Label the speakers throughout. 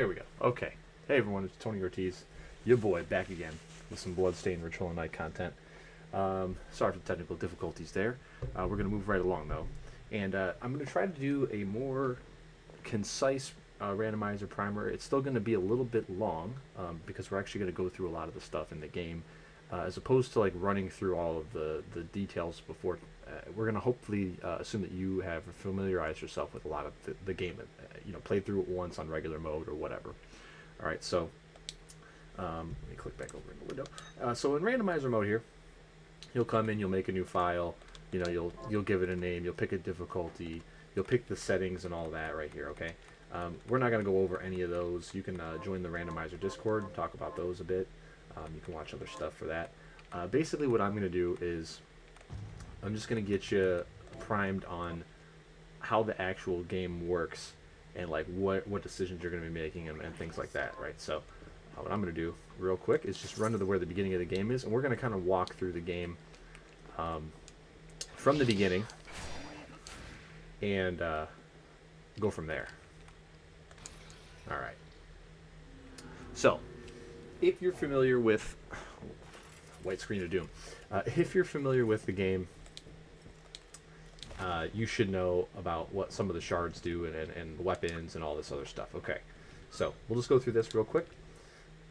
Speaker 1: There we go. Okay. Hey everyone, it's Tony Ortiz, your boy, back again with some Bloodstained Ritual and Night content. Sorry for the technical difficulties there. We're going to move right along though. And I'm going to try to do a more concise randomizer primer. It's still going to be a little bit long because we're actually going to go through a lot of the stuff in the game as opposed to like running through all of the details before. We're going to hopefully assume that you have familiarized yourself with a lot of the game, played through it once on regular mode or whatever. All right, so let me click back over in the window. So in randomizer mode here, you'll come in, you'll make a new file, you'll give it a name, you'll pick a difficulty, you'll pick the settings and all that right here, okay? We're not going to go over any of those. You can join the randomizer Discord and talk about those a bit. You can watch other stuff for that. Basically what I'm going to do is I'm just going to get you primed on how the actual game works and like what decisions you're going to be making and things like that, right? So what I'm going to do real quick is just run to where the beginning of the game is, and we're going to kind of walk through the game from the beginning and go from there. All right. So if you're familiar with White Screen of Doom, if you're familiar with the game, you should know about what some of the shards do and weapons and all this other stuff. Okay, so we'll just go through this real quick.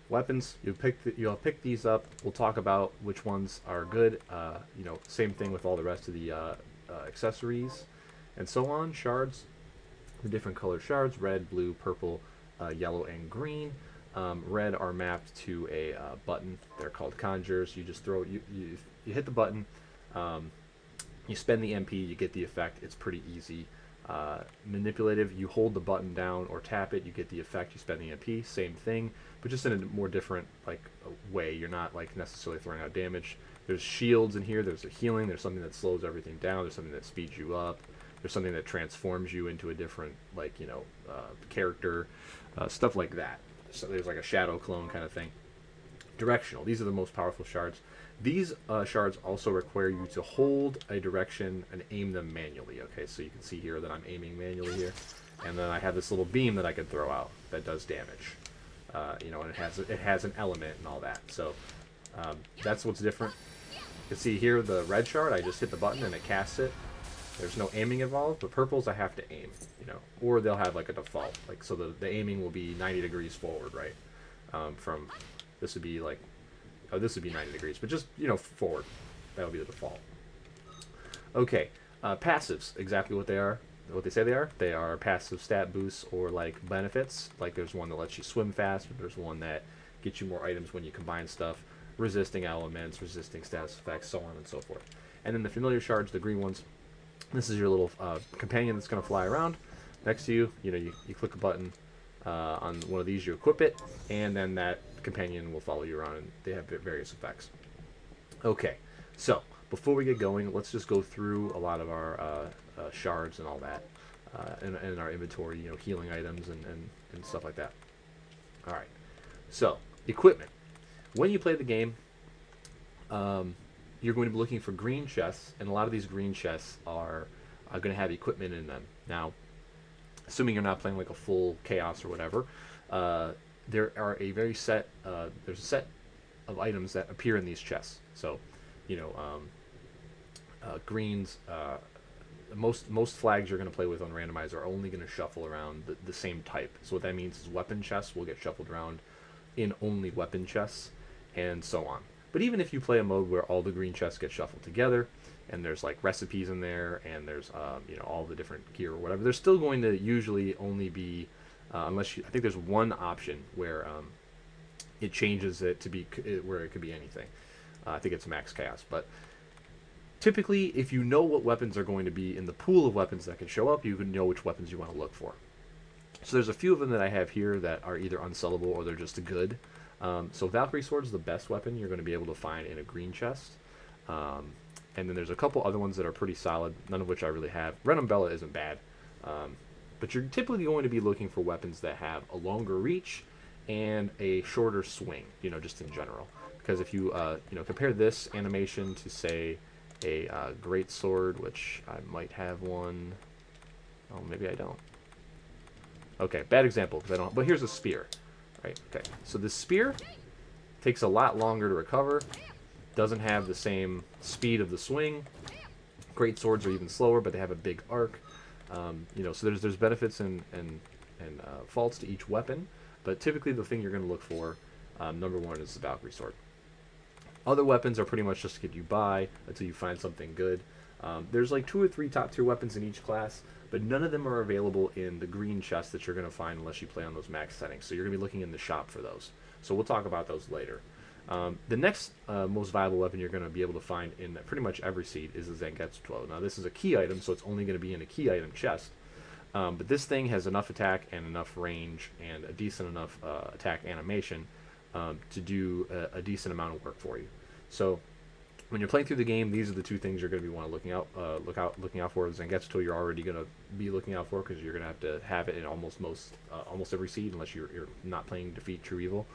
Speaker 1: Weapons, you'll pick these up. We'll talk about which ones are good. Same thing with all the rest of the accessories and so on. Shards, the different color shards: red, blue, purple, yellow, and green. Red are mapped to a button. They're called conjures. You just throw you hit the button. You spend the MP, you get the effect. It's pretty easy. Manipulative, you hold the button down or tap it, you get the effect. You spend the MP, same thing, but just in a more different way. You're not like necessarily throwing out damage. There's shields in here. There's a healing. There's something that slows everything down. There's something that speeds you up. There's something that transforms you into a different character, stuff like that. So there's like a shadow clone kind of thing. Directional. These are the most powerful shards. These shards also require you to hold a direction and aim them manually. Okay, so you can see here that I'm aiming manually here, and then I have this little beam that I can throw out that does damage. And it has an element and all that. So that's what's different. You can see here the red shard. I just hit the button and it casts it. There's no aiming involved. But purples I have to aim. Or they'll have like a default. So the aiming will be 90 degrees forward, right? From this would be like. Oh, this would be 90 degrees, but just, forward. That would be the default. Okay, passives, exactly what they are, what they say they are. They are passive stat boosts or, benefits. Like, there's one that lets you swim faster. There's one that gets you more items when you combine stuff. Resisting elements, resisting status effects, so on and so forth. And then the familiar shards, the green ones, this is your little companion that's going to fly around next to you. You click a button on one of these, you equip it, and then that companion will follow you around, and they have various effects. Okay, so before we get going, let's just go through a lot of our shards and all that in our inventory, healing items and stuff like that. All right, so equipment. When you play the game, you're going to be looking for green chests, and a lot of these green chests are going to have equipment in them. Now, assuming you're not playing like a full chaos or whatever, there are there's a set of items that appear in these chests. So, greens, most flags you're going to play with on randomizer are only going to shuffle around the same type. So what that means is weapon chests will get shuffled around in only weapon chests, and so on. But even if you play a mode where all the green chests get shuffled together, and there's like recipes in there, and there's all the different gear or whatever, there's still going to usually only be I think there's one option where it changes it to be where it could be anything. I think it's max chaos, but typically if you know what weapons are going to be in the pool of weapons that can show up, you can know which weapons you want to look for. So there's a few of them that I have here that are either unsellable or they're just good. So Valkyrie Sword is the best weapon you're going to be able to find in a green chest. And then there's a couple other ones that are pretty solid, none of which I really have. Red Umbrella isn't bad. But you're typically going to be looking for weapons that have a longer reach and a shorter swing, just in general. Because if you, compare this animation to, say, a great sword, which I might have one. Oh, maybe I don't. Okay, bad example because I don't. But here's a spear, right? Okay, so this spear takes a lot longer to recover. Doesn't have the same speed of the swing. Great swords are even slower, but they have a big arc. You know, so there's benefits and faults to each weapon. But typically, the thing you're going to look for, number one, is the Valkyrie sword. Other weapons are pretty much just to get you by until you find something good. There's like 2 or 3 top tier weapons in each class, but none of them are available in the green chest that you're going to find unless you play on those max settings. So you're going to be looking in the shop for those. So we'll talk about those later. The next most viable weapon you're going to be able to find in pretty much every seed is the Zangetsu. Now this is a key item, so it's only going to be in a key item chest. But this thing has enough attack and enough range and a decent enough attack animation to do a decent amount of work for you. So when you're playing through the game, these are the 2 things you're going to be looking out for. The Zangetsu you're already going to be looking out for because you're going to have it in almost every seed unless you're not playing Defeat True Evil.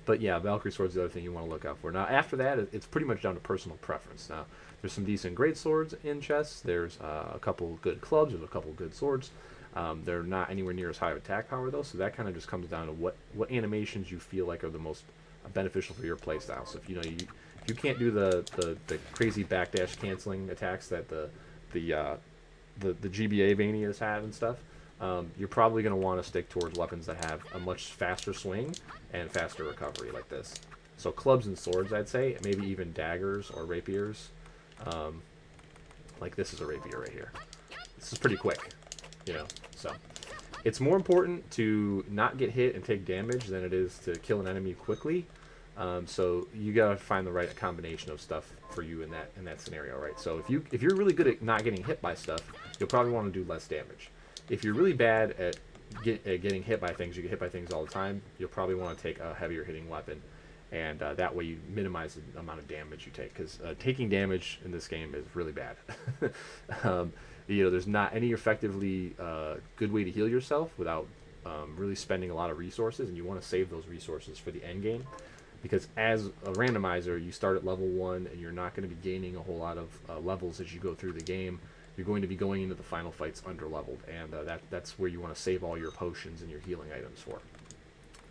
Speaker 1: But yeah, Valkyrie Sword's the other thing you want to look out for. Now after that, it's pretty much down to personal preference. Now there's some decent great swords in chests. There's a couple good clubs. There's a couple good swords. They're not anywhere near as high of attack power though, so that kind of just comes down to what animations you feel like are the most beneficial for your playstyle. So if you can't do the crazy backdash canceling attacks that the GBA Vanias have and stuff, you're probably going to want to stick towards weapons that have a much faster swing and faster recovery like this. So clubs and swords, I'd say, maybe even daggers or rapiers. Like this is a rapier right here. This is pretty quick, you know. So it's more important to not get hit and take damage than it is to kill an enemy quickly. So you gotta find the right combination of stuff for you in that scenario, right? So if you're really good at not getting hit by stuff, you'll probably want to do less damage. If you're really bad at getting hit by things, you get hit by things all the time, you'll probably want to take a heavier hitting weapon, and that way you minimize the amount of damage you take, because taking damage in this game is really bad. You know, there's not any effectively good way to heal yourself without really spending a lot of resources, and you want to save those resources for the end game, because as a randomizer, you start at level 1, and you're not going to be gaining a whole lot of levels as you go through the game. You're going to be going into the final fights under-leveled, and that's where you want to save all your potions and your healing items for.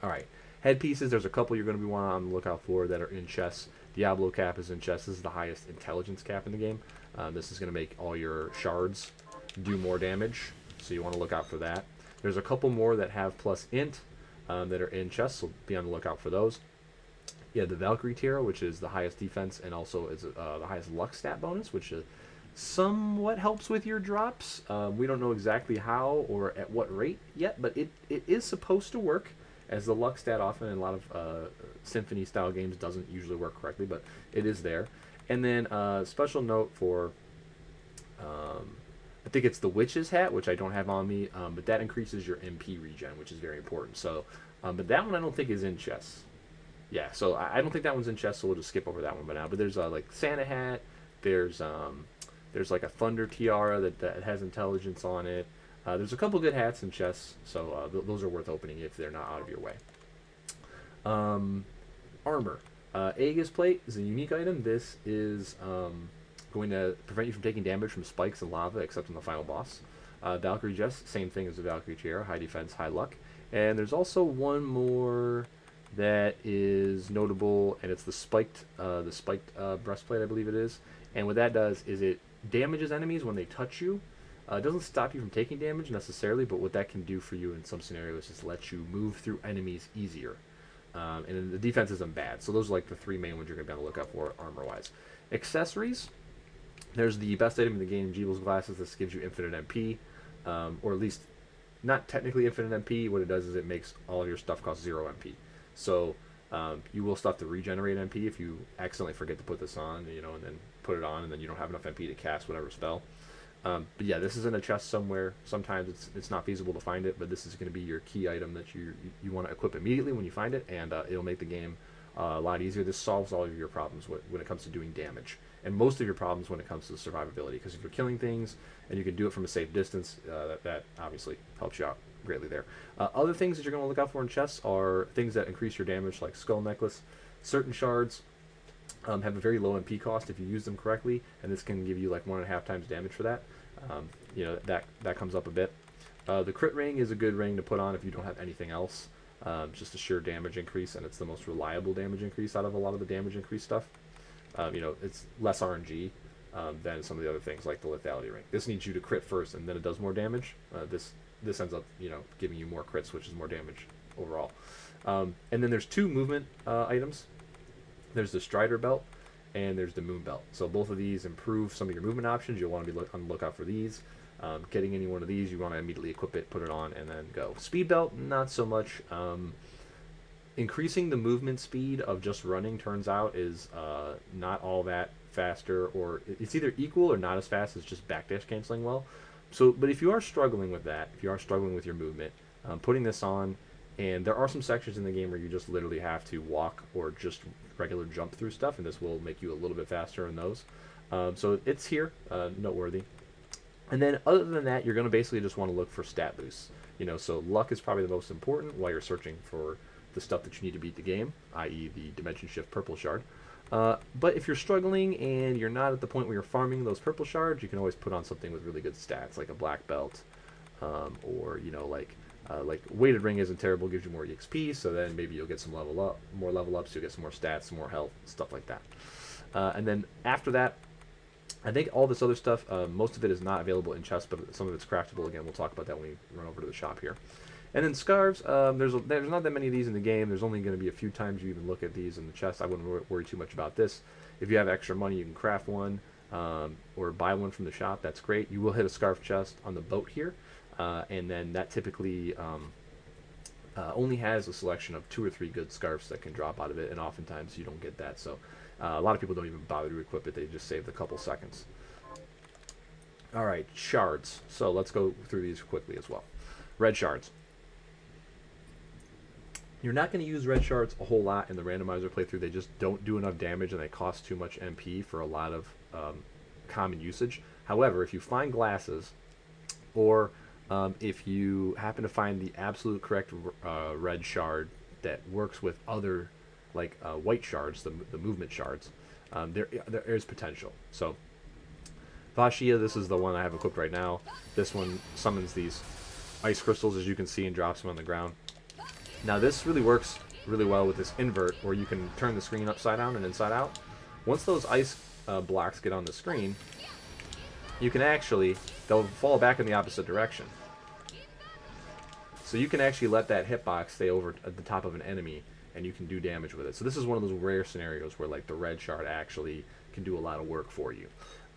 Speaker 1: Alright, headpieces, there's a couple you're going to be on the lookout for that are in chests. Diablo cap is in chests. This is the highest intelligence cap in the game. This is going to make all your shards do more damage, so you want to look out for that. There's a couple more that have plus int that are in chests, so be on the lookout for those. Yeah, the Valkyrie tier, which is the highest defense and also is the highest luck stat bonus, which somewhat helps with your drops. We don't know exactly how or at what rate yet, but it is supposed to work, as the luck stat often in a lot of Symphony style games doesn't usually work correctly, but it is there. And then special note for I think it's the Witch's Hat, which I don't have on me, but that increases your MP regen, which is very important. So, but that one I don't think is in chests. Yeah, so I don't think that one's in chests, so we'll just skip over that one for now. But there's like Santa Hat, there's like a Thunder Tiara that has intelligence on it. There's a couple good hats and chests, so those are worth opening if they're not out of your way. Armor. Aegis Plate is a unique item. This is going to prevent you from taking damage from spikes and lava, except on the final boss. Valkyrie Jess, same thing as the Valkyrie Tiara, high defense, high luck. And there's also one more that is notable, and it's the spiked breastplate, I believe it is. And what that does is it damages enemies when they touch you. It doesn't stop you from taking damage necessarily, but what that can do for you in some scenarios is let you move through enemies easier. And the defense isn't bad. So those are like the 3 main ones you're going to be on the lookout for armor-wise. Accessories. There's the best item in the game, Jeebel's Glasses. This gives you infinite MP, or at least not technically infinite MP. What it does is it makes all of your stuff cost 0 MP. So you will still have to regenerate MP if you accidentally forget to put this on, and then put it on, and then you don't have enough MP to cast whatever spell. But yeah, this is in a chest somewhere. Sometimes it's not feasible to find it, but this is going to be your key item that you want to equip immediately when you find it, and it'll make the game a lot easier. This solves all of your problems when it comes to doing damage, and most of your problems when it comes to survivability, because if you're killing things and you can do it from a safe distance, that obviously helps you out greatly there. Other things that you're going to look out for in chests are things that increase your damage, like Skull Necklace. Certain shards have a very low MP cost if you use them correctly, and this can give you like 1.5 times damage for that. That comes up a bit. The crit ring is a good ring to put on if you don't have anything else. Just a sheer damage increase, and it's the most reliable damage increase out of a lot of the damage increase stuff. It's less RNG than some of the other things like the lethality ring. This needs you to crit first, and then it does more damage. This ends up giving you more crits, which is more damage overall. And then there's two movement items. There's the Strider belt, and there's the Moon belt. So both of these improve some of your movement options. You'll want to be on the lookout for these. Getting any one of these, you want to immediately equip it, put it on, and then go. Speed belt, not so much. Increasing the movement speed of just running, turns out, is not all that faster, or it's either equal or not as fast as just backdash canceling well. But if you are struggling with that, if you are struggling with your movement, putting this on, and there are some sections in the game where you just literally have to walk or just regular jump through stuff, and this will make you a little bit faster in those. So it's here, noteworthy. And then other than that, you're going to basically just want to look for stat boosts. So luck is probably the most important while you're searching for the stuff that you need to beat the game, i.e. the Dimension Shift Purple Shard. But if you're struggling and you're not at the point where you're farming those purple shards, you can always put on something with really good stats, like a black belt, or like weighted ring isn't terrible, gives you more EXP, so then maybe you'll get some more level ups, you'll get some more stats, some more health, stuff like that. And then after that, I think all this other stuff, most of it is not available in chests, but some of it's craftable. Again, we'll talk about that when we run over to the shop here. And then scarves, there's not that many of these in the game. There's only going to be a few times you even look at these in the chest. I wouldn't worry too much about this. If you have extra money, you can craft one or buy one from the shop. That's great. You will hit a scarf chest on the boat here, and then that typically only has a selection of 2 or 3 good scarves that can drop out of it, and oftentimes you don't get that. So a lot of people don't even bother to equip it. They just save a couple seconds. All right, shards. So let's go through these quickly as well. Red shards. You're not going to use red shards a whole lot in the randomizer playthrough. They just don't do enough damage, and they cost too much MP for a lot of common usage. However, if you find glasses, or if you happen to find the absolute correct red shard that works with other, like white shards, the movement shards, there is potential. So Vashia, this is the one I have equipped right now. This one summons these ice crystals, as you can see, and drops them on the ground. Now this really works really well with this invert, where you can turn the screen upside down and inside out. Once those ice blocks get on the screen, you can they'll fall back in the opposite direction. So you can actually let that hitbox stay over at the top of an enemy, and you can do damage with it. So this is one of those rare scenarios where like the red shard actually can do a lot of work for you.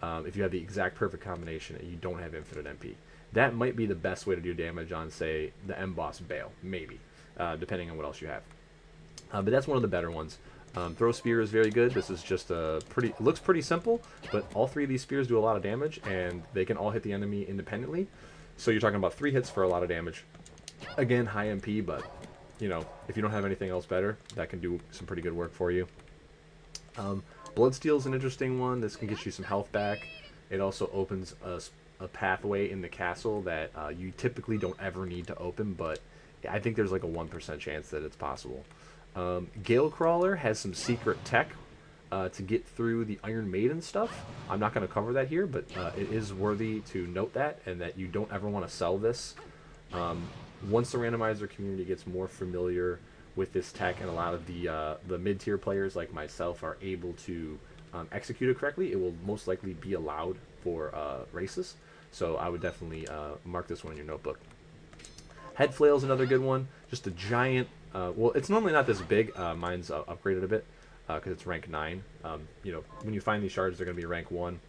Speaker 1: If you have the exact perfect combination and you don't have infinite MP. That might be the best way to do damage on, say, the M-Boss Bale, maybe. Depending on what else you have. But that's one of the better ones. Throw spear is very good. This is just it looks pretty simple, but all 3 of these spears do a lot of damage, and they can all hit the enemy independently. So you're talking about 3 hits for a lot of damage. Again, high MP, but if you don't have anything else better, that can do some pretty good work for you. Bloodsteel is an interesting one. This can get you some health back. It also opens a pathway in the castle that you typically don't ever need to open, but I think there's like a 1% chance that it's possible. Gale Crawler has some secret tech to get through the Iron Maiden stuff. I'm not going to cover that here, but it is worthy to note that, and that you don't ever want to sell this. Once the randomizer community gets more familiar with this tech, and a lot of the mid-tier players like myself are able to execute it correctly, it will most likely be allowed for races. So I would definitely mark this one in your notebook. Head flail is another good one. Just a giant. Well, it's normally not this big. Mine's upgraded a bit because it's rank 9. When you find these shards, they're going to be rank 1.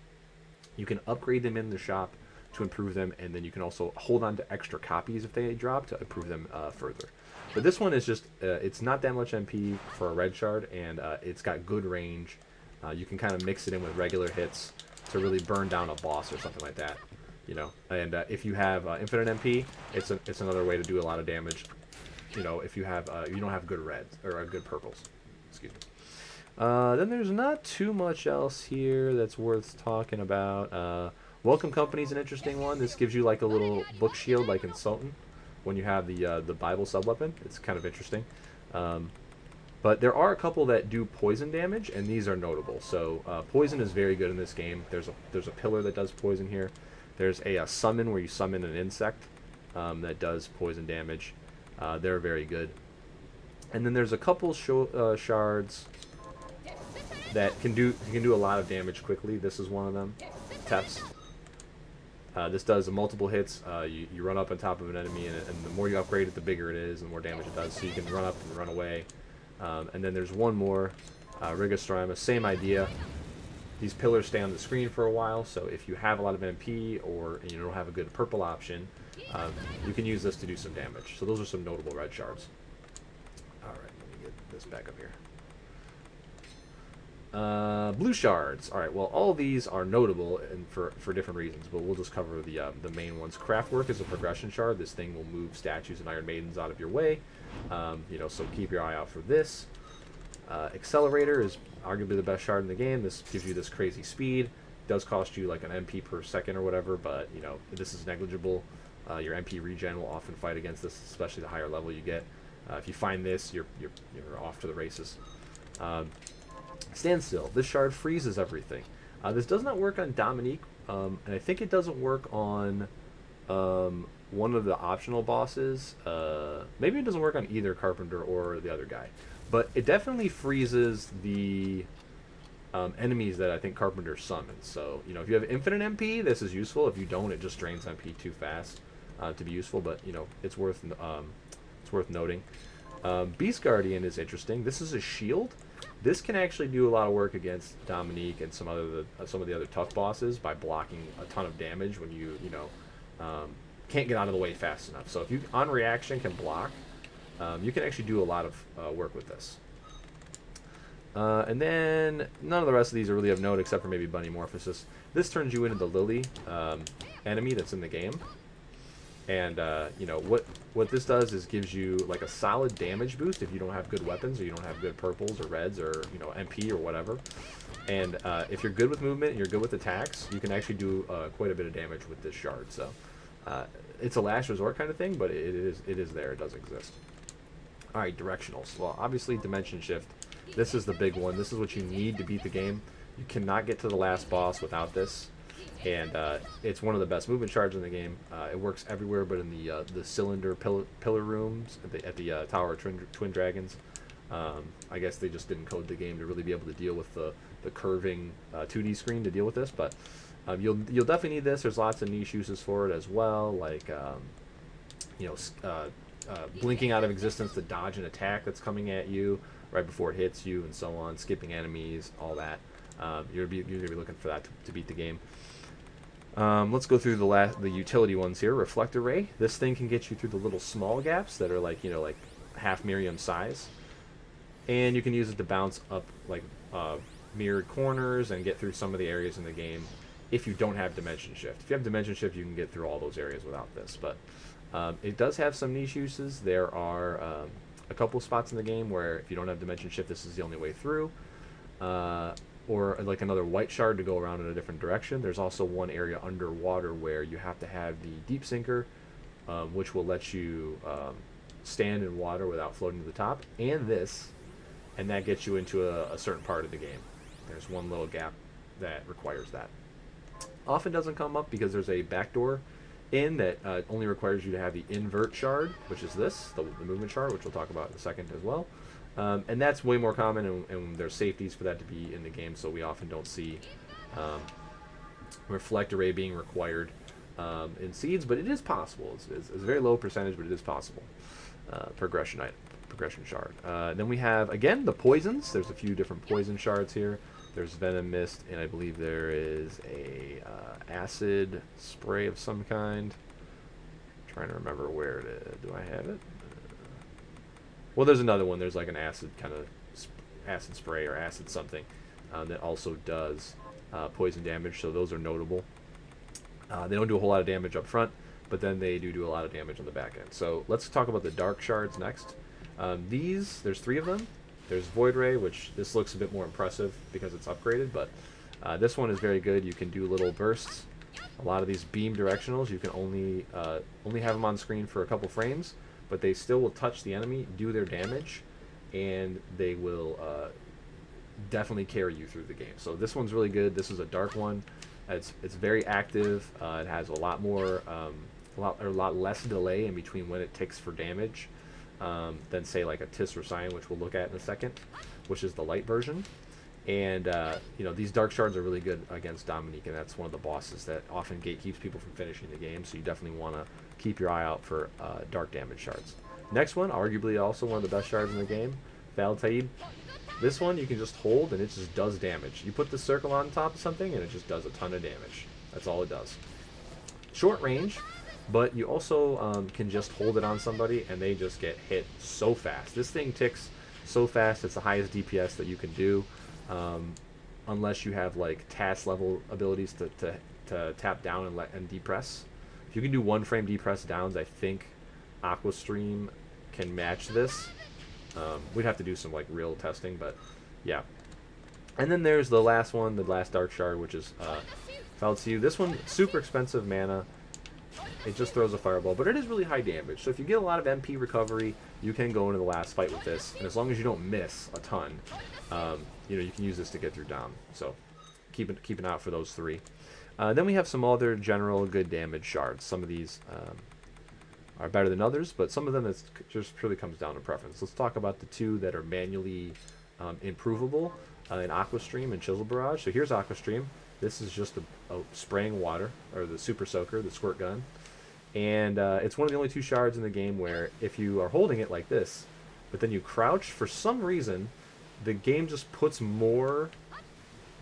Speaker 1: You can upgrade them in the shop to improve them, and then you can also hold on to extra copies if they drop to improve them further. But this one is just. It's not that much MP for a red shard, and it's got good range. You can kind of mix it in with regular hits to really burn down a boss or something like that. And if you have infinite MP, it's another way to do a lot of damage. If you don't have good reds or good purples. Excuse me. Then there's not too much else here that's worth talking about. Welcome Company is an interesting one. This gives you like a little book shield, like in Sultan, when you have the Bible subweapon. It's kind of interesting. But there are a couple that do poison damage, and these are notable. So poison is very good in this game. There's a pillar that does poison here. There's a summon where you summon an insect that does poison damage. They're very good. And then there's a couple shards that can do a lot of damage quickly. This is one of them. Teps. This does multiple hits. You run up on top of an enemy, and the more you upgrade it, the bigger it is, and the more damage it does. So you can run up and run away. And then there's one more, Rigostrima. Same idea. These pillars stay on the screen for a while, so if you have a lot of MP or you don't have a good purple option, you can use this to do some damage. So those are some notable red shards. Alright, let me get this back up here. Blue shards. Alright, well, all of these are notable and for different reasons, but we'll just cover the main ones. Craftwork is a progression shard. This thing will move statues and Iron Maidens out of your way. So keep your eye out for this. Accelerator is arguably the best shard in the game. This gives you this crazy speed. It does cost you like an MP per second or whatever, but this is negligible. Your MP regen will often fight against this, especially the higher level you get. If you find this, you're off to the races. Standstill. This shard freezes everything. This does not work on Dominique, and I think it doesn't work on one of the optional bosses. Maybe it doesn't work on either Carpenter or the other guy. But it definitely freezes the enemies that I think Carpenter summons. So, if you have infinite MP, this is useful. If you don't, it just drains MP too fast to be useful. But, it's worth noting. Beast Guardian is interesting. This is a shield. This can actually do a lot of work against Dominique and some of the other tough bosses by blocking a ton of damage when you can't get out of the way fast enough. So if you on reaction can block, you can actually do a lot of work with this. And then none of the rest of these are really of note except for maybe Bunny Morphosis. This turns you into the Lily enemy that's in the game. And what this does is gives you like a solid damage boost if you don't have good weapons or you don't have good purples or reds or MP or whatever. And if you're good with movement and you're good with attacks, you can actually do quite a bit of damage with this shard. So it's a last resort kind of thing, but it is there. It does exist. All right, directionals. Well, obviously Dimension Shift. This is the big one. This is what you need to beat the game. You cannot get to the last boss without this. And it's one of the best movement shards in the game. It works everywhere, but in the cylinder pillar rooms at the Tower of Twin Dragons. I guess they just didn't code the game to really be able to deal with the curving 2D screen to deal with this, but you'll definitely need this. There's lots of niche uses for it as well, like blinking out of existence to dodge an attack that's coming at you right before it hits you, and so on. Skipping enemies, all that. You're gonna be looking for that to beat the game. Let's go through the utility ones here. Reflector Ray. This thing can get you through the little small gaps that are like half Miriam size, and you can use it to bounce up like mirrored corners and get through some of the areas in the game. If you don't have Dimension Shift, if you have Dimension Shift, you can get through all those areas without this. But it does have some niche uses. There are a couple spots in the game where if you don't have Dimension Shift, this is the only way through. Or like another white shard to go around in a different direction. There's also one area underwater where you have to have the Deep Sinker, which will let you stand in water without floating to the top, and that gets you into a certain part of the game. There's one little gap that requires that. Often doesn't come up because there's a backdoor in that only requires you to have the invert shard, which is this, the movement shard, which we'll talk about in a second as well. And that's way more common, and there's safeties for that to be in the game, so we often don't see Reflect Array being required in seeds, but it is possible. It's a very low percentage, but it is possible. Progression shard. Then we have, again, the poisons. There's a few different poison shards here. There's Venom Mist, and I believe there is a acid spray of some kind. I'm trying to remember where it is. Do I have it? Well, there's another one. There's like an acid kind of acid spray or acid something that also does poison damage, so those are notable. They don't do a whole lot of damage up front, but then they do a lot of damage on the back end. So let's talk about the dark shards next. There's 3 of them. There's Void Ray, which this looks a bit more impressive because it's upgraded, but this one is very good. You can do little bursts. A lot of these beam directionals, you can only have them on screen for a couple frames, but they still will touch the enemy, do their damage, and they will definitely carry you through the game. So this one's really good. This is a dark one. It's very active. It has a lot more a lot less delay in between when it ticks for damage than say like a Tis or Cyan, which we'll look at in a second, which is the light version. And you know, these dark shards are really good against Dominique, and that's one of the bosses that often gatekeeps people from finishing the game. So you definitely want to keep your eye out for dark damage shards. Next one, arguably also one of the best shards in the game, Valtaid. This one you can just hold and it just does damage. You put the circle on top of something and it just does a ton of damage. That's all it does. Short range, but you also can just hold it on somebody and they just get hit so fast. This thing ticks so fast, it's the highest DPS that you can do, unless you have like TAS level abilities to tap down and depress. If you can do 1 frame depress downs, I think Aqua Stream can match this. We'd have to do some like real testing, but yeah. And then there's the last one, the last dark shard, which is Valtaid. This one, super expensive mana. It just throws a fireball, but it is really high damage. So if you get a lot of MP recovery, you can go into the last fight with this, and as long as you don't miss a ton, you know, you can use this to get through Dom. So keep an eye out for those 3. Then we have some other general good damage shards. Some of these are better than others, but some of them it just purely comes down to preference. Let's talk about the 2 that are manually improvable in Aqua Stream and Chisel Barrage. So here's Aqua Stream. This is just a spraying water, or the Super Soaker, the squirt gun. And it's one of the only 2 shards in the game where if you are holding it like this, but then you crouch, for some reason, the game just puts more.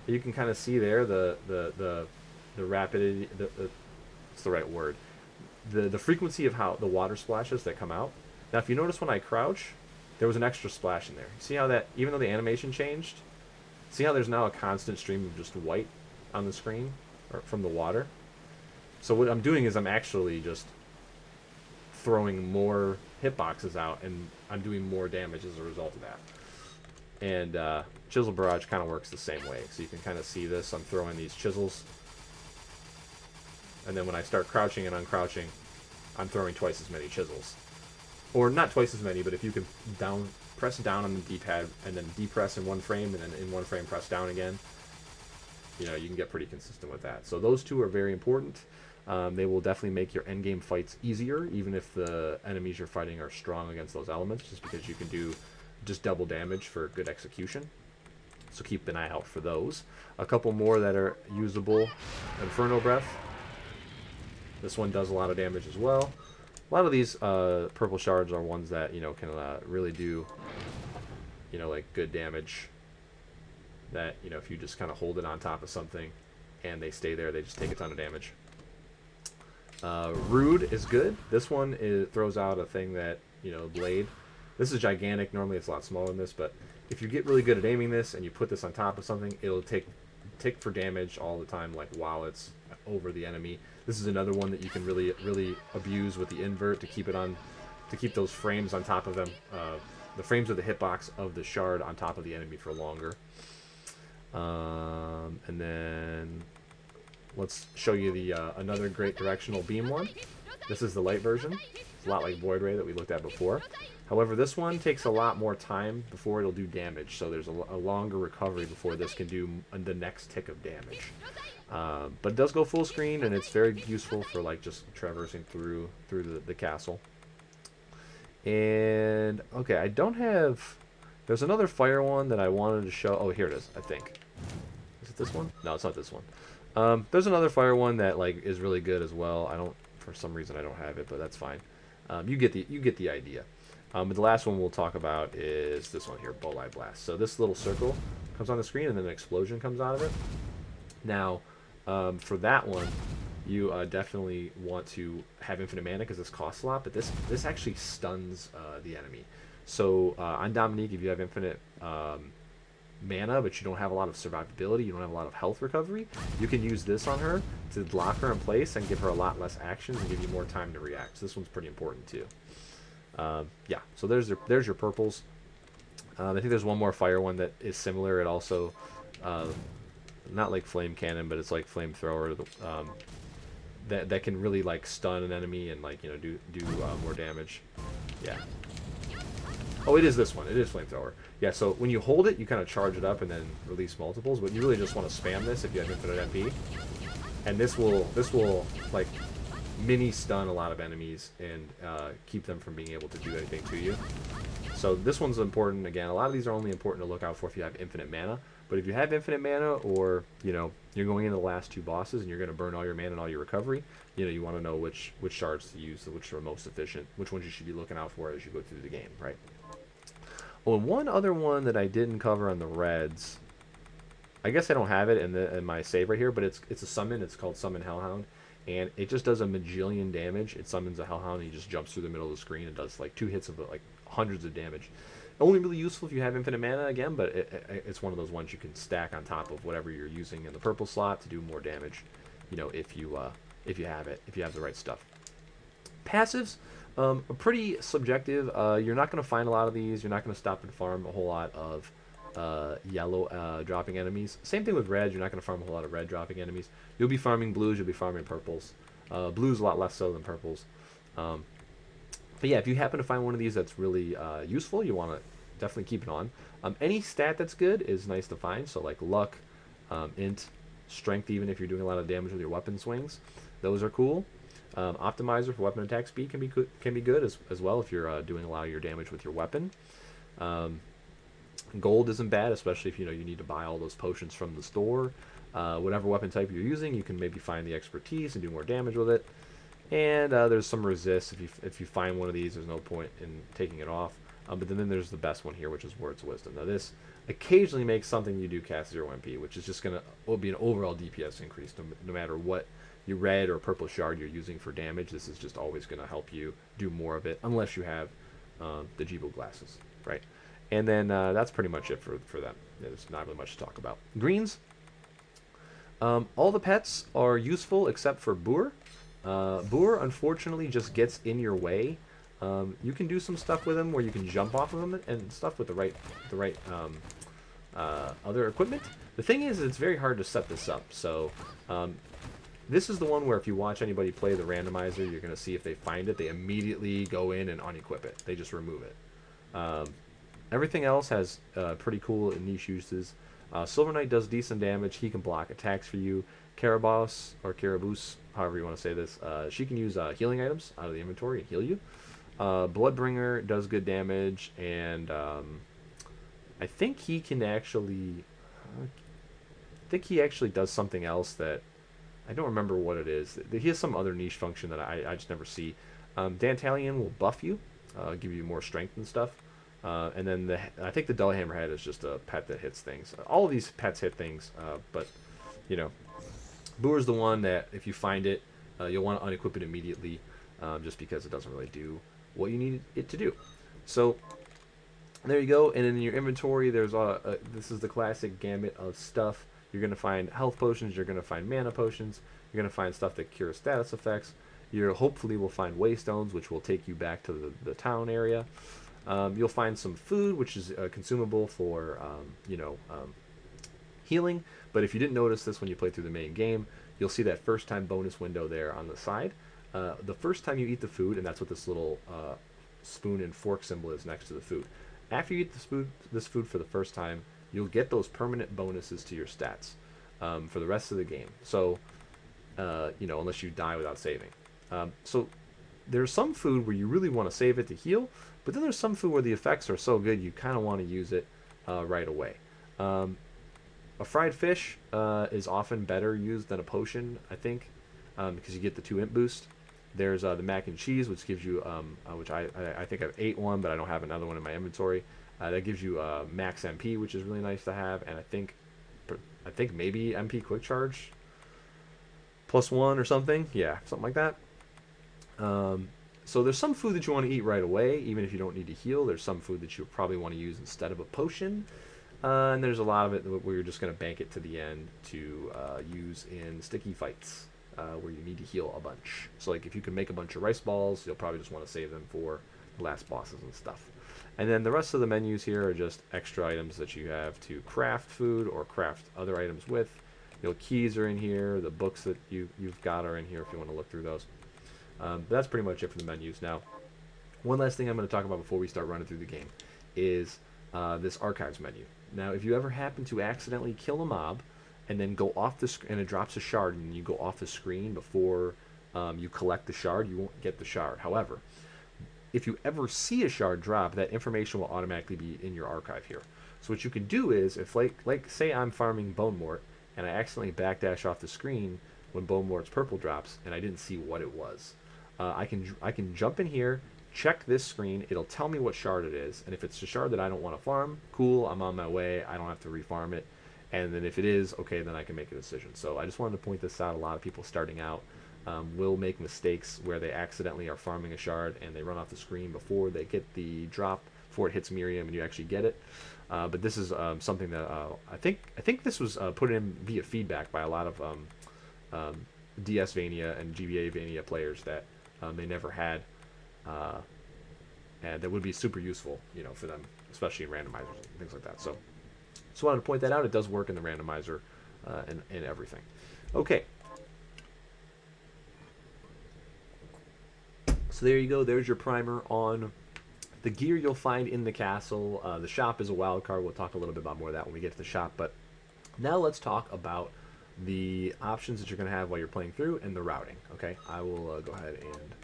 Speaker 1: You can kind of see there the rapidity. It's the right word. The frequency of how the water splashes that come out. Now, if you notice when I crouch, there was an extra splash in there. See how that, even though the animation changed, see how there's now a constant stream of just white on the screen or from the water? So what I'm doing is I'm actually just throwing more hitboxes out, and I'm doing more damage as a result of that. And Chisel Barrage kind of works the same way. So you can kind of see this. I'm throwing these chisels, and then when I start crouching and uncrouching, I'm throwing twice as many chisels. Or not twice as many, but if you can press down on the D-pad and then depress in 1 frame and then in 1 frame press down again, you know, you can get pretty consistent with that. So those 2 are very important. They will definitely make your endgame fights easier, even if the enemies you're fighting are strong against those elements, just because you can do just double damage for good execution. So keep an eye out for those. A couple more that are usable. Inferno Breath. This one does a lot of damage as well. A lot of these purple shards are ones that, you know, can really do, you know, like good damage. That, you know, if you just kind of hold it on top of something and they stay there, they just take a ton of damage. Rude is good. This one throws out a thing that, you know, Blade. This is gigantic. Normally it's a lot smaller than this, but if you get really good at aiming this and you put this on top of something, it'll tick for damage all the time, like while it's over the enemy. This is another one that you can really abuse with the invert to keep it on, to keep those frames on top of them, the frames of the hitbox of the shard on top of the enemy for longer. And then let's show you the another great directional beam one. This is the light version. It's a lot like Void Ray that we looked at before. However, this one takes a lot more time before it'll do damage, so there's a longer recovery before this can do the next tick of damage. But it does go full screen, and it's very useful for like just traversing through the castle. And okay, I don't have. There's another fire one that I wanted to show. Oh, here it is. I think. Is it this one? No, it's not this one. There's another fire one that like is really good as well. I don't, for some reason, I don't have it, but that's fine. You get the idea. But the last one we'll talk about is this one here, Bolai Blast. So this little circle comes on the screen, and then an explosion comes out of it. Now, for that one, you definitely want to have infinite mana because this costs a lot, but this actually stuns the enemy. So on Dominique, if you have infinite mana, but you don't have a lot of survivability, you don't have a lot of health recovery, you can use this on her to lock her in place and give her a lot less actions and give you more time to react. So this one's pretty important too. Yeah, so there's your purples. I think there's one more fire one that is similar. It also, not like flame cannon, but it's like flamethrower. That can really like stun an enemy and like, you know, do more damage. Yeah. Oh, it is this one. It is flamethrower. Yeah. So when you hold it, you kind of charge it up and then release multiples. But you really just want to spam this if you have infinite MP. And this will like mini stun a lot of enemies and keep them from being able to do anything to you. So this one's important. Again, a lot of these are only important to look out for if you have infinite mana. But if you have infinite mana, or you're going into the last two bosses and you're going to burn all your mana and all your recovery, you want to know which shards to use, which are most efficient, which ones you should be looking out for as you go through the game, right? Oh, and one other one that I didn't cover on the reds. I guess I don't have it in my save right here, but it's a summon. It's called Summon Hellhound, and it just does a majillion damage. It summons a Hellhound, and he just jumps through the middle of the screen and does like 2 hits of like hundreds of damage. Only really useful if you have infinite mana again, but it's one of those ones you can stack on top of whatever you're using in the purple slot to do more damage. If you have it, if you have the right stuff. Passives are pretty subjective. You're not going to find a lot of these. You're not going to stop and farm a whole lot of yellow dropping enemies. Same thing with red. You're not going to farm a whole lot of red dropping enemies. You'll be farming blues. You'll be farming purples. Blues a lot less so than purples. But yeah, if you happen to find one of these that's really useful, you want to definitely keep it on. Any stat that's good is nice to find. So like luck, int, strength, even if you're doing a lot of damage with your weapon swings, those are cool. Optimizer for weapon attack speed can be good as well if you're doing a lot of your damage with your weapon. Gold isn't bad, especially if you need to buy all those potions from the store. Whatever weapon type you're using, you can maybe find the expertise and do more damage with it. And there's some resist. If you find one of these, there's no point in taking it off. But then there's the best one here, which is Words of Wisdom. Now this occasionally makes something you do cast 0 MP, which is just will be an overall DPS increase no matter what your red or purple shard you're using for damage. This is just always going to help you do more of it, unless you have the Jibo glasses, right? And then that's pretty much it for them. There's not really much to talk about. Greens. All the pets are useful except for Boor. Boor, unfortunately, just gets in your way. You can do some stuff with him where you can jump off of him and stuff with the right other equipment. The thing is, it's very hard to set this up. So this is the one where if you watch anybody play the randomizer, you're going to see if they find it, they immediately go in and unequip it. They just remove it. Everything else has pretty cool and niche uses. Silver Knight does decent damage. He can block attacks for you. Caraboss, or Caraboose, however you want to say this, she can use healing items out of the inventory and heal you. Bloodbringer does good damage, and I think he can actually... does something else that... I don't remember what it is. He has some other niche function that I just never see. Dantalion will buff you, give you more strength and stuff. And then I think the Dull Hammerhead is just a pet that hits things. All of these pets hit things, but Boor's the one that if you find it, you'll want to unequip it immediately, just because it doesn't really do what you need it to do. So there you go. And in your inventory, there's this is the classic gamut of stuff. You're going to find health potions. You're going to find mana potions. You're going to find stuff that cures status effects. You hopefully will find waystones, which will take you back to the town area. You'll find some food, which is consumable for healing. But if you didn't notice this when you played through the main game, you'll see that first time bonus window there on the side. The first time you eat the food, and that's what this little spoon and fork symbol is next to the food. After you eat this food for the first time, you'll get those permanent bonuses to your stats for the rest of the game. So, unless you die without saving. So there's some food where you really want to save it to heal, but then there's some food where the effects are so good you kind of want to use it right away. A fried fish is often better used than a potion, I think, because you get the 2 imp boost. There's the mac and cheese, which gives you, which I think I've ate one, but I don't have another one in my inventory. That gives you max MP, which is really nice to have, and I think maybe MP quick charge +1 or something. Yeah, something like that. So there's some food that you want to eat right away, even if you don't need to heal. There's some food that you probably want to use instead of a potion. And there's a lot of it where you're just going to bank it to the end to use in sticky fights where you need to heal a bunch. So like if you can make a bunch of rice balls, you'll probably just want to save them for the last bosses and stuff. And then the rest of the menus here are just extra items that you have to craft food or craft other items with. Keys are in here. The books that you've got are in here if you want to look through those. That's pretty much it for the menus. Now, one last thing I'm going to talk about before we start running through the game is this archives menu. Now, if you ever happen to accidentally kill a mob and then go off the screen and it drops a shard and you go off the screen before you collect the shard, you won't get the shard. However, if you ever see a shard drop, that information will automatically be in your archive here. So what you can do is, if like say I'm farming Bone Mort and I accidentally backdash off the screen when Bone Mort's purple drops and I didn't see what it was, I can jump in here, check this screen. It'll tell me what shard it is, and if it's a shard that I don't want to farm, cool, I'm on my way. I don't have to refarm it. And then if it is, okay, then I can make a decision. So I just wanted to point this out. A lot of people starting out will make mistakes where they accidentally are farming a shard and they run off the screen before they get the drop, before it hits Miriam and you actually get it. But this is something that I think this was put in via feedback by a lot of DS Vania and GBA Vania players that they never had, and that would be super useful, for them, especially in randomizers and things like that. So I wanted to point that out. It does work in the randomizer and everything. Okay. So there you go. There's your primer on the gear you'll find in the castle. The shop is a wild card. We'll talk a little bit about more of that when we get to the shop. But now let's talk about the options that you're going to have while you're playing through and the routing. Okay, I will go ahead and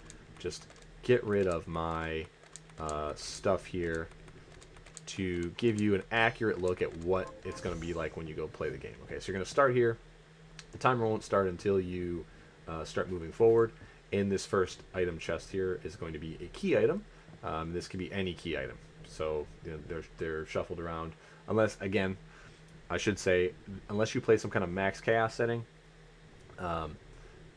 Speaker 1: just get rid of my stuff here to give you an accurate look at what it's going to be like when you go play the game. Okay, so you're going to start here. The timer won't start until you start moving forward. In this first item chest here is going to be a key item. This could be any key item. So they're shuffled around. Unless, again, I should say, unless you play some kind of max chaos setting,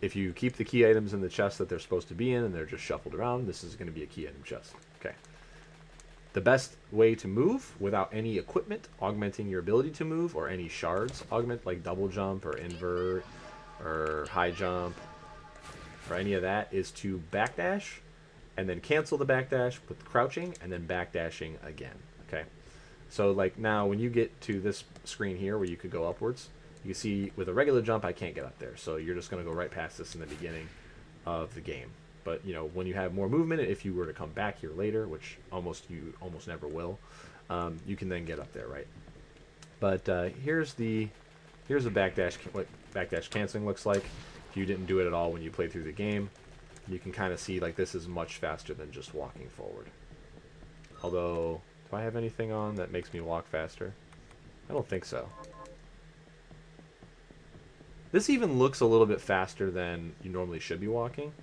Speaker 1: if you keep the key items in the chest that they're supposed to be in and they're just shuffled around, this is going to be a key item chest. Okay. The best way to move without any equipment augmenting your ability to move, or any shards augment, like double jump or invert or high jump or any of that, is to backdash and then cancel the backdash with crouching and then backdashing again. Okay. So like now when you get to this screen here where you could go upwards, you can see with a regular jump I can't get up there. So you're just going to go right past this in the beginning of the game. But when you have more movement, if you were to come back here later, which you almost never will, you can then get up there, right? But here's the backdash, what backdash canceling looks like. If you didn't do it at all when you played through the game, you can kind of see like this is much faster than just walking forward. Although, do I have anything on that makes me walk faster? I don't think so. This even looks a little bit faster than you normally should be walking,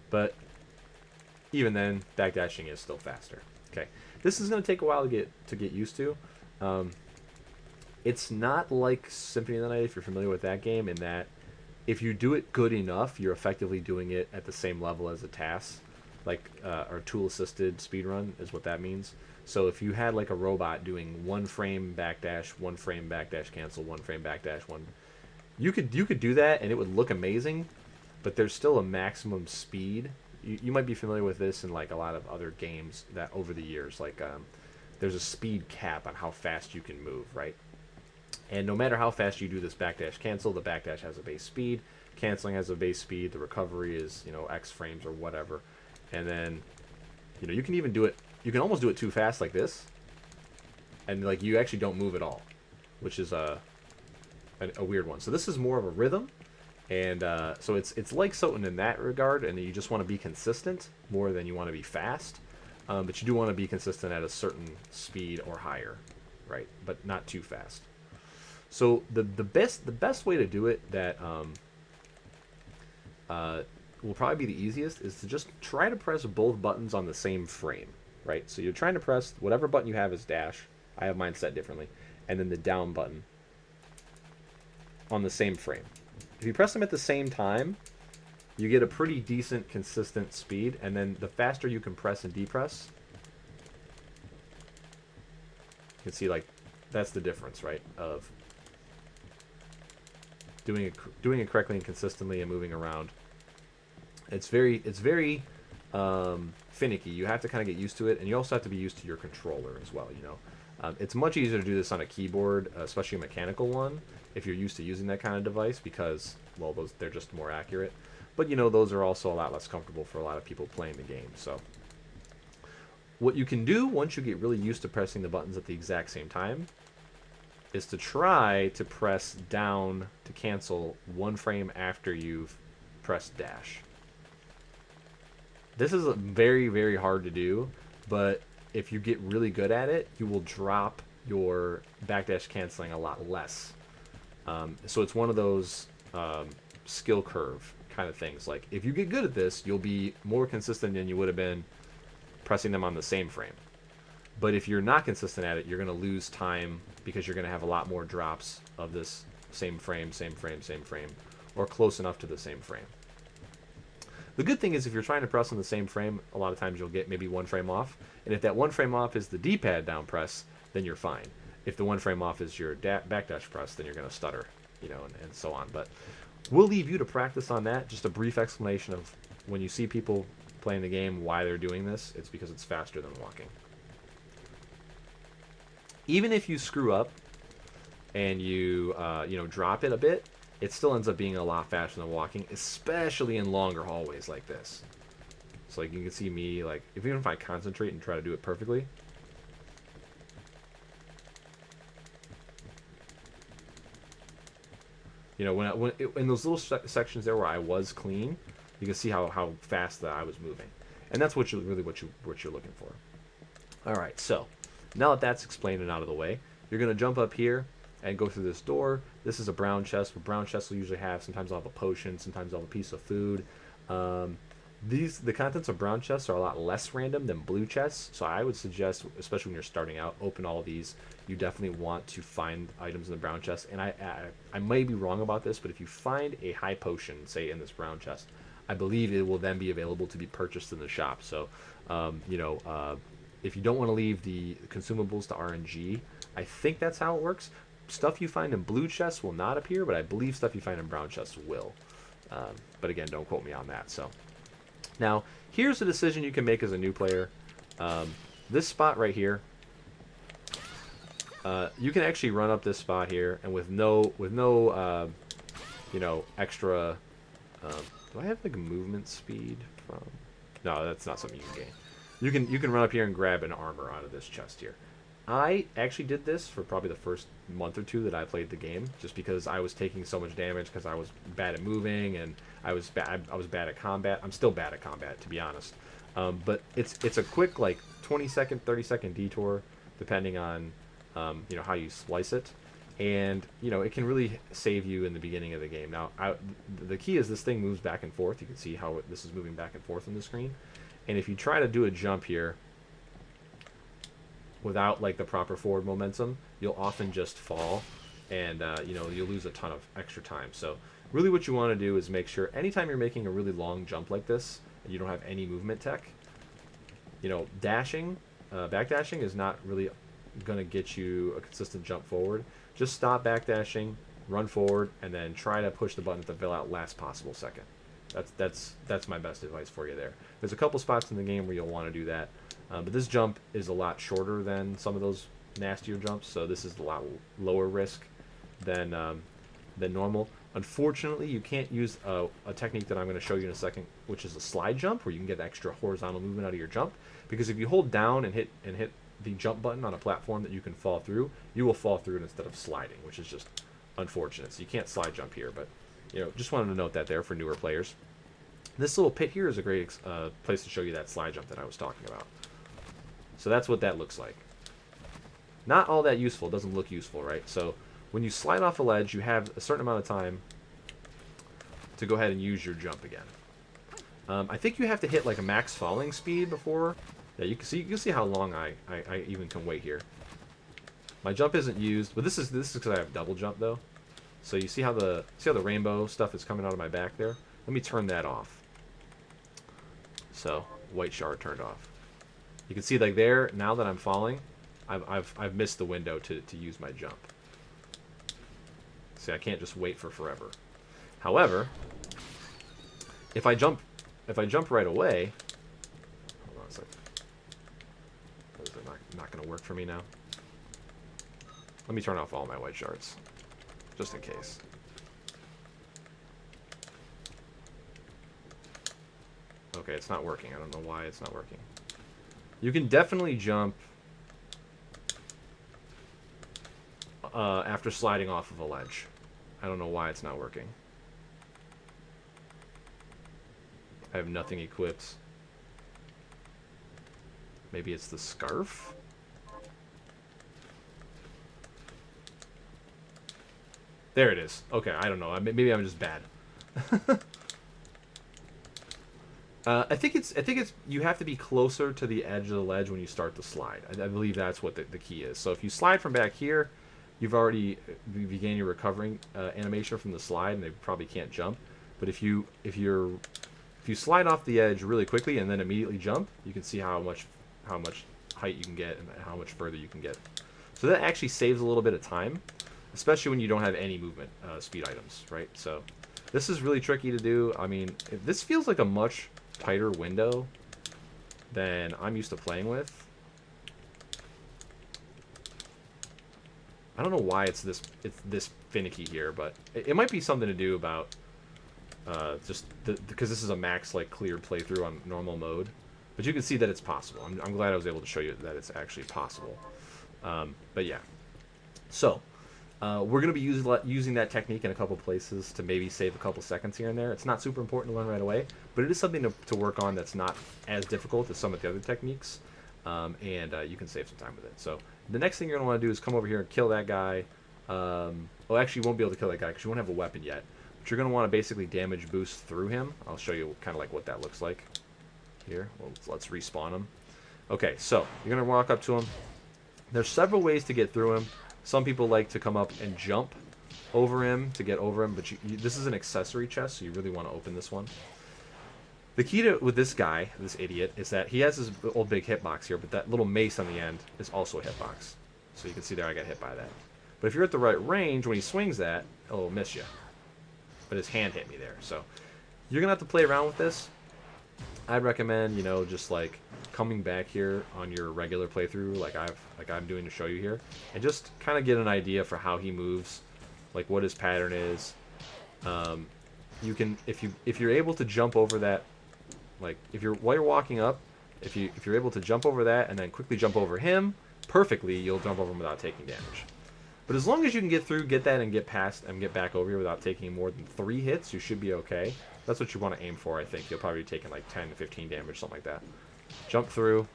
Speaker 1: but even then, backdashing is still faster. Okay, this is going to take a while to get used to. It's not like Symphony of the Night, if you're familiar with that game, in that if you do it good enough, you're effectively doing it at the same level as a task, like or tool-assisted speedrun is what that means. So if you had like a robot doing 1 frame backdash, 1 frame backdash cancel, 1 frame backdash, you could do that and it would look amazing, but there's still a maximum speed. You might be familiar with this in like a lot of other games that over the years, like there's a speed cap on how fast you can move, right? And no matter how fast you do this backdash cancel, the backdash has a base speed, canceling has a base speed, the recovery is, X frames or whatever. And then, you can even do it, you can almost do it too fast like this, and like you actually don't move at all, which is a weird one. So this is more of a rhythm, and so it's like Soten in that regard, and you just want to be consistent more than you want to be fast, but you do want to be consistent at a certain speed or higher, right? But not too fast. So the best way to do it that will probably be the easiest is to just try to press both buttons on the same frame, right? So you're trying to press whatever button you have as dash. I have mine set differently, and then the down button on the same frame. If you press them at the same time, you get a pretty decent consistent speed, and then the faster you can press and depress, you can see like that's the difference, right? Of doing it correctly and consistently and moving around. It's very finicky. You have to kind of get used to it, and you also have to be used to your controller as well. It's much easier to do this on a keyboard, especially a mechanical one, if you're used to using that kind of device, because well, they're just more accurate. But those are also a lot less comfortable for a lot of people playing the game. So what you can do once you get really used to pressing the buttons at the exact same time is to try to press down to cancel 1 frame after you've press dash. This is very, very hard to do, but if you get really good at it, you will drop your backdash canceling a lot less. So it's one of those skill curve kind of things. Like, if you get good at this, you'll be more consistent than you would have been pressing them on the same frame. But if you're not consistent at it, you're going to lose time because you're going to have a lot more drops of this same frame, or close enough to the same frame. The good thing is if you're trying to press on the same frame, a lot of times you'll get maybe one frame off. And if that one frame off is the D-pad down press, then you're fine. If the one frame off is your backdash press, then you're going to stutter, you know, and so on. But we'll leave you to practice on that. Just a brief explanation of when you see people playing the game, why they're doing this. It's because it's faster than walking. Even if you screw up and you drop it a bit, it still ends up being a lot faster than walking, especially in longer hallways like this. So like you can see me, like even if I concentrate and try to do it perfectly, you know, when in those little sections there where I was clean, you can see how fast that I was moving, and that's what you're looking for. All right, so now that that's explained and out of the way, you're gonna jump up here and go through this door. This is a brown chest. What brown chests will usually have, sometimes I'll have a potion, sometimes I'll have a piece of food. The contents of brown chests are a lot less random than blue chests, so I would suggest, especially when you're starting out, open all these. You definitely want to find items in the brown chest, and I may be wrong about this, but if you find a high potion, say in this brown chest, I believe it will then be available to be purchased in the shop. So, if you don't want to leave the consumables to RNG, I think that's how it works. Stuff you find in blue chests will not appear, but I believe stuff you find in brown chests will. But again, don't quote me on that. So now here's a decision you can make as a new player. This spot right here, you can actually run up this spot here, and with no extra. Do I have like a movement speed from? No, that's not something you can gain. You can run up here and grab an armor out of this chest here. I actually did this for probably the first month or two that I played the game, just because I was taking so much damage because I was bad at moving and I was bad at combat. I'm still bad at combat, to be honest. But it's a quick, like, 20-second, 30-second detour, depending on how you slice it, and it can really save you in the beginning of the game. Now, the key is this thing moves back and forth. You can see how this is moving back and forth on the screen, and if you try to do a jump here without like the proper forward momentum, you'll often just fall, and you'll lose a ton of extra time. So really what you want to do is make sure anytime you're making a really long jump like this and you don't have any movement tech, backdashing is not really going to get you a consistent jump forward. Just stop backdashing, run forward, and then try to push the button at the last possible second. That's my best advice for you there. There's a couple spots in the game where you'll want to do that. But this jump is a lot shorter than some of those nastier jumps, so this is a lot lower risk than normal. Unfortunately, you can't use a technique that I'm going to show you in a second, which is a slide jump, where you can get extra horizontal movement out of your jump. Because if you hold down and hit the jump button on a platform that you can fall through, you will fall through it instead of sliding, which is just unfortunate. So you can't slide jump here, but just wanted to note that there for newer players. This little pit here is a great place to show you that slide jump that I was talking about. So that's what that looks like. Not all that useful. It doesn't look useful, right? So when you slide off a ledge, you have a certain amount of time to go ahead and use your jump again. I think you have to hit like a max falling speed before. Yeah, you can see how long I even can wait here. My jump isn't used, but this is because I have double jump though. So you see how the rainbow stuff is coming out of my back there? Let me turn that off. So white shard turned off. You can see like there, now that I'm falling, I've missed the window to use my jump. See, I can't just wait for forever. However, if I jump right away, hold on a second. Is it not going to work for me now? Let me turn off all my white shards, just in case. Okay, it's not working. I don't know why it's not working. You can definitely jump after sliding off of a ledge. I don't know why it's not working. I have nothing equipped. Maybe it's the scarf? There it is. Okay, I don't know. Maybe I'm just bad. I think it's you have to be closer to the edge of the ledge when you start to slide. I believe that's what the key is. So if you slide from back here, you've already began your recovering animation from the slide, and they probably can't jump. But if you slide off the edge really quickly and then immediately jump, you can see how much height you can get and how much further you can get. So that actually saves a little bit of time, especially when you don't have any movement speed items, right? So this is really tricky to do. I mean, this feels like a much tighter window than I'm used to playing with. I don't know why it's this finicky here, but it might be something to do about just because this is a max like cleared playthrough on normal mode. But you can see that it's possible. I'm glad I was able to show you that it's actually possible. But yeah, so we're going to be using that technique in a couple places to maybe save a couple seconds here and there. It's not super important to learn right away, but it is something to work on that's not as difficult as some of the other techniques, and you can save some time with it. So the next thing you're going to want to do is come over here and kill that guy. Well, actually, you won't be able to kill that guy because you won't have a weapon yet. But you're going to want to basically damage boost through him. I'll show you kind of like what that looks like here. Well, let's respawn him. Okay, so you're going to walk up to him. There's several ways to get through him. Some people like to come up and jump over him to get over him, but this is an accessory chest, so you really want to open this one. The key with this guy, this idiot, is that he has this old big hitbox here, but that little mace on the end is also a hitbox. So you can see there I got hit by that. But if you're at the right range, when he swings that, it'll miss you. But his hand hit me there. So you're going to have to play around with this. I'd recommend, you know, just like coming back here on your regular playthrough like I'm doing to show you here, and just kind of get an idea for how he moves, like what his pattern is. You can, if you're able to jump over that, like while you're walking up, if you're able to jump over that and then quickly jump over him perfectly, you'll jump over him without taking damage. But as long as you can get through, get that, and get past and get back over here without taking more than 3 hits, you should be okay. That's what you want to aim for, I think. You'll probably be taking like 10 to 15 damage, something like that. Jump through,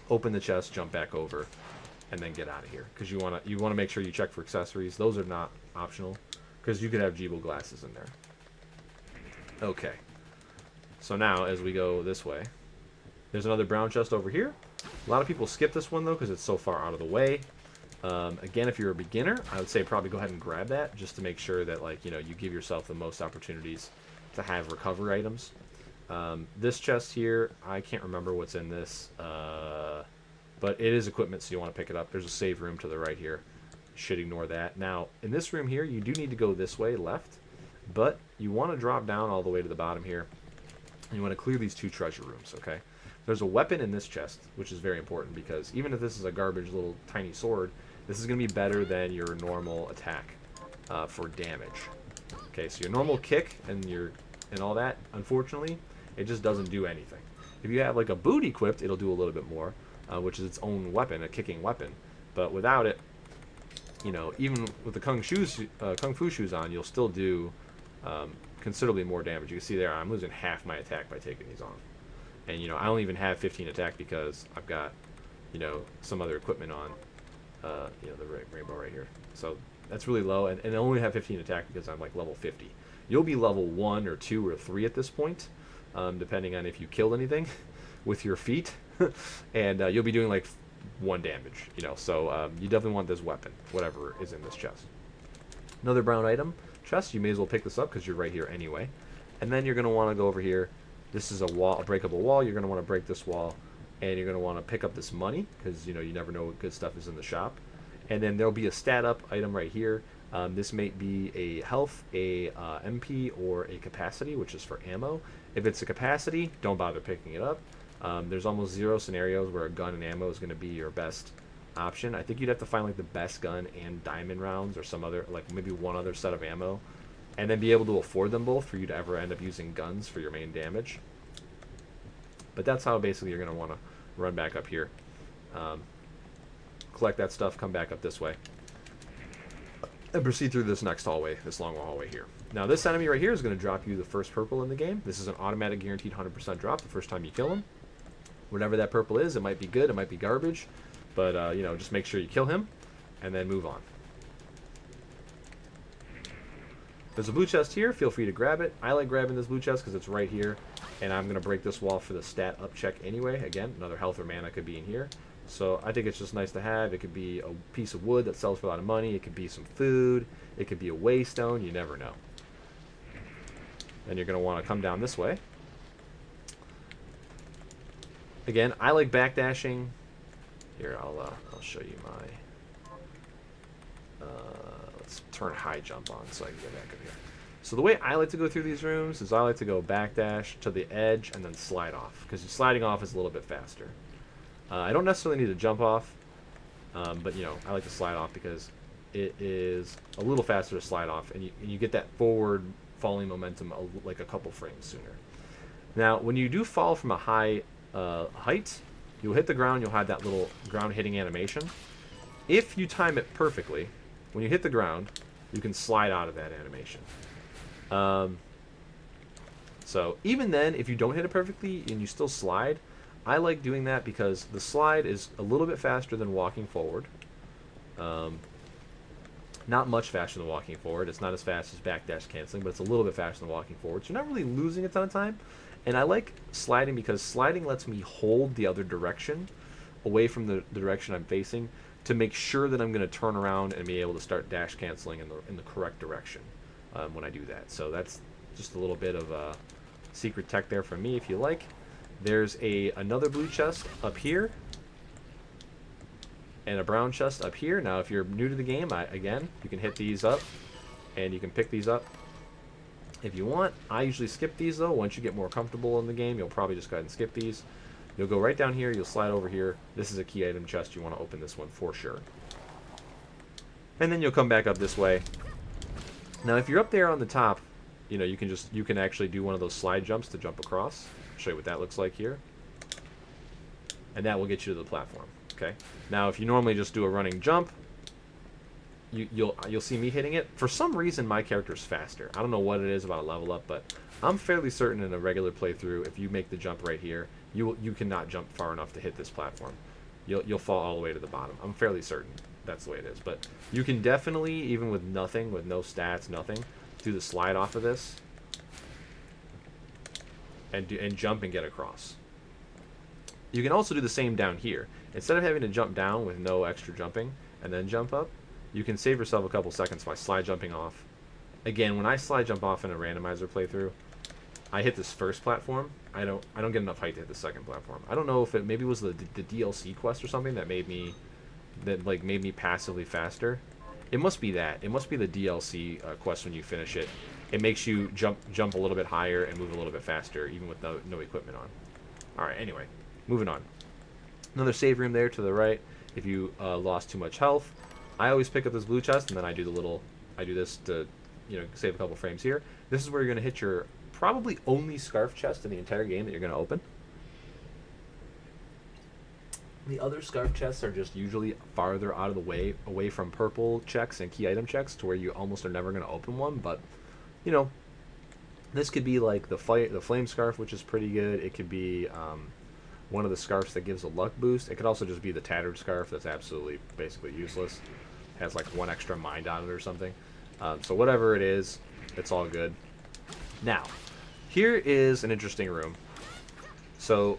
Speaker 1: open the chest, jump back over, and then get out of here. Because you want to make sure you check for accessories. Those are not optional, because you could have Jeeble glasses in there. Okay. So now, as we go this way, there's another brown chest over here. A lot of people skip this one, though, because it's so far out of the way. Again, if you're a beginner, I would say probably go ahead and grab that, just to make sure that, like, you know, you give yourself the most opportunities to have recovery items. This chest here, I can't remember what's in this, but it is equipment, so you want to pick it up. There's a save room to the right here. Should ignore that. Now, in this room here, you do need to go this way, left, but you want to drop down all the way to the bottom here. And you want to clear these 2 treasure rooms, okay? There's a weapon in this chest, which is very important, because even if this is a garbage little tiny sword, this is going to be better than your normal attack for damage. Okay, so your normal kick and all that, unfortunately, it just doesn't do anything. If you have like a boot equipped, it'll do a little bit more, which is its own weapon, a kicking weapon. But without it, you know, even with the kung fu shoes on, you'll still do considerably more damage. You can see there, I'm losing half my attack by taking these off. And, you know, I don't even have 15 attack because I've got, you know, some other equipment on, you know, the rainbow right here. So that's really low, and I only have 15 attack because I'm like level 50. You'll be level 1 or 2 or 3 at this point, depending on if you killed anything with your feet, and you'll be doing like 1 damage, you know. So you definitely want this weapon, whatever is in this chest. Another brown item chest. You may as well pick this up because you're right here anyway. And then you're going to want to go over here. This is a wall, a breakable wall. You're going to want to break this wall, and you're going to want to pick up this money because, you know, you never know what good stuff is in the shop. And then there'll be a stat up item right here. This may be a health, a MP, or a capacity, which is for ammo. If it's a capacity, don't bother picking it up. There's almost 0 scenarios where a gun and ammo is going to be your best option. I think you'd have to find like the best gun and diamond rounds, or some other, like maybe one other set of ammo, and then be able to afford them both for you to ever end up using guns for your main damage. But that's how basically you're going to want to run back up here. Collect that stuff, come back up this way. and proceed through this next hallway, this long hallway here. Now this enemy right here is going to drop you the first purple in the game. This is an automatic guaranteed 100% drop the first time you kill him. Whatever that purple is, it might be good, it might be garbage, but you know, just make sure you kill him and then move on. There's a blue chest here, feel free to grab it. I like grabbing this blue chest because it's right here, and I'm going to break this wall for the stat up check anyway. Again, another health or mana could be in here. So I think it's just nice to have. It could be a piece of wood that sells for a lot of money. It could be some food. It could be a waystone. You never know. Then you're going to want to come down this way. Again, I like backdashing. Here, I'll show you my... let's turn high jump on so I can get back up here. So the way I like to go through these rooms is I like to go backdash to the edge and then slide off, because sliding off is a little bit faster. I don't necessarily need to jump off, but you know, I like to slide off because it is a little faster to slide off, and you get that forward falling momentum like a couple frames sooner. Now, when you do fall from a high height, you'll hit the ground, you'll have that little ground hitting animation. If you time it perfectly, when you hit the ground, you can slide out of that animation. So even then, if you don't hit it perfectly and you still slide, I like doing that because the slide is a little bit faster than walking forward. Not much faster than walking forward. It's not as fast as backdash canceling, but it's a little bit faster than walking forward. So you're not really losing a ton of time. And I like sliding because sliding lets me hold the other direction away from the direction I'm facing to make sure that I'm going to turn around and be able to start dash canceling in the correct direction when I do that. So that's just a little bit of a secret tech there for me, if you like. There's another blue chest up here and a brown chest up here. Now, if you're new to the game, again, you can hit these up and you can pick these up if you want. I usually skip these though. Once you get more comfortable in the game, you'll probably just go ahead and skip these. You'll go right down here, you'll slide over here. This is a key item chest. You want to open this one for sure. And then you'll come back up this way. Now, if you're up there on the top, you know, you can actually do one of those slide jumps to jump across. I'll show you what that looks like here. And that will get you to the platform. Okay. Now, if you normally just do a running jump, you'll see me hitting it. For some reason, my character's faster. I don't know what it is about a level up, but I'm fairly certain in a regular playthrough, if you make the jump right here, you cannot jump far enough to hit this platform. You'll fall all the way to the bottom. I'm fairly certain that's the way it is. But you can definitely, even with nothing, with no stats, nothing, do the slide off of this and jump and get across. You can also do the same down here. Instead of having to jump down with no extra jumping and then jump up, you can save yourself a couple seconds by slide jumping off. Again, when I slide jump off in a randomizer playthrough, I hit this first platform. I don't get enough height to hit the second platform. I don't know if maybe it was the DLC quest or something that made me passively faster. It must be that. It must be the DLC quest when you finish it. It makes you jump a little bit higher and move a little bit faster, even with no equipment on. All right. Anyway, moving on. Another save room there to the right. If you lost too much health, I always pick up this blue chest and then I do this to, you know, save a couple frames here. This is where you're going to hit your probably only scarf chest in the entire game that you're going to open. The other scarf chests are just usually farther out of the way, away from purple checks and key item checks, to where you almost are never going to open one. But, you know, this could be like the flame scarf, which is pretty good. It could be one of the scarves that gives a luck boost. It could also just be the tattered scarf that's absolutely basically useless. Has like one extra mind on it or something. So whatever it is, it's all good. Now, here is an interesting room. So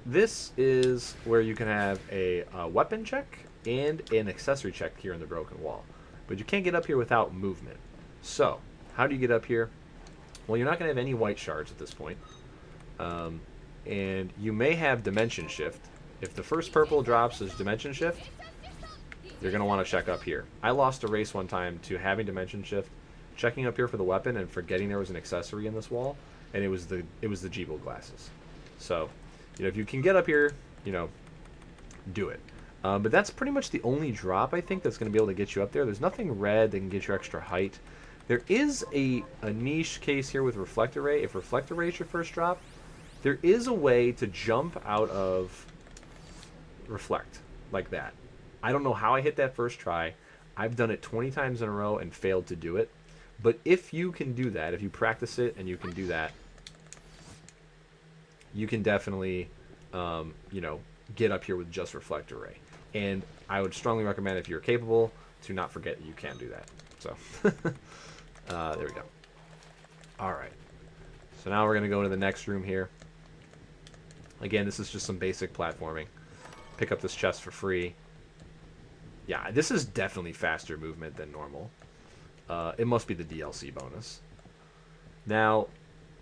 Speaker 1: this is where you can have a weapon check and an accessory check here in the broken wall. But you can't get up here without movement. So, how do you get up here? Well, you're not going to have any white shards at this point. And you may have dimension shift. If the first purple drops as dimension shift, you're going to want to check up here. I lost a race one time to having dimension shift, checking up here for the weapon and forgetting there was an accessory in this wall, and it was the Jeeble glasses. So, you know, if you can get up here, you know, do it. But that's pretty much the only drop, I think, that's going to be able to get you up there. There's nothing red that can get you extra height. There is a niche case here with Reflector Ray. If Reflector Ray is your first drop, there is a way to jump out of Reflect like that. I don't know how I hit that first try. I've done it 20 times in a row and failed to do it. But if you can do that, if you practice it and you can do that, you can definitely, you know, get up here with just reflector ray. And I would strongly recommend, if you're capable, to not forget that you can do that. So there we go. All right. So now we're going to go into the next room here. Again, this is just some basic platforming. Pick up this chest for free. Yeah, this is definitely faster movement than normal. It must be the DLC bonus. Now,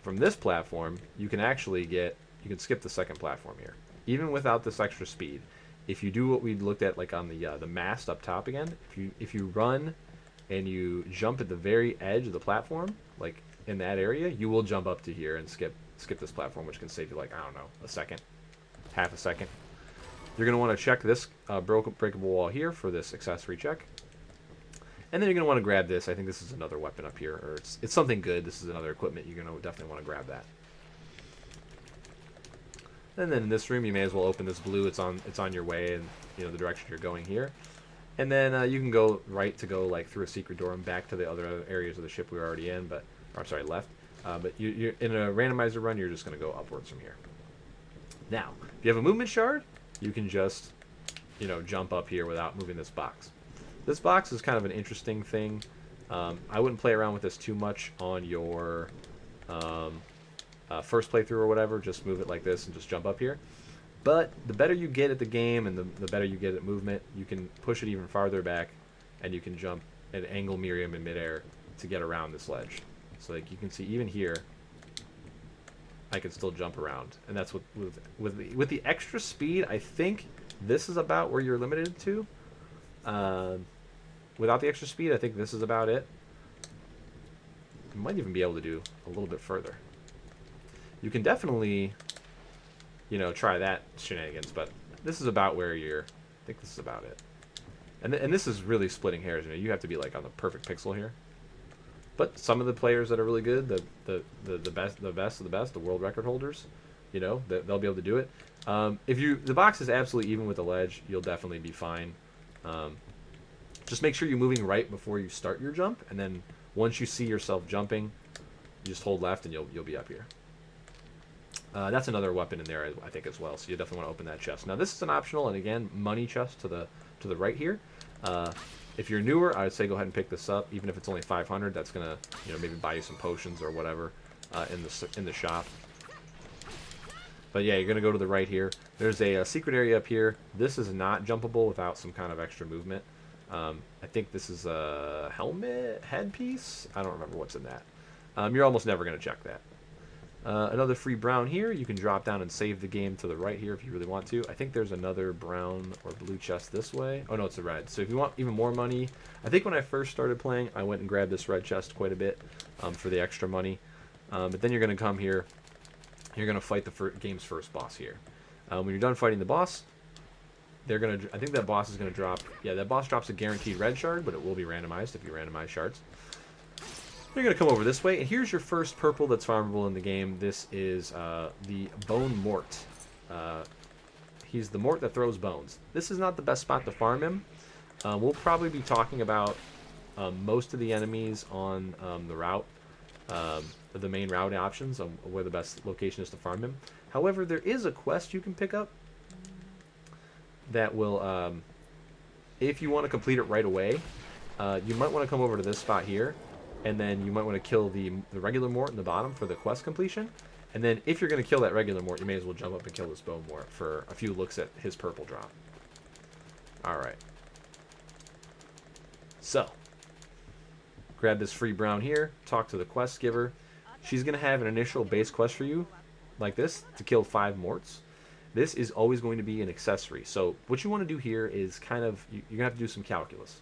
Speaker 1: from this platform, you can actually get... You can skip the second platform here. Even without this extra speed. If you do what we looked at, like on the mast up top again, if you run and you jump at the very edge of the platform, like in that area, you will jump up to here and skip this platform, which can save you, like, I don't know, a second, half a second. You're going to want to check this breakable wall here for this accessory check. And then you're going to want to grab this. I think this is another weapon up here, or it's something good. This is another equipment. You're going to definitely want to grab that. And then in this room, you may as well open this blue. It's on your way, and you know the direction you're going here. And then you can go right to go like through a secret door and back to the other areas of the ship we were already in, but I'm sorry, left. But you're in a randomizer run. You're just going to go upwards from here. Now, if you have a movement shard, you can just, you know, jump up here without moving this box. This box is kind of an interesting thing. I wouldn't play around with this too much on your first playthrough or whatever. Just move it like this and just jump up here. But the better you get at the game and the better you get at movement, you can push it even farther back, and you can jump and angle Miriam in midair to get around this ledge. So like you can see, even here, I can still jump around, and that's with the extra speed. I think this is about where you're limited to. Without the extra speed, I think this is about it. You might even be able to do a little bit further. You can definitely, you know, try that shenanigans, but this is about where you're. I think this is about it. And this is really splitting hairs. You know, you have to be like on the perfect pixel here. But some of the players that are really good, the best of the best, the world record holders, you know, they'll be able to do it. If the box is absolutely even with the ledge, you'll definitely be fine. Just make sure you're moving right before you start your jump, and then once you see yourself jumping, you just hold left and you'll be up here. That's another weapon in there, I think, as well. So you definitely want to open that chest. Now this is an optional, and again, money chest to the right here. If you're newer, I would say go ahead and pick this up, even if it's only 500. That's gonna, you know, maybe buy you some potions or whatever in the shop. But yeah, you're gonna go to the right here. There's a secret area up here. This is not jumpable without some kind of extra movement. I think this is a helmet headpiece. I don't remember what's in that. You're almost never gonna check that. Another free brown here. You can drop down and save the game to the right here if you really want to. I think there's another brown or blue chest this way. Oh no, it's a red. So if you want even more money, I think when I first started playing, I went and grabbed this red chest quite a bit for the extra money. But then you're going to come here. You're going to fight the game's first boss here. When you're done fighting the boss, they're going to. I think that boss is going to drop. Yeah, that boss drops a guaranteed red shard, but it will be randomized if you randomize shards. You're going to come over this way, and here's your first purple that's farmable in the game. This is the Bone Mort. He's the Mort that throws bones. This is not the best spot to farm him. We'll probably be talking about most of the enemies on the route, the main route options, on where the best location is to farm him. However, there is a quest you can pick up that will, if you want to complete it right away, you might want to come over to this spot here. And then you might want to kill the regular Mort in the bottom for the quest completion. And then if you're going to kill that regular Mort, you may as well jump up and kill this Bone Mort for a few looks at his purple drop. Alright. So, grab this free brown here, talk to the quest giver. She's going to have an initial base quest for you, like this, to kill 5 Morts. This is always going to be an accessory. So what you want to do here is kind of, you're going to have to do some calculus.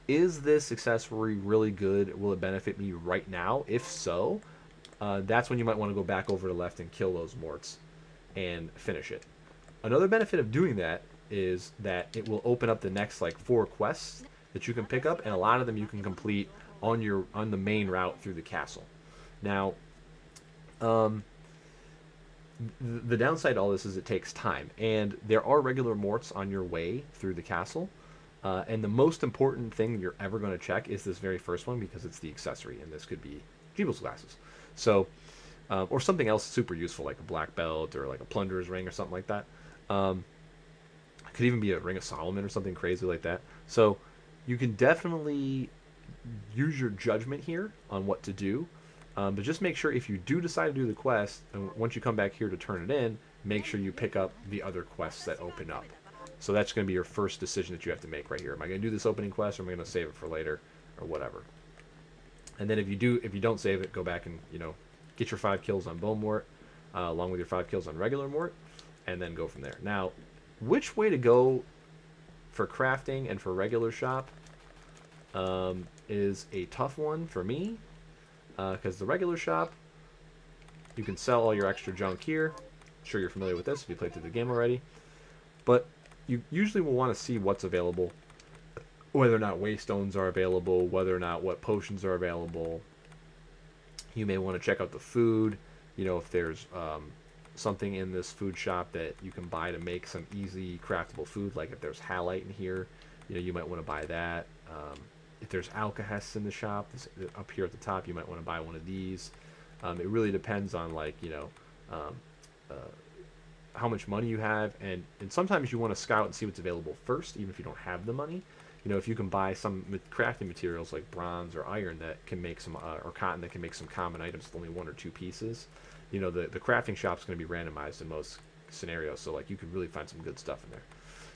Speaker 1: Is this accessory really good? Will it benefit me right now? If so, that's when you might want to go back over to left and kill those Morts and finish it. Another benefit of doing that is that it will open up the next like 4 quests that you can pick up, and a lot of them you can complete on the main route through the castle. Now, the downside to all this is it takes time, and there are regular Morts on your way through the castle. And the most important thing you're ever going to check is this very first one because it's the accessory, and this could be Jeebel's glasses. So, or something else super useful like a black belt or like a plunderer's ring or something like that. Um, it could even be a ring of Solomon or something crazy like that. So, you can definitely use your judgment here on what to do. But just make sure if you do decide to do the quest, and once you come back here to turn it in, make sure you pick up the other quests that open up. So that's going to be your first decision that you have to make right here. Am I going to do this opening quest, or am I going to save it for later, or whatever? And then if you don't save it, go back and get your 5 kills on Bone Mort, along with your 5 kills on regular Mort, and then go from there. Now, which way to go for crafting and for regular shop is a tough one for me, because the regular shop, you can sell all your extra junk here. I'm sure you're familiar with this if you played through the game already. But you usually will want to see what's available, whether or not waystones are available, whether or not what potions are available. You may want to check out the food, if there's something in this food shop that you can buy to make some easy craftable food, like if there's halite in here, you might want to buy that. If there's alkahests in the shop, up here at the top, you might want to buy one of these. It really depends on how much money you have, and sometimes you want to scout and see what's available first, even if you don't have the money. If you can buy some crafting materials like bronze or iron that can make some, or cotton that can make some common items with only 1 or 2 pieces, the crafting shop's going to be randomized in most scenarios, so you could really find some good stuff in there.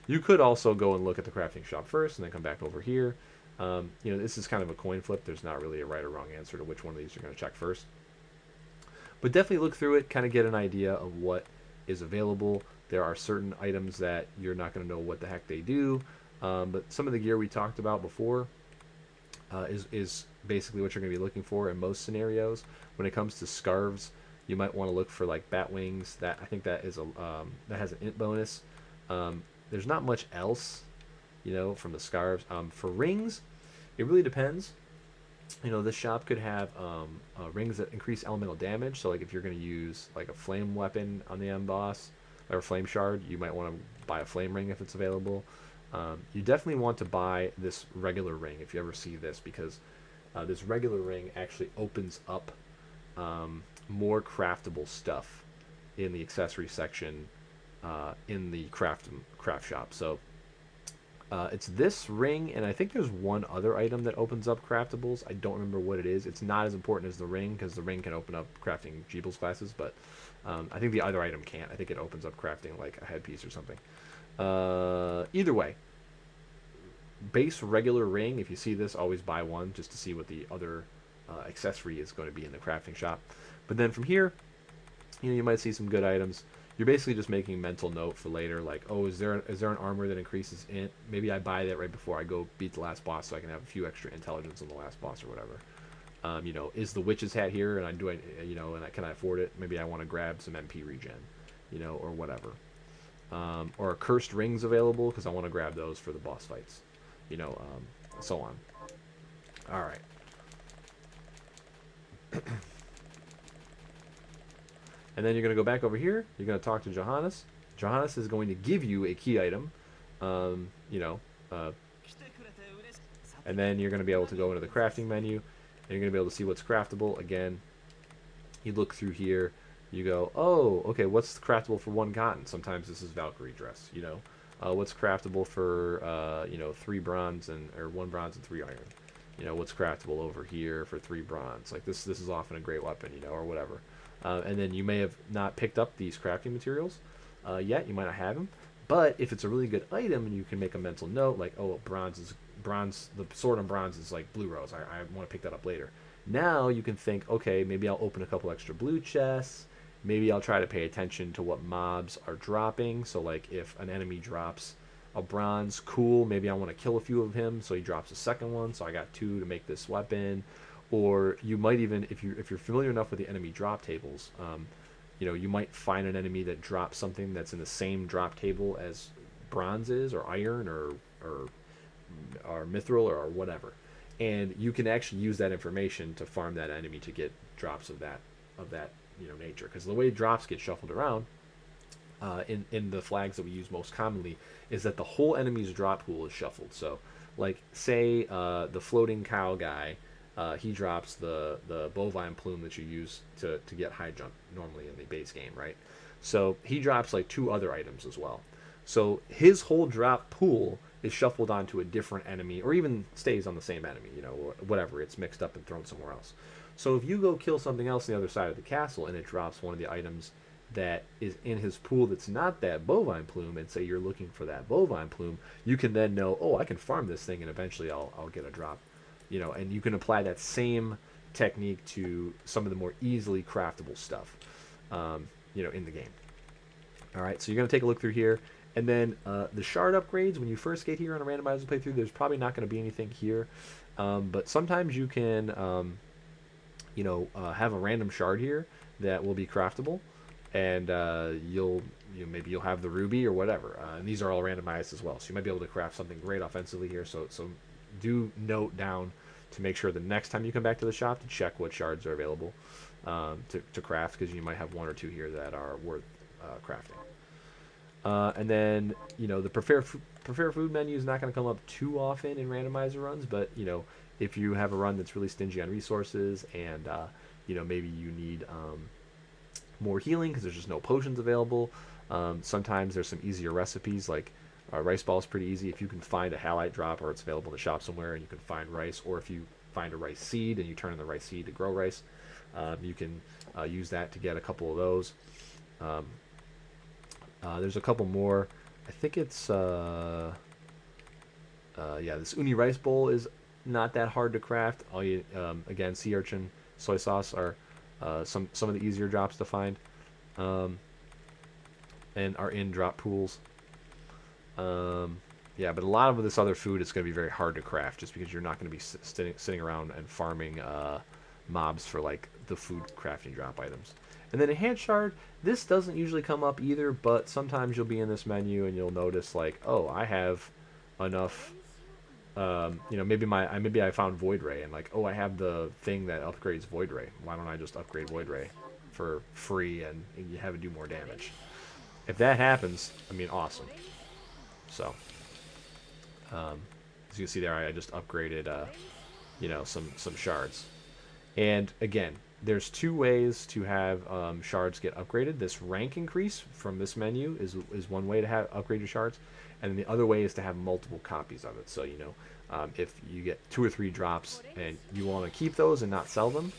Speaker 1: You could also go and look at the crafting shop first and then come back over here. This is kind of a coin flip. There's not really a right or wrong answer to which one of these you're going to check first. But definitely look through it, kind of get an idea of what is available. There are certain items that you're not going to know what the heck they do. But some of the gear we talked about before is basically what you're going to be looking for in most scenarios. When it comes to scarves, you might want to look for like bat wings. That I think that is that has an int bonus. There's not much else, from the scarves. For rings, it really depends. This shop could have rings that increase elemental damage. So like if you're going to use like a flame weapon on the end boss or a flame shard, you might want to buy a flame ring if it's available. You definitely want to buy this regular ring if you ever see this, because this regular ring actually opens up more craftable stuff in the accessory section in the craft shop. So it's this ring, and I think there's one other item that opens up craftables. I don't remember what it is. It's not as important as the ring, because the ring can open up crafting Jeebel's glasses, but I think the other item can't. I think it opens up crafting like a headpiece or something. Either way, base regular ring, if you see this, always buy one just to see what the other accessory is going to be in the crafting shop. But then from here, you might see some good items. You're basically just making a mental note for later, like, oh, is there an armor that increases int? Maybe I buy that right before I go beat the last boss, so I can have a few extra intelligence on the last boss or whatever. Is the witch's hat here, and can I afford it? Maybe I want to grab some MP regen, or whatever. Or cursed rings available because I want to grab those for the boss fights, so on. All right. And then you're going to go back over here. You're going to talk to Johannes. Johannes is going to give you a key item, and then you're going to be able to go into the crafting menu, and you're going to be able to see what's craftable. Again, you look through here. You go, oh, okay, what's craftable for 1 cotton? Sometimes this is Valkyrie dress, what's craftable for, 3 bronze or 1 bronze and 3 iron? What's craftable over here for 3 bronze? Like this is often a great weapon, or whatever. And then you may have not picked up these crafting materials yet. You might not have them. But if it's a really good item and you can make a mental note, like, oh, bronze, the sword on bronze is like blue rose. I want to pick that up later. Now you can think, okay, maybe I'll open a couple extra blue chests. Maybe I'll try to pay attention to what mobs are dropping. So like if an enemy drops a bronze, cool, maybe I want to kill a few of him, so he drops a second one, so I got 2 to make this weapon. Or you might even, if you're familiar enough with the enemy drop tables, you might find an enemy that drops something that's in the same drop table as bronze is, or iron, or mithril, or whatever, and you can actually use that information to farm that enemy to get drops of that nature. Because the way drops get shuffled around, in the flags that we use most commonly is that the whole enemy's drop pool is shuffled. So, like, say the floating cow guy, he drops the bovine plume that you use to get high jump normally in the base game, right? So he drops like 2 other items as well. So his whole drop pool is shuffled onto a different enemy, or even stays on the same enemy, you know, or whatever. It's mixed up and thrown somewhere else. So if you go kill something else on the other side of the castle and it drops one of the items that is in his pool that's not that bovine plume, and say you're looking for that bovine plume, you can then know, oh, I can farm this thing and eventually I'll get a drop, you know, and you can apply that same technique to some of the more easily craftable stuff, you know, in the game. All right, so you're going to take a look through here. And then the shard upgrades, when you first get here on a randomizer playthrough, there's probably not going to be anything here. But sometimes you can, you know, have a random shard here that will be craftable. And maybe you'll have the ruby or whatever. And these are all randomized as well. So you might be able to craft something great offensively here. So do note down to make sure the next time you come back to the shop to check what shards are available to craft, because you might have 1 or 2 here that are worth crafting. And then, you know, the prepare food menu is not going to come up too often in randomizer runs, but, you know, if you have a run that's really stingy on resources and, you know, maybe you need more healing because there's just no potions available, sometimes there's some easier recipes, like rice ball is pretty easy. If you can find a halite drop or it's available in the shop somewhere and you can find rice, or if you find a rice seed and you turn in the rice seed to grow rice, you can use that to get a couple of those. There's a couple more. I think it's yeah, this uni rice bowl is not that hard to craft. All you again, sea urchin, soy sauce are some of the easier drops to find, and are in drop pools. Yeah, but a lot of this other food is going to be very hard to craft, just because you're not going to be sitting around and farming mobs for like the food crafting drop items. And then a hand shard, this doesn't usually come up either, but sometimes you'll be in this menu and you'll notice like, oh, I have enough, you know, maybe I found Void Ray and like, oh, I have the thing that upgrades Void Ray. Why don't I just upgrade Void Ray for free and you have it do more damage? If that happens, I mean, awesome. So, as you can see there, I just upgraded, you know, some shards. And again, there's 2 ways to have shards get upgraded. This rank increase from this menu is one way to upgrade your shards, and then the other way is to have multiple copies of it. So, you know, if you get 2 or 3 drops and you want to keep those and not sell them,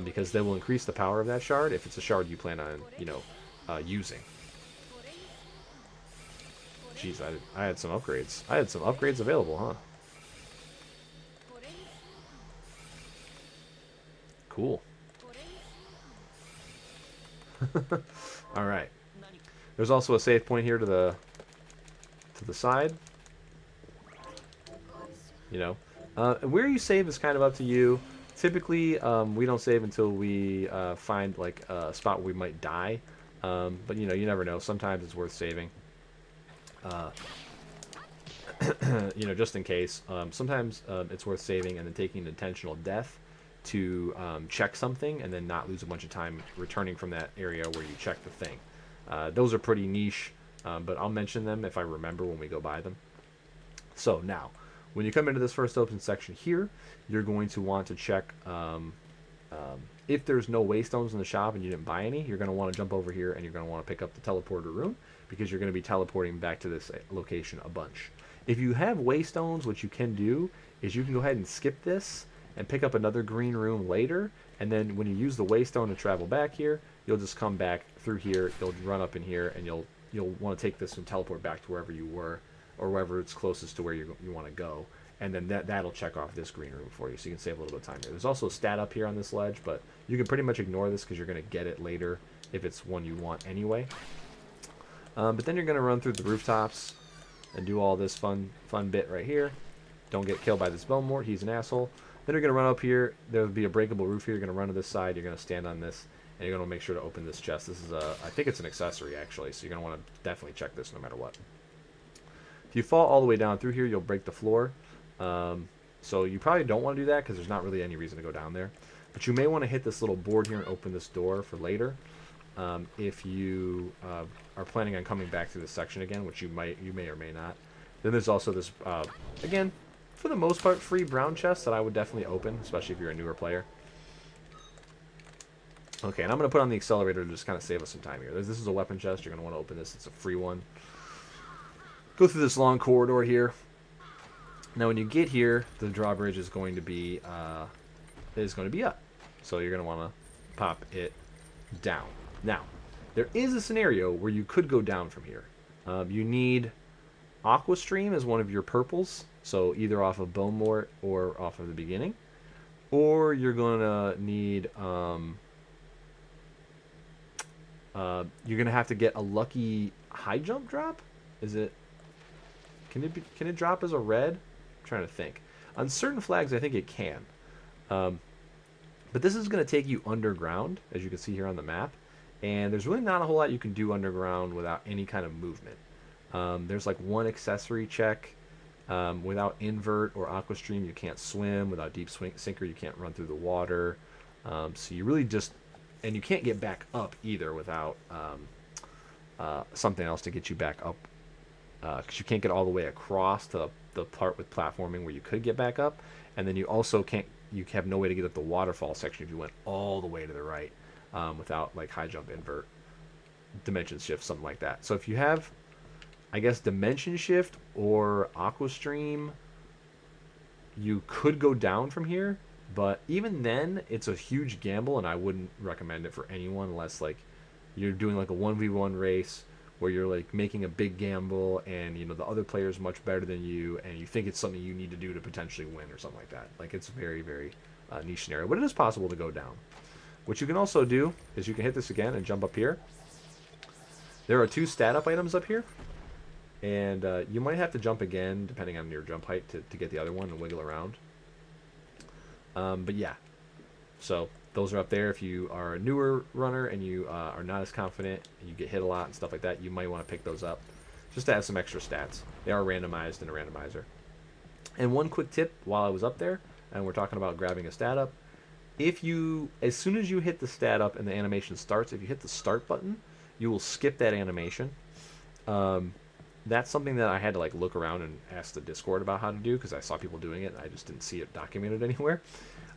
Speaker 1: because they will increase the power of that shard if it's a shard you plan on, you know, using. Jeez, I had some upgrades. I had some upgrades available, huh? Cool. All right. There's also a save point here to the side. You know, where you save is kind of up to you. Typically, we don't save until we find like a spot where we might die. But you know, you never know. Sometimes it's worth saving. You know, just in case. Sometimes it's worth saving and then taking an intentional death to check something and then not lose a bunch of time returning from that area where you check the thing. Those are pretty niche, but I'll mention them if I remember when we go by them. So now, when you come into this first open section here, you're going to want to check if there's no waystones in the shop and you didn't buy any, you're going to want to jump over here and you're going to want to pick up the teleporter room, because you're going to be teleporting back to this location a bunch. If you have waystones, what you can do is you can go ahead and skip this and pick up another green room later, and then when you use the waystone to travel back here, you'll just come back through here, you'll run up in here, and you'll want to take this and teleport back to wherever you were, or wherever it's closest to where you want to go, and then that'll check off this green room for you, so you can save a little bit of time here. There's also a stat up here on this ledge, but you can pretty much ignore this because you're going to get it later if it's one you want anyway. But then you're going to run through the rooftops and do all this fun bit right here. Don't get killed by this Belmort, he's an asshole. Then you're going to run up here, there'll be a breakable roof here, you're going to run to this side, you're going to stand on this, and you're going to make sure to open this chest. This is I think it's an accessory actually, so you're going to want to definitely check this no matter what. If you fall all the way down through here, you'll break the floor. So you probably don't want to do that because there's not really any reason to go down there. But you may want to hit this little board here and open this door for later. if you are planning on coming back through this section again, which you may or may not. Then there's also this, again, for the most part, free brown chest that I would definitely open, especially if you're a newer player. Okay, and I'm going to put on the accelerator to just kind of save us some time here. This is a weapon chest. You're going to want to open this. It's a free one. Go through this long corridor here. Now, when you get here, the drawbridge is going to be up. So you're going to want to pop it down. Now, there is a scenario where you could go down from here. You need Aqua Stream as one of your purples. So either off of Bone Mort or off of the beginning. Or you're going to need... you're gonna have to get a lucky high jump drop. Is it? Can it drop as a red? I'm trying to think. On certain flags, I think it can. But this is gonna take you underground, as you can see here on the map. And there's really not a whole lot you can do underground without any kind of movement. There's like one accessory check. Without invert or aqua stream, you can't swim. Without deep sinker, you can't run through the water. So you really just... And you can't get back up either without something else to get you back up. Because you can't get all the way across to the part with platforming where you could get back up. And then you also can't... You have no way to get up the waterfall section if you went all the way to the right without like high jump, invert, dimension shift, something like that. So if you have, I guess, dimension shift or aqua stream, you could go down from here. But even then, it's a huge gamble, and I wouldn't recommend it for anyone unless like you're doing like a 1v1 race where you're like making a big gamble, and you know the other player is much better than you, and you think it's something you need to do to potentially win or something like that. Like it's a very, very niche scenario, but it is possible to go down. What you can also do is you can hit this again and jump up here. There are 2 stat up items up here, and you might have to jump again depending on your jump height to get the other one and wiggle around. But yeah, so those are up there. If you are a newer runner and you are not as confident and you get hit a lot and stuff like that, you might want to pick those up just to have some extra stats. They are randomized in a randomizer. And one quick tip while I was up there, and we're talking about grabbing a stat up, as soon as you hit the stat up and the animation starts, if you hit the start button, you will skip that animation. That's something that I had to like look around and ask the Discord about how to do, because I saw people doing it and I just didn't see it documented anywhere.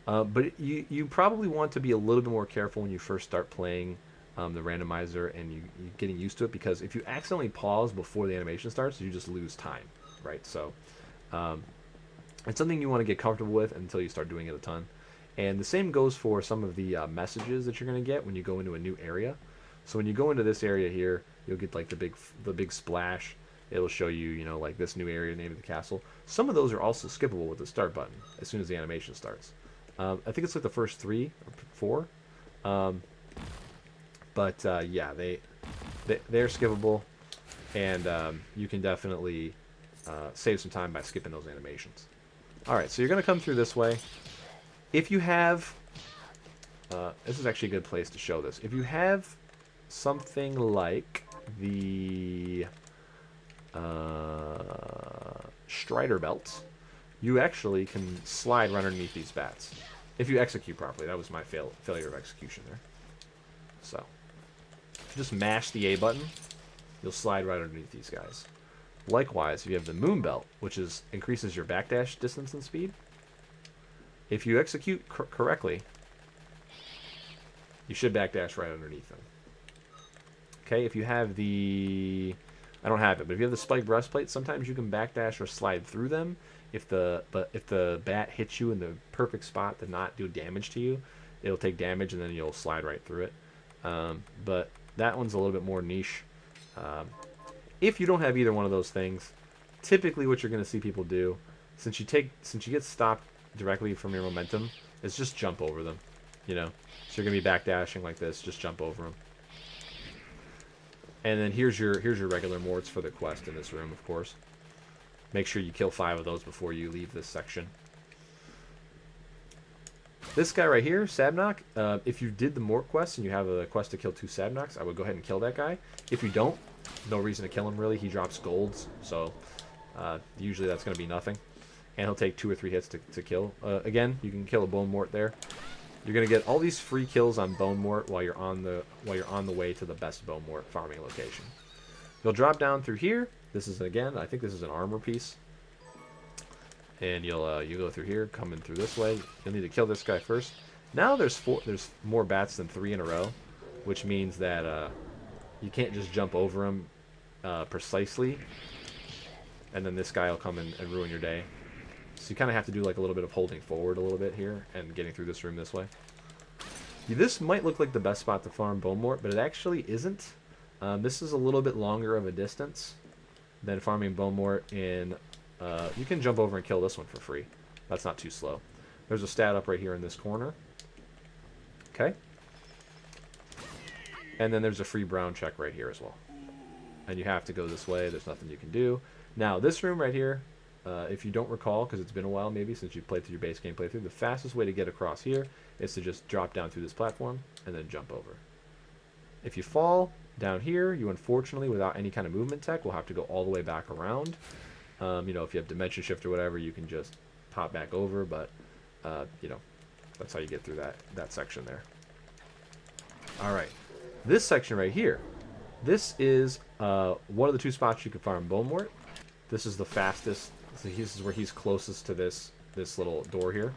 Speaker 1: But you probably want to be a little bit more careful when you first start playing the randomizer and you getting used to it, because if you accidentally pause before the animation starts, you just lose time, right? So it's something you want to get comfortable with until you start doing it a ton. And the same goes for some of the messages that you're going to get when you go into a new area. So when you go into this area here, you'll get like the big splash. It'll show you, you know, like this new area, name of the castle. Some of those are also skippable with the start button as soon as the animation starts. I think it's like the first 3 or 4. Yeah, they're skippable, and you can definitely save some time by skipping those animations. All right, so you're going to come through this way. If you have, this is actually a good place to show this. If you have something like the Strider belts, you actually can slide right underneath these bats if you execute properly. That was my failure of execution there. So just mash the A button, you'll slide right underneath these guys. Likewise, if you have the moon belt, which increases your backdash distance and speed, if you execute correctly, you should backdash right underneath them. Okay, if you have the... I don't have it, but if you have the spike breastplate, sometimes you can backdash or slide through them. If the bat hits you in the perfect spot to not do damage to you, it'll take damage and then you'll slide right through it. But that one's a little bit more niche. If you don't have either one of those things, typically what you're going to see people do, since you get stopped directly from your momentum, is just jump over them. You know, so you're going to be backdashing like this, just jump over them. And then here's your regular morts for the quest in this room, of course. Make sure you kill 5 of those before you leave this section. This guy right here, Sabnok, if you did the mort quest and you have a quest to kill 2 Sabnoks, I would go ahead and kill that guy. If you don't, no reason to kill him really. He drops golds, so usually that's going to be nothing. And he'll take 2 or 3 hits to kill. Again, you can kill a bone mort there. You're gonna get all these free kills on bone mort while you're on the way to the best bone mort farming location. You'll drop down through here. This is, again, I think this is an armor piece. And you go through here, coming through this way. You'll need to kill this guy first. Now there's more bats than 3 in a row, which means that you can't just jump over them precisely, and then this guy will come and ruin your day. So you kind of have to do like a little bit of holding forward a little bit here and getting through this room this way. This might look like the best spot to farm bone mort, but it actually isn't. This is a little bit longer of a distance than farming bone mort in... you can jump over and kill this one for free. That's not too slow. There's a stat up right here in this corner. Okay. And then there's a free brown check right here as well. And you have to go this way. There's nothing you can do. Now, this room right here, if you don't recall, because it's been a while maybe since you've played through your base game playthrough, the fastest way to get across here is to just drop down through this platform and then jump over. If you fall down here, you unfortunately, without any kind of movement tech, will have to go all the way back around. You know, if you have dimension shift or whatever, you can just pop back over, but, you know, that's how you get through that section there. All right. This section right here, this is one of the 2 spots you can farm bone mort. This is the fastest. So this is where he's closest to this little door here.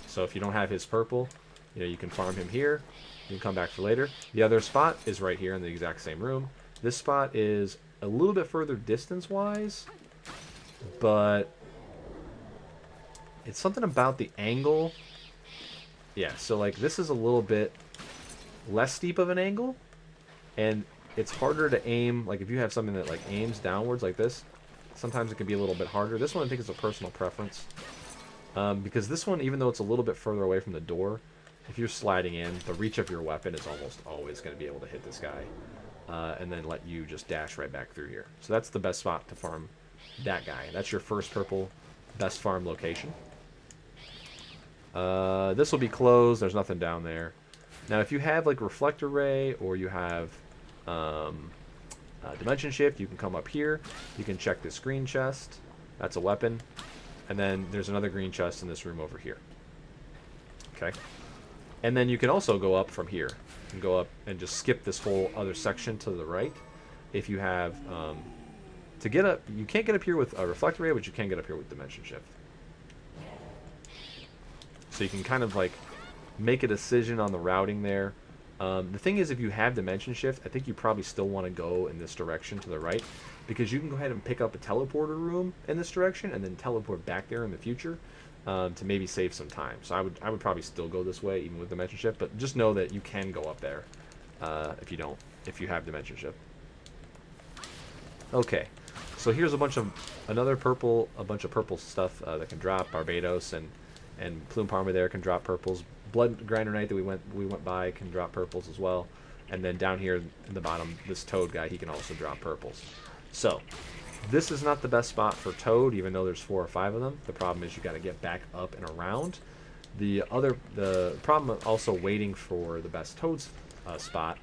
Speaker 1: So if you don't have his purple, you know, you can farm him here. You can come back for later. The other spot is right here in the exact same room. This spot is a little bit further distance-wise, but it's something about the angle. Yeah, so like this is a little bit less steep of an angle, and it's harder to aim. Like if you have something that like aims downwards like this, sometimes it can be a little bit harder. This one I think is a personal preference, because this one, even though it's a little bit further away from the door, if you're sliding in, the reach of your weapon is almost always going to be able to hit this guy, and then let you just dash right back through here. So that's the best spot to farm that guy. That's your first purple best farm location. This will be closed. There's nothing down there. Now, if you have like reflector ray or you have dimension shift, you can come up here. You can check this green chest. That's a weapon. And then there's another green chest in this room over here. Okay. And then you can also go up from here. You can go up and just skip this whole other section to the right. If you have... to get up, you can't get up here with a reflector ray, but you can get up here with dimension shift. So you can kind of like make a decision on the routing there. The thing is, if you have dimension shift, I think you probably still want to go in this direction to the right, because you can go ahead and pick up a teleporter room in this direction and then teleport back there in the future to maybe save some time. So I would probably still go this way even with dimension shift, but just know that you can go up there if you have dimension shift. Okay, so here's a bunch of purple stuff that can drop. Barbados and Plume Parma there can drop purples. Blood Grinder Knight that we went by can drop purples as well. And then down here in the bottom, this Toad guy, he can also drop purples. So this is not the best spot for Toad, even though there's 4 or 5 of them. The problem is you got to get back up and around. The problem also waiting for the best Toad spot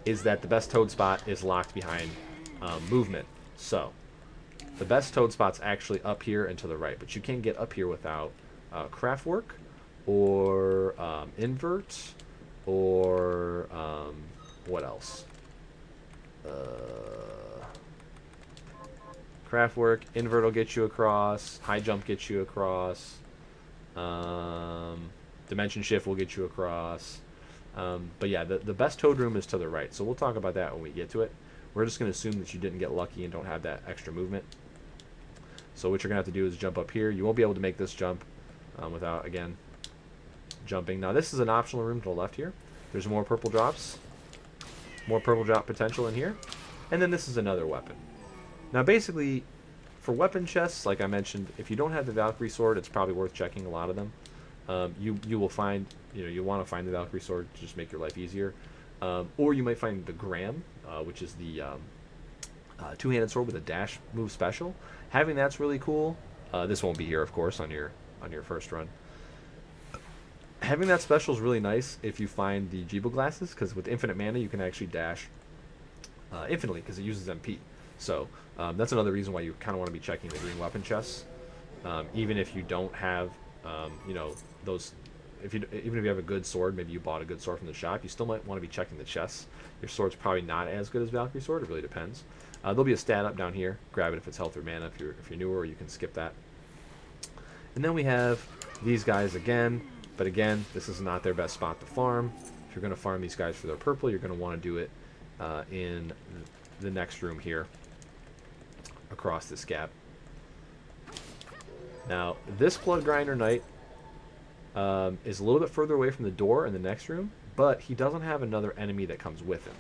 Speaker 1: is that the best Toad spot is locked behind movement. So the best Toad spot's actually up here and to the right, but you can't get up here without Craftwork or invert or what else? Craftwork, invert will get you across, high jump gets you across, dimension shift will get you across. But yeah, the best Toad room is to the right, so we'll talk about that when we get to it. We're just going to assume that you didn't get lucky and don't have that extra movement. So what you're going to have to do is jump up here. You won't be able to make this jump without, again, jumping. Now this is an optional room to the left here. There's more purple drops. More purple drop potential in here. And then this is another weapon. Now basically, for weapon chests, like I mentioned, if you don't have the Valkyrie sword, it's probably worth checking a lot of them. You will find, you want to find the Valkyrie sword to just make your life easier. Or you might find the Graham, which is the two-handed sword with a dash move special. Having that's really cool. This won't be here, of course, on your first run. Having that special is really nice if you find the Jeeble glasses, because with infinite mana you can actually dash infinitely because it uses MP. So that's another reason why you kind of want to be checking the green weapon chests, even if you don't have those even if you have a good sword, maybe you bought a good sword from the shop, you still might want to be checking the chests. Your sword's probably not as good as Valkyrie sword. It really depends. There'll be a stat up down here. Grab it if it's health or mana. If you're newer, you can skip that. And then we have these guys again. But again, this is not their best spot to farm. If you're going to farm these guys for their purple, you're going to want to do it in the next room here, across this gap. Now, this Blood Grinder Knight is a little bit further away from the door in the next room, but he doesn't have another enemy that comes with him,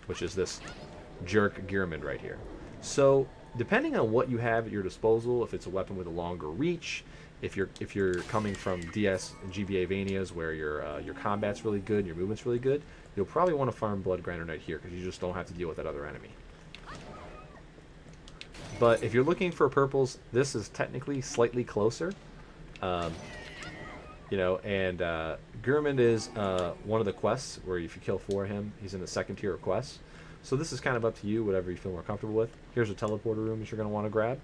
Speaker 1: which is this jerk Gearman right here. So, depending on what you have at your disposal, if it's a weapon with a longer reach, if you're coming from DS and GBA Vanias where your combat's really good, your movement's really good, you'll probably want to farm Blood Grinder Knight here because you just don't have to deal with that other enemy. But if you're looking for purples, this is technically slightly closer. You know, and Gearman is one of the quests where if you kill 4 of him, he's in the second tier of quests. So this is kind of up to you, whatever you feel more comfortable with. Here's a teleporter room that you're going to want to grab.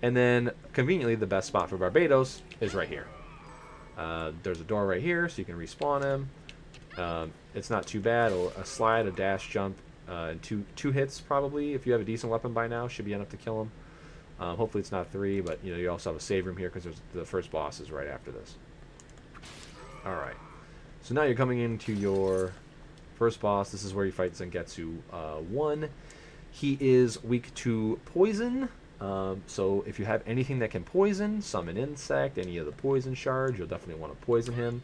Speaker 1: And then, conveniently, the best spot for Barbados is right here. There's a door right here, so you can respawn him. It's not too bad. A slide, a dash, jump, and two hits probably. If you have a decent weapon by now, should be enough to kill him. Hopefully it's not 3, but you know you also have a save room here because the first boss is right after this. All right. So now you're coming into your first boss. This is where you fight Zangetsu 1. He is weak to poison. So if you have anything that can poison, summon insect, any of the poison shards, you'll definitely want to poison him.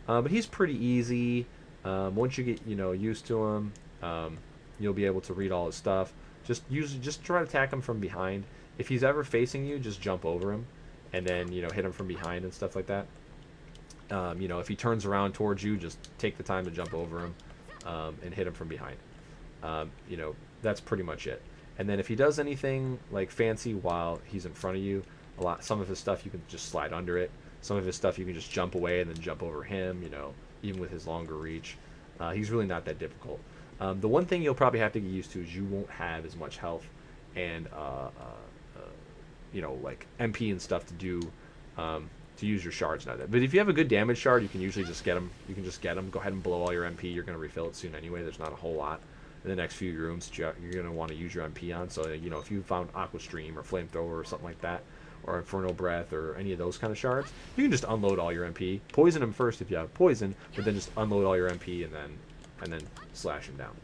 Speaker 1: But he's pretty easy. Once you get used to him, you'll be able to read all his stuff. Just try to attack him from behind. If he's ever facing you, just jump over him, and then hit him from behind and stuff like that. If he turns around towards you, just take the time to jump over him and hit him from behind. That's pretty much it. And then if he does anything like fancy while he's in front of you, some of his stuff you can just slide under it. Some of his stuff you can just jump away and then jump over him. Even with his longer reach, he's really not that difficult. The one thing you'll probably have to get used to is you won't have as much health and like MP and stuff to do to use your shards now. But if you have a good damage shard, you can usually just get them. You can just get them. Go ahead and blow all your MP. You're going to refill it soon anyway. There's not a whole lot in the next few rooms you're going to want to use your MP on. So if you found Aqua Stream or Flamethrower or something like that, or Infernal Breath or any of those kind of shards, you can just unload all your MP. Poison them first if you have poison, but then just unload all your MP and then slash them down.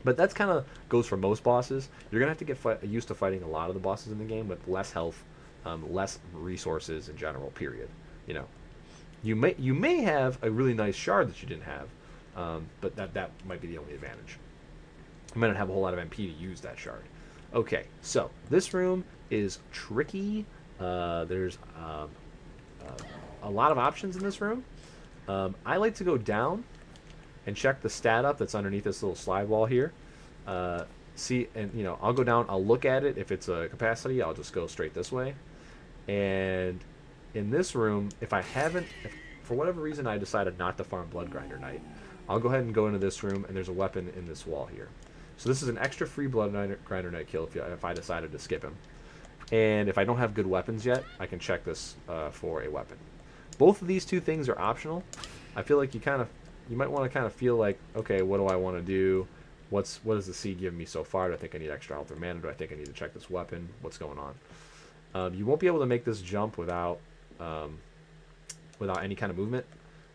Speaker 1: But that's kind of goes for most bosses. You're going to have to get used to fighting a lot of the bosses in the game with less health, less resources in general, period. You may have a really nice shard that you didn't have, but that might be the only advantage. You might not have a whole lot of MP to use that shard. Okay, so this room is tricky. There's a lot of options in this room. I like to go down and check the stat up that's underneath this little slide wall here. See, and I'll go down, I'll look at it. If it's a capacity, I'll just go straight this way. And in this room, if for whatever reason I decided not to farm Blood Grinder Knight, I'll go ahead and go into this room, and there's a weapon in this wall here. So this is an extra free Blood Grinder Knight kill if I decided to skip him. And if I don't have good weapons yet, I can check this for a weapon. Both of these two things are optional. I feel like you might want to kind of feel like, okay, what do I want to do? What does the sea give me so far? Do I think I need extra health or mana? Do I think I need to check this weapon? What's going on? You won't be able to make this jump without any kind of movement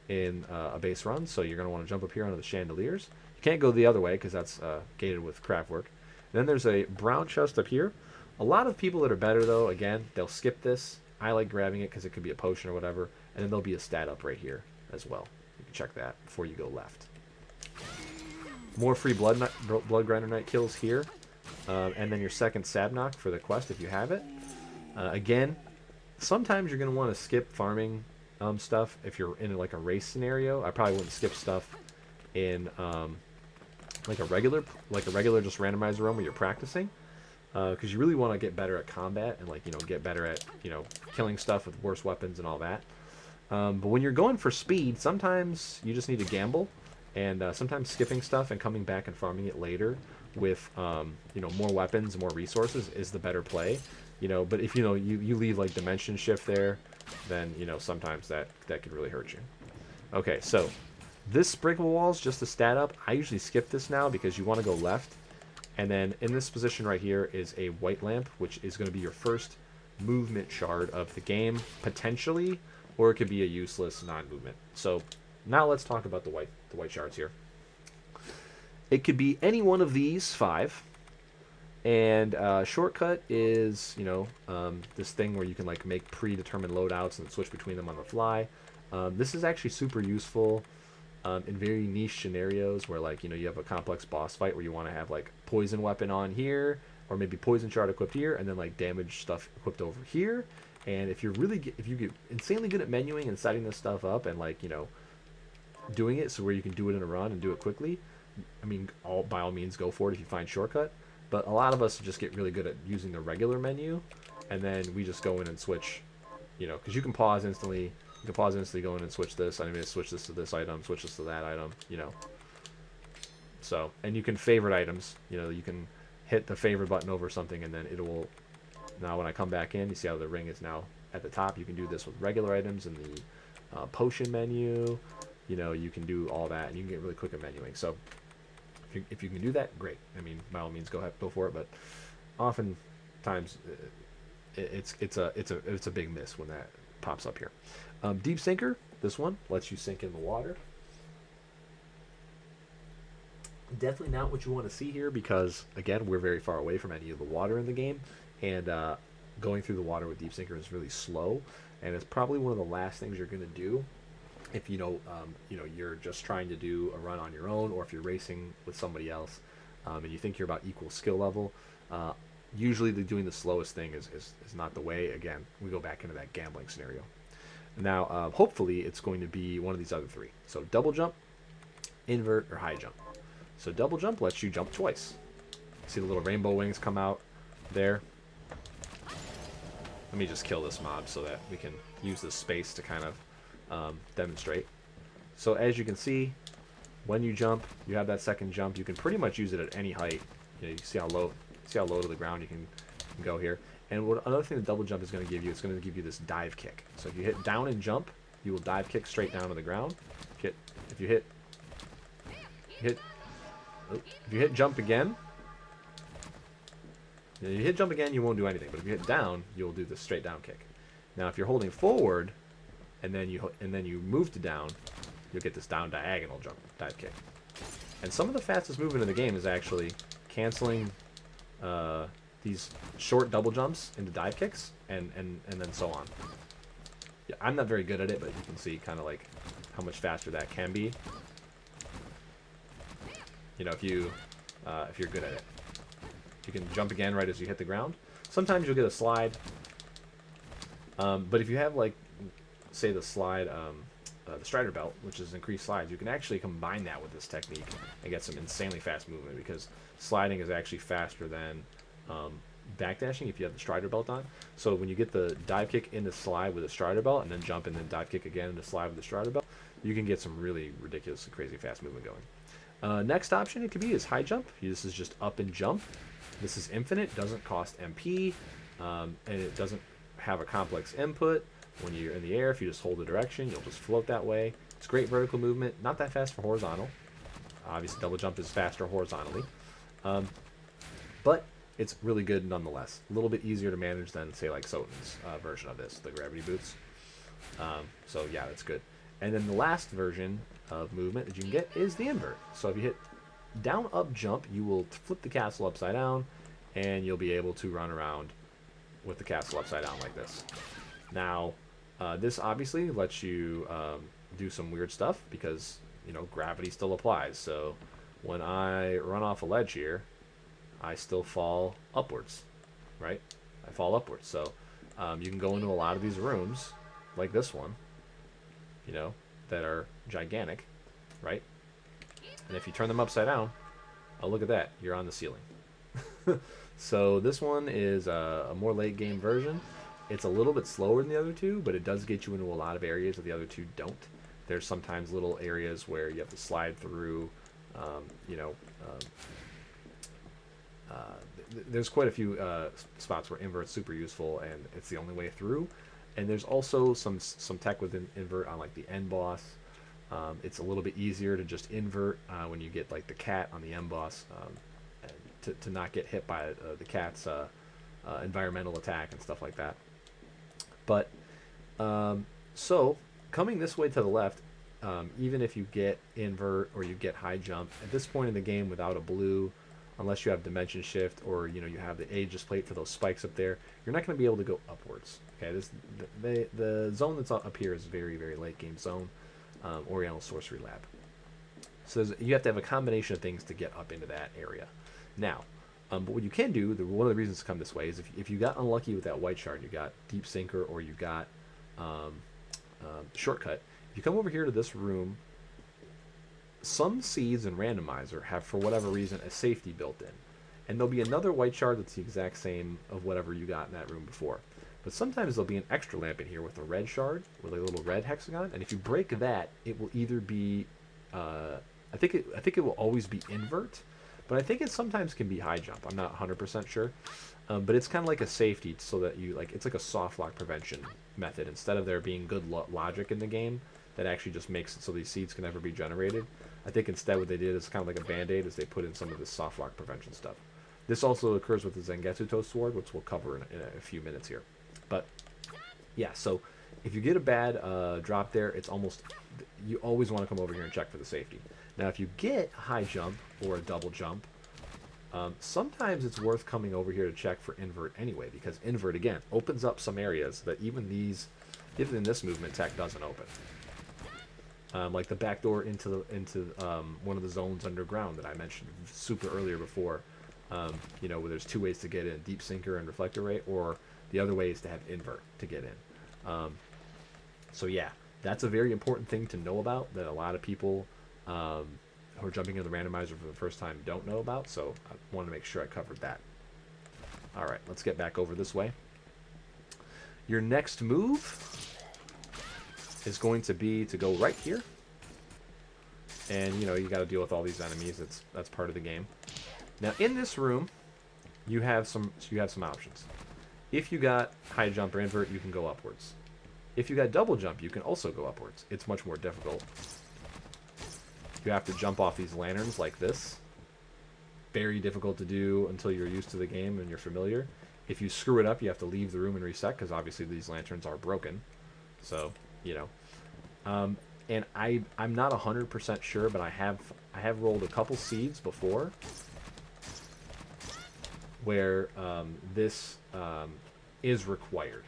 Speaker 1: in a base run, so you're going to want to jump up here onto the chandeliers. You can't go the other way because that's gated with craft work. And then there's a brown chest up here. A lot of people that are better, though, again, they'll skip this. I like grabbing it because it could be a potion or whatever. And then there'll be a stat up right here as well. You can check that before you go left. More free Blood Grinder Knight kills here. And then your second Sabnock for the quest if you have it. Again, sometimes you're going to want to skip farming stuff if you're in like a race scenario. I probably wouldn't skip stuff in like a regular just randomizer run where you're practicing, because you really want to get better at combat and get better at killing stuff with worse weapons and all that. But when you're going for speed, sometimes you just need to gamble, and sometimes skipping stuff and coming back and farming it later with more weapons, more resources is the better play. But if you leave like Dimension Shift there, then, you know, sometimes that could really hurt you. Okay, so this sprinkle wall is just a stat up. I usually skip this now because you want to go left. And then in this position right here is a white lamp, which is going to be your first movement shard of the game, potentially, or it could be a useless non-movement. So now let's talk about the white shards here. It could be any one of these 5. And shortcut is, you know, this thing where you can like make predetermined loadouts and switch between them on the fly. This is actually super useful in very niche scenarios where, like, you know, you have a complex boss fight where you want to have like poison weapon on here, or maybe poison shard equipped here, and then like damage stuff equipped over here. And if you get insanely good at menuing and setting this stuff up and, like, you know, doing it so where you can do it in a run and do it quickly, I mean, by all means go for it if you find shortcut. But a lot of us just get really good at using the regular menu, and then we just go in and switch, you know, because you can pause instantly. You can pause instantly, go in and switch this. I'm going to switch this to this item, switch this to that item, you know. So, and you can favorite items. You know, you can hit the favorite button over something, and then it will. Now when I come back in, you see how the ring is now at the top. You can do this with regular items in the potion menu. You know, you can do all that, and you can get really quick at menuing. So if you can do that, great. I mean, by all means, go for it. But oftentimes, it's a big miss when that pops up here. Deep sinker. This one lets you sink in the water. Definitely not what you want to see here because, again, we're very far away from any of the water in the game, and going through the water with deep sinker is really slow, and it's probably one of the last things you're going to do if you know you're just trying to do a run on your own, or if you're racing with somebody else and you think you're about equal skill level. Usually doing the slowest thing is not the way. Again, we go back into that gambling scenario. Now hopefully it's going to be one of these other 3. So double jump, invert, or high jump. So double jump lets you jump twice. See the little rainbow wings come out there? Let me just kill this mob so that we can use this space to kind of demonstrate. So as you can see, when you jump, you have that second jump. You can pretty much use it at any height. You know, you see how low to the ground you can go here. And another thing the double jump is going to give you, it's going to give you this dive kick. So if you hit down and jump, you will dive kick straight down to the ground. If you hit jump again, you won't do anything. But if you hit down, you'll do the straight down kick. Now, if you're holding forward, and then you move to down, you'll get this down diagonal jump, dive kick. And some of the fastest movement in the game is actually canceling these short double jumps into dive kicks, and then so on. Yeah, I'm not very good at it, but you can see kind of like how much faster that can be. You know, if you're good at it, you can jump again right as you hit the ground. Sometimes you'll get a slide, but if you have, like, say the slide, the strider belt, which is increased slides, you can actually combine that with this technique and get some insanely fast movement, because sliding is actually faster than backdashing if you have the strider belt on. So when you get the dive kick into slide with a strider belt, and then jump and then dive kick again into slide with the strider belt, you can get some really ridiculous and crazy fast movement going. Next option it could be is high jump. This is just up and jump. This is infinite, doesn't cost MP, and it doesn't have a complex input. When you're in the air, if you just hold the direction, you'll just float that way. It's great vertical movement, not that fast for horizontal. Obviously, double jump is faster horizontally. But it's really good nonetheless. A little bit easier to manage than, say, like Soten's version of this, the gravity boots. So yeah, that's good. And then the last version of movement that you can get is the invert. So if you hit down, up, jump, you will flip the castle upside down, and you'll be able to run around with the castle upside down like this. Now, this obviously lets you do some weird stuff because, you know, gravity still applies. So when I run off a ledge here, I still fall upwards, right? I fall upwards. So you can go into a lot of these rooms, like this one, you know, that are gigantic, right? And if you turn them upside down, oh, look at that, you're on the ceiling. So this one is a more late game version. It's a little bit slower than the other two, but it does get you into a lot of areas that the other two don't. There's sometimes little areas where you have to slide through, there's quite a few spots where invert's super useful, and it's the only way through. And there's also some tech with invert on like the end boss. It's a little bit easier to just invert when you get like the cat on the end boss, to not get hit by the cat's environmental attack and stuff like that. But so coming this way to the left, even if you get invert or you get high jump, at this point in the game without a blue, unless you have dimension shift or you have the Aegis plate for those spikes up there, you're not going to be able to go upwards. Okay, the zone that's up here is a very, very late game zone, Oriental Sorcery Lab. So you have to have a combination of things to get up into that area. Now, but what you can do, one of the reasons to come this way is if you got unlucky with that white shard, you got Deep Sinker or you got Shortcut, if you come over here to this room, some seeds in Randomizer have, for whatever reason, a safety built in. And there'll be another white shard that's the exact same of whatever you got in that room before. But sometimes there'll be an extra lamp in here with a red shard, with a little red hexagon, and if you break that, it will either be, I think it will always be invert, but I think it sometimes can be high jump. I'm not 100% sure, but it's kind of like a safety, so that it's like a soft lock prevention method. Instead of there being good logic in the game that actually just makes it so these seeds can never be generated, I think instead what they did is kind of like a band-aid, is they put in some of this soft lock prevention stuff. This also occurs with the Zangetsu Toe Sword, which we'll cover in a few minutes here. But yeah, so if you get a bad drop there, you always want to come over here and check for the safety. Now, if you get a high jump or a double jump, sometimes it's worth coming over here to check for invert anyway, because invert, again, opens up some areas that even this movement tech doesn't open. Like the back door into one of the zones underground that I mentioned super earlier before, where there's two ways to get in, Deep Sinker and Reflector Ray, or the other way is to have invert to get in. So yeah, that's a very important thing to know about that a lot of people who are jumping into the randomizer for the first time don't know about, so I wanted to make sure I covered that. Alright, let's get back over this way. Your next move is going to be to go right here. And, you got to deal with all these enemies. That's part of the game. Now, in this room, you have some options. If you got high jump or invert, you can go upwards. If you got double jump, you can also go upwards. It's much more difficult. You have to jump off these lanterns like this. Very difficult to do until you're used to the game and you're familiar. If you screw it up, you have to leave the room and reset, because obviously these lanterns are broken. So, and I'm not 100% sure, but I have rolled a couple seeds before where this is required.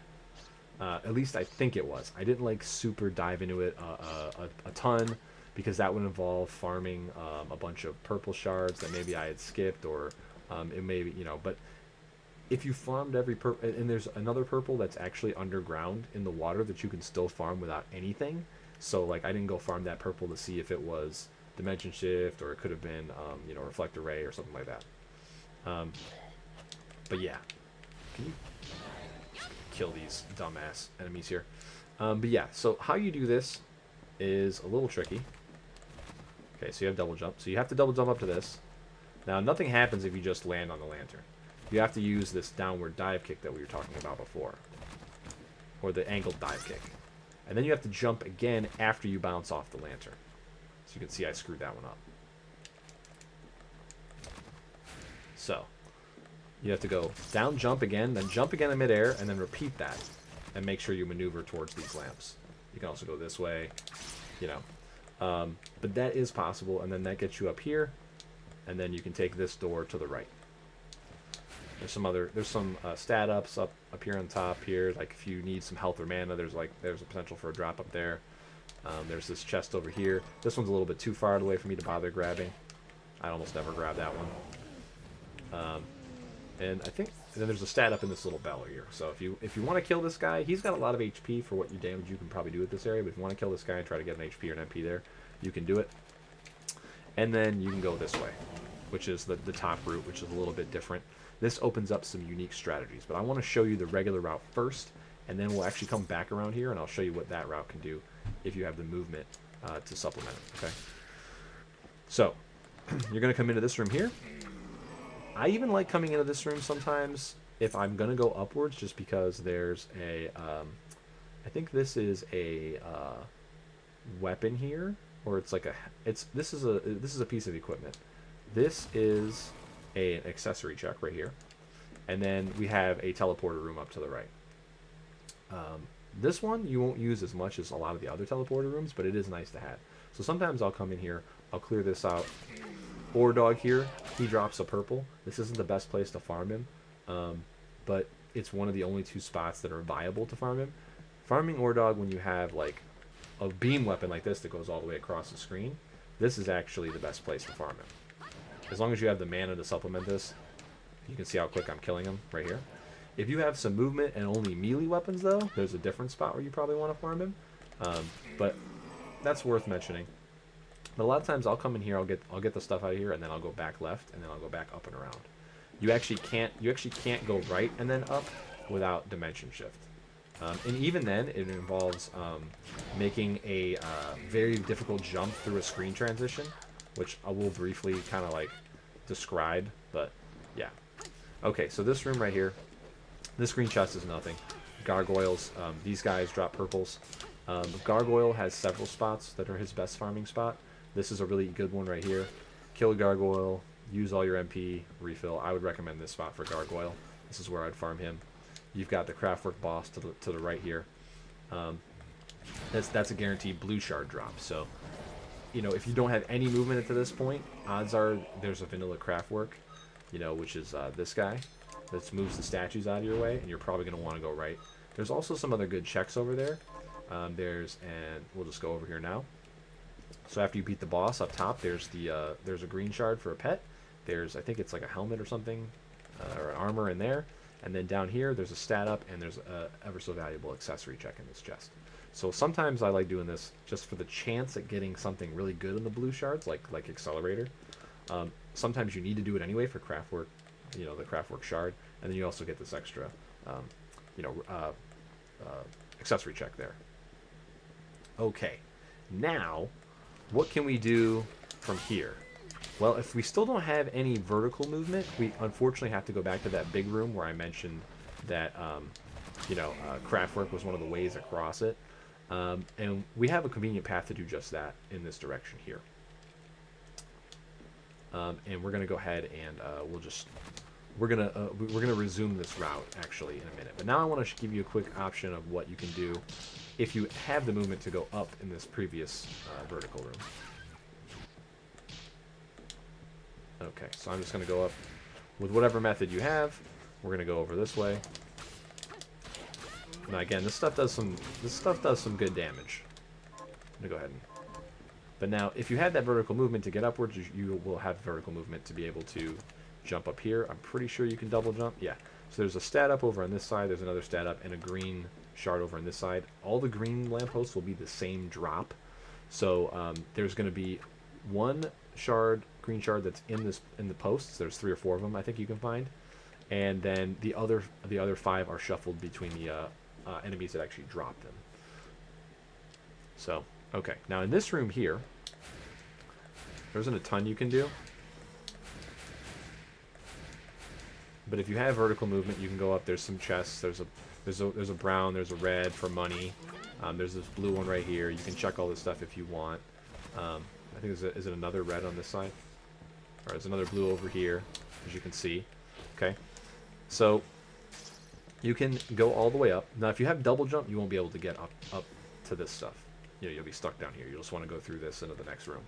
Speaker 1: At least I think it was. I didn't super dive into it a ton, because that would involve farming a bunch of purple shards that maybe I had skipped, or it maybe, but if you farmed every purple, and there's another purple that's actually underground in the water that you can still farm without anything. So I didn't go farm that purple to see if it was dimension shift, or it could have been reflector ray or something like that. But yeah, can you kill these dumbass enemies here? But yeah, so how you do this is a little tricky. Okay, so you have double jump. So you have to double jump up to this. Now, nothing happens if you just land on the lantern. You have to use this downward dive kick that we were talking about before, or the angled dive kick. And then you have to jump again after you bounce off the lantern. So you can see I screwed that one up. So you have to go down, jump again, then jump again in midair, and then repeat that, and make sure you maneuver towards these lamps. You can also go this way, but that is possible, and then that gets you up here, and then you can take this door to the right. There's some stat ups up here on top here. Like if you need some health or mana, there's a potential for a drop up there. There's this chest over here. This one's a little bit too far away for me to bother grabbing. I almost never grab that one. And I think then there's a stat up in this little bell here. So if you want to kill this guy, he's got a lot of HP for what you damage you can probably do with this area. But if you want to kill this guy and try to get an HP or an MP there, you can do it. And then you can go this way, which is the top route, which is a little bit different. This opens up some unique strategies, but I want to show you the regular route first, and then we'll actually come back around here, and I'll show you what that route can do if you have the movement to supplement it, okay? So, you're going to come into this room here. I even like coming into this room sometimes if I'm going to go upwards, just because there's I think this is a weapon here, or it's like a this is a piece of equipment. This is an accessory check right here, and then we have a teleporter room up to the right. This one you won't use as much as a lot of the other teleporter rooms, but it is nice to have. So sometimes I'll come in here, I'll clear this out. Ore Dog here, he drops a purple. This isn't the best place to farm him, but it's one of the only 2 spots that are viable to farm him. Farming Ore Dog when you have like a beam weapon like this that goes all the way across the screen, this is actually the best place to farm him. As long as you have the mana to supplement this, you can see how quick I'm killing him right here. If you have some movement and only melee weapons, though, there's a different spot where you probably want to farm him. But that's worth mentioning. But a lot of times I'll come in here, I'll get the stuff out of here, and then I'll go back left, and then I'll go back up and around. You actually can't go right and then up without dimension shift. And even then, it involves making a very difficult jump through a screen transition, which I will briefly kind of like describe. But yeah. Okay, so this room right here. This green chest is nothing. Gargoyles, these guys drop purples. Gargoyle has several spots that are his best farming spot. This is a really good one right here. Kill a Gargoyle, use all your MP, refill. I would recommend this spot for Gargoyle. This is where I'd farm him. You've got the Craftwork boss to the right here. That's a guaranteed blue shard drop. So, you know, if you don't have any movement to this point, odds are there's a vanilla Craftwork, you know, which is this guy. That moves the statues out of your way, and you're probably going to want to go right. There's also some other good checks over there. And we'll just go over here now. So after you beat the boss up top, there's a green shard for a pet. There's, I think it's like a helmet or something, or an armor in there. And then down here, there's a stat up, and there's a ever so valuable accessory check in this chest. So sometimes I like doing this just for the chance at getting something really good in the blue shards, like Accelerator. Sometimes you need to do it anyway for Craftwork. You know, the Craftwork shard, and then you also get this extra, accessory check there. Okay, now, what can we do from here? Well, if we still don't have any vertical movement, we unfortunately have to go back to that big room where I mentioned that, Craftwork was one of the ways across it, and we have a convenient path to do just that in this direction here. And we're gonna go ahead and we're gonna resume this route actually in a minute. But now I want to give you a quick option of what you can do if you have the movement to go up in this previous vertical room. Okay, so I'm just gonna go up with whatever method you have. We're gonna go over this way. Now again, this stuff does some good damage. I'm gonna go ahead and. But now, if you had that vertical movement to get upwards, you will have vertical movement to be able to jump up here. I'm pretty sure you can double jump. Yeah. So there's a stat up over on this side. There's another stat up and a green shard over on this side. All the green lampposts will be the same drop. So there's going to be one green shard that's in the posts. There's 3 or 4 of them I think you can find, and then the other 5 are shuffled between the enemies that actually drop them. So. Okay, now in this room here, there isn't a ton you can do. But if you have vertical movement, you can go up. There's some chests. There's a brown. There's a red for money. There's this blue one right here. You can check all this stuff if you want. I think is it another red on this side? Or there's another blue over here, as you can see. Okay, so you can go all the way up. Now, if you have double jump, you won't be able to get up to this stuff. You know, you'll be stuck down here. You'll just want to go through this into the next room.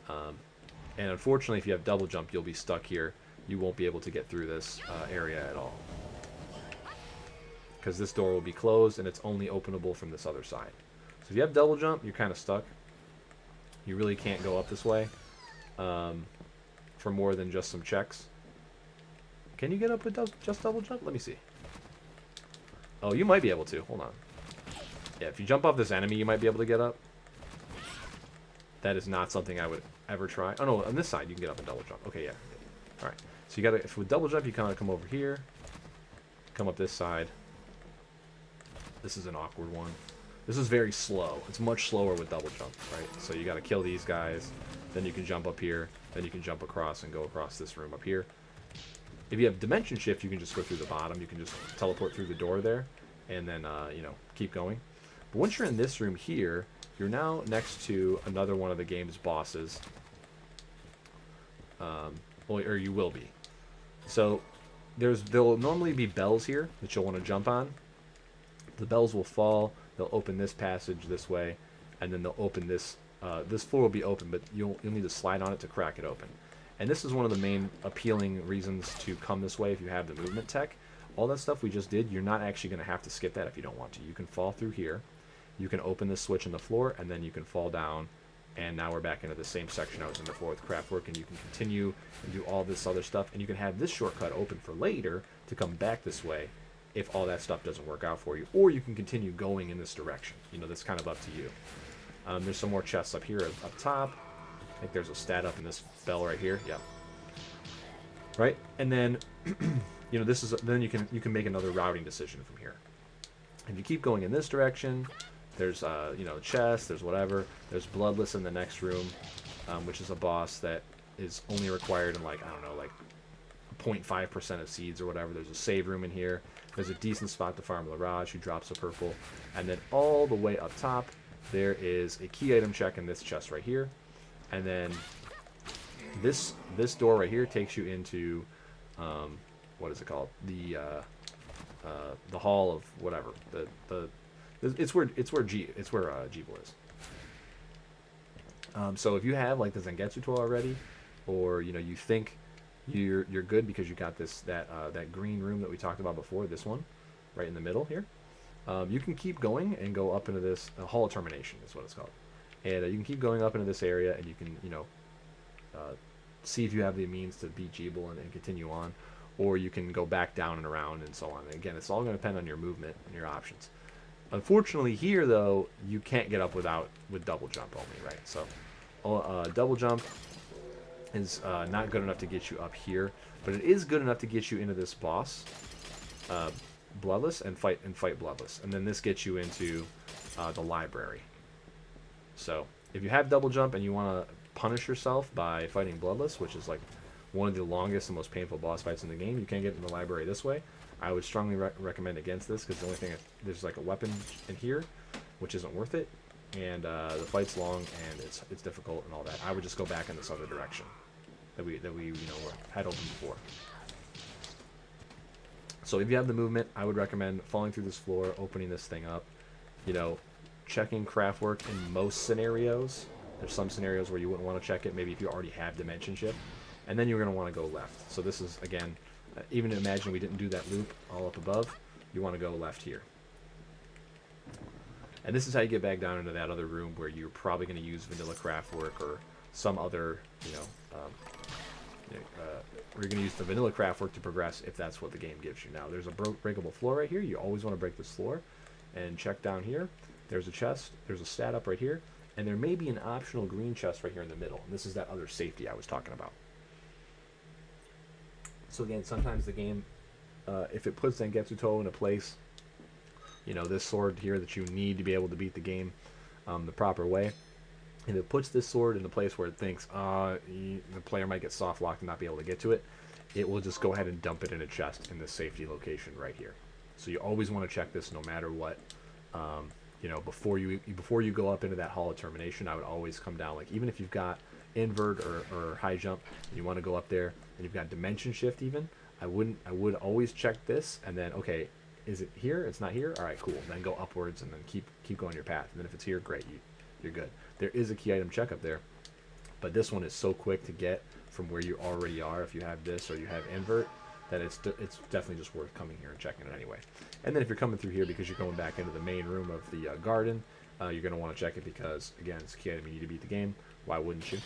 Speaker 1: And unfortunately, if you have double jump, you'll be stuck here. You won't be able to get through this area at all. Because this door will be closed, and it's only openable from this other side. So if you have double jump, you're kind of stuck. You really can't go up this way for more than just some checks. Can you get up with just double jump? Let me see. Oh, you might be able to. Hold on. Yeah, if you jump off this enemy, you might be able to get up. That is not something I would ever try. Oh, no, on this side, you can get up and double jump. Okay, yeah. All right. So you got to, if with double jump, you kind of come over here, come up this side. This is an awkward one. This is very slow. It's much slower with double jump, right? So you got to kill these guys, then you can jump up here, then you can jump across and go across this room up here. If you have dimension shift, you can just go through the bottom. You can just teleport through the door there. and then keep going. But once you're in this room here, you're now next to another one of the game's bosses, or you will be. So there'll normally be bells here that you'll want to jump on. The bells will fall. They'll open this passage this way, and then they'll open this. This floor will be open, but you'll need to slide on it to crack it open. And this is one of the main appealing reasons to come this way if you have the movement tech. All that stuff we just did, you're not actually going to have to skip that if you don't want to. You can fall through here. You can open this switch in the floor, and then you can fall down. And now we're back into the same section I was in before with craftwork, and you can continue and do all this other stuff. And you can have this shortcut open for later to come back this way if all that stuff doesn't work out for you. Or you can continue going in this direction. That's kind of up to you. There's some more chests up here up top. I think there's a stat up in this bell right here. Yep. Right? And then, then you can make another routing decision from here. If you keep going in this direction, there's chests, there's whatever. There's Bloodless in the next room, which is a boss that is only required in 0.5% of seeds or whatever. There's a save room in here. There's a decent spot to farm Laraj, who drops a purple. And then all the way up top, there is a key item check in this chest right here. And then this door right here takes you into what is it called? The hall of whatever. It's where Jeeble is. So if you have the Zangetsu tool already, or you think you're good because you got that green room that we talked about before, this one right in the middle here, you can keep going and go up into this hall of termination is what it's called, and you can keep going up into this area, and you can see if you have the means to beat Jeeble and continue on, or you can go back down and around and so on. And again, it's all going to depend on your movement and your options. Unfortunately, here though, you can't get up with double jump only, right? So, double jump is not good enough to get you up here, but it is good enough to get you into this boss, Bloodless, and fight Bloodless, and then this gets you into the library. So, if you have double jump and you want to punish yourself by fighting Bloodless, which is one of the longest and most painful boss fights in the game, you can get in the library this way. I would strongly recommend against this because the only thing there's a weapon in here, which isn't worth it, and the fight's long and it's difficult and all that. I would just go back in this other direction that we had open before. So if you have the movement, I would recommend falling through this floor, opening this thing up, checking craftwork in most scenarios. There's some scenarios where you wouldn't want to check it, maybe if you already have dimension shift, and then you're going to want to go left. So this is, again, even imagine we didn't do that loop all up above, you want to go left here. And this is how you get back down into that other room where you're probably going to use vanilla craftwork or some other, we're going to use the vanilla craftwork to progress if that's what the game gives you. Now, there's a breakable floor right here. You always want to break this floor. And check down here. There's a chest. There's a stat up right here. And there may be an optional green chest right here in the middle. And this is that other safety I was talking about. So again, sometimes the game, if it puts Zangetsu Toe into place, this sword here that you need to be able to beat the game the proper way, if it puts this sword in the place where it thinks the player might get soft locked and not be able to get to it, it will just go ahead and dump it in a chest in this safety location right here. So you always want to check this no matter what. Before you go up into that hall of termination, I would always come down, even if you've got invert or high jump and you want to go up there and you've got dimension shift even, I would always check this and then, okay, is it here? It's not here? All right, cool. Then go upwards and then keep going your path. And then if it's here, great, you're good. There is a key item check up there, but this one is so quick to get from where you already are if you have this or you have invert, that it's definitely just worth coming here and checking it anyway. And then if you're coming through here because you're going back into the main room of the garden, you're going to want to check it because, again, it's a key item you need to beat the game. Why wouldn't you?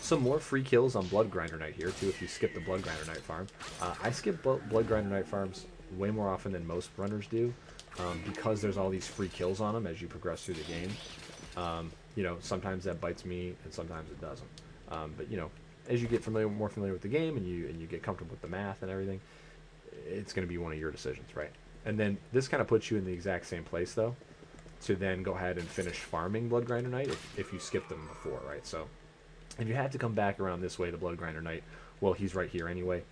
Speaker 1: Some more free kills on Blood Grinder Night here, too, if you skip the Blood Grinder Night farm. I skip Blood Grinder Night farms way more often than most runners do because there's all these free kills on them as you progress through the game. Sometimes that bites me and sometimes it doesn't. But as you get more familiar with the game and you get comfortable with the math and everything, it's going to be one of your decisions, right? And then this kind of puts you in the exact same place, though, to then go ahead and finish farming Blood Grinder Night if you skipped them before, right? So if you had to come back around this way to Blood Grinder Night, well, he's right here anyway.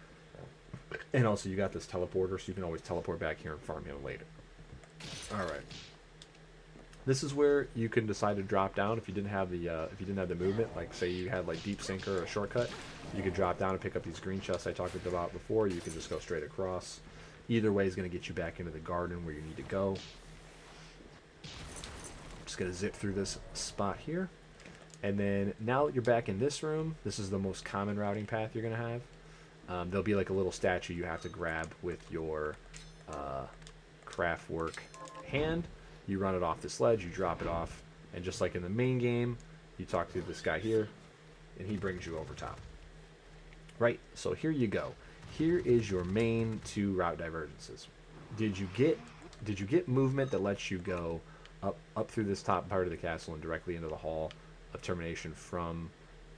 Speaker 1: And also you got this teleporter, so you can always teleport back here and farm him later. Alright. This is where you can decide to drop down if you didn't have the movement. Like say you had like deep sinker or a shortcut, you could drop down and pick up these green chests I talked about before. You can just go straight across. Either way is going to get you back into the garden where you need to go. Just going to zip through this spot here. And then now that you're back in this room, this is the most common routing path you're going to have. There'll be like a little statue you have to grab with your craft work hand. You run it off this ledge, you drop it off, and just like in the main game, you talk to this guy here, and he brings you over top. Right, so here you go. Here is your main 2 route divergences. Did you get movement that lets you go up through this top part of the castle and directly into the Hall of Termination from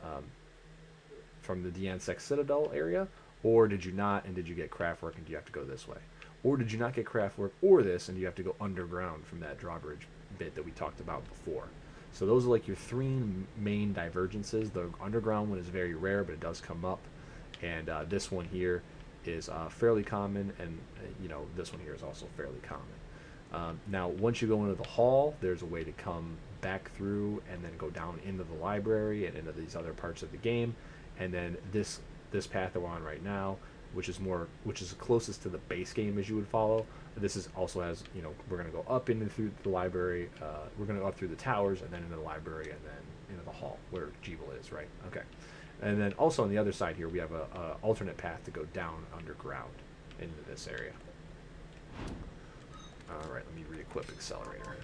Speaker 1: the Diansec Citadel area, or did you not, and did you get craft work and do you have to go this way? Or did you not get craft work or this, and you have to go underground from that drawbridge bit that we talked about before? So those are like your 3 main divergences. The underground one is very rare, but it does come up. And this one here is fairly common, and this one here is also fairly common. Now, once you go into the hall, there's a way to come back through and then go down into the library and into these other parts of the game. And then this path that we're on right now, which is closest to the base game as you would follow. This also has, we're going to go up through the library, we're going to go up through the towers and then into the library and then into the hall where Jeeble is, right? Okay. And then also on the other side here, we have a alternate path to go down underground into this area. All right, let me re-equip Accelerator.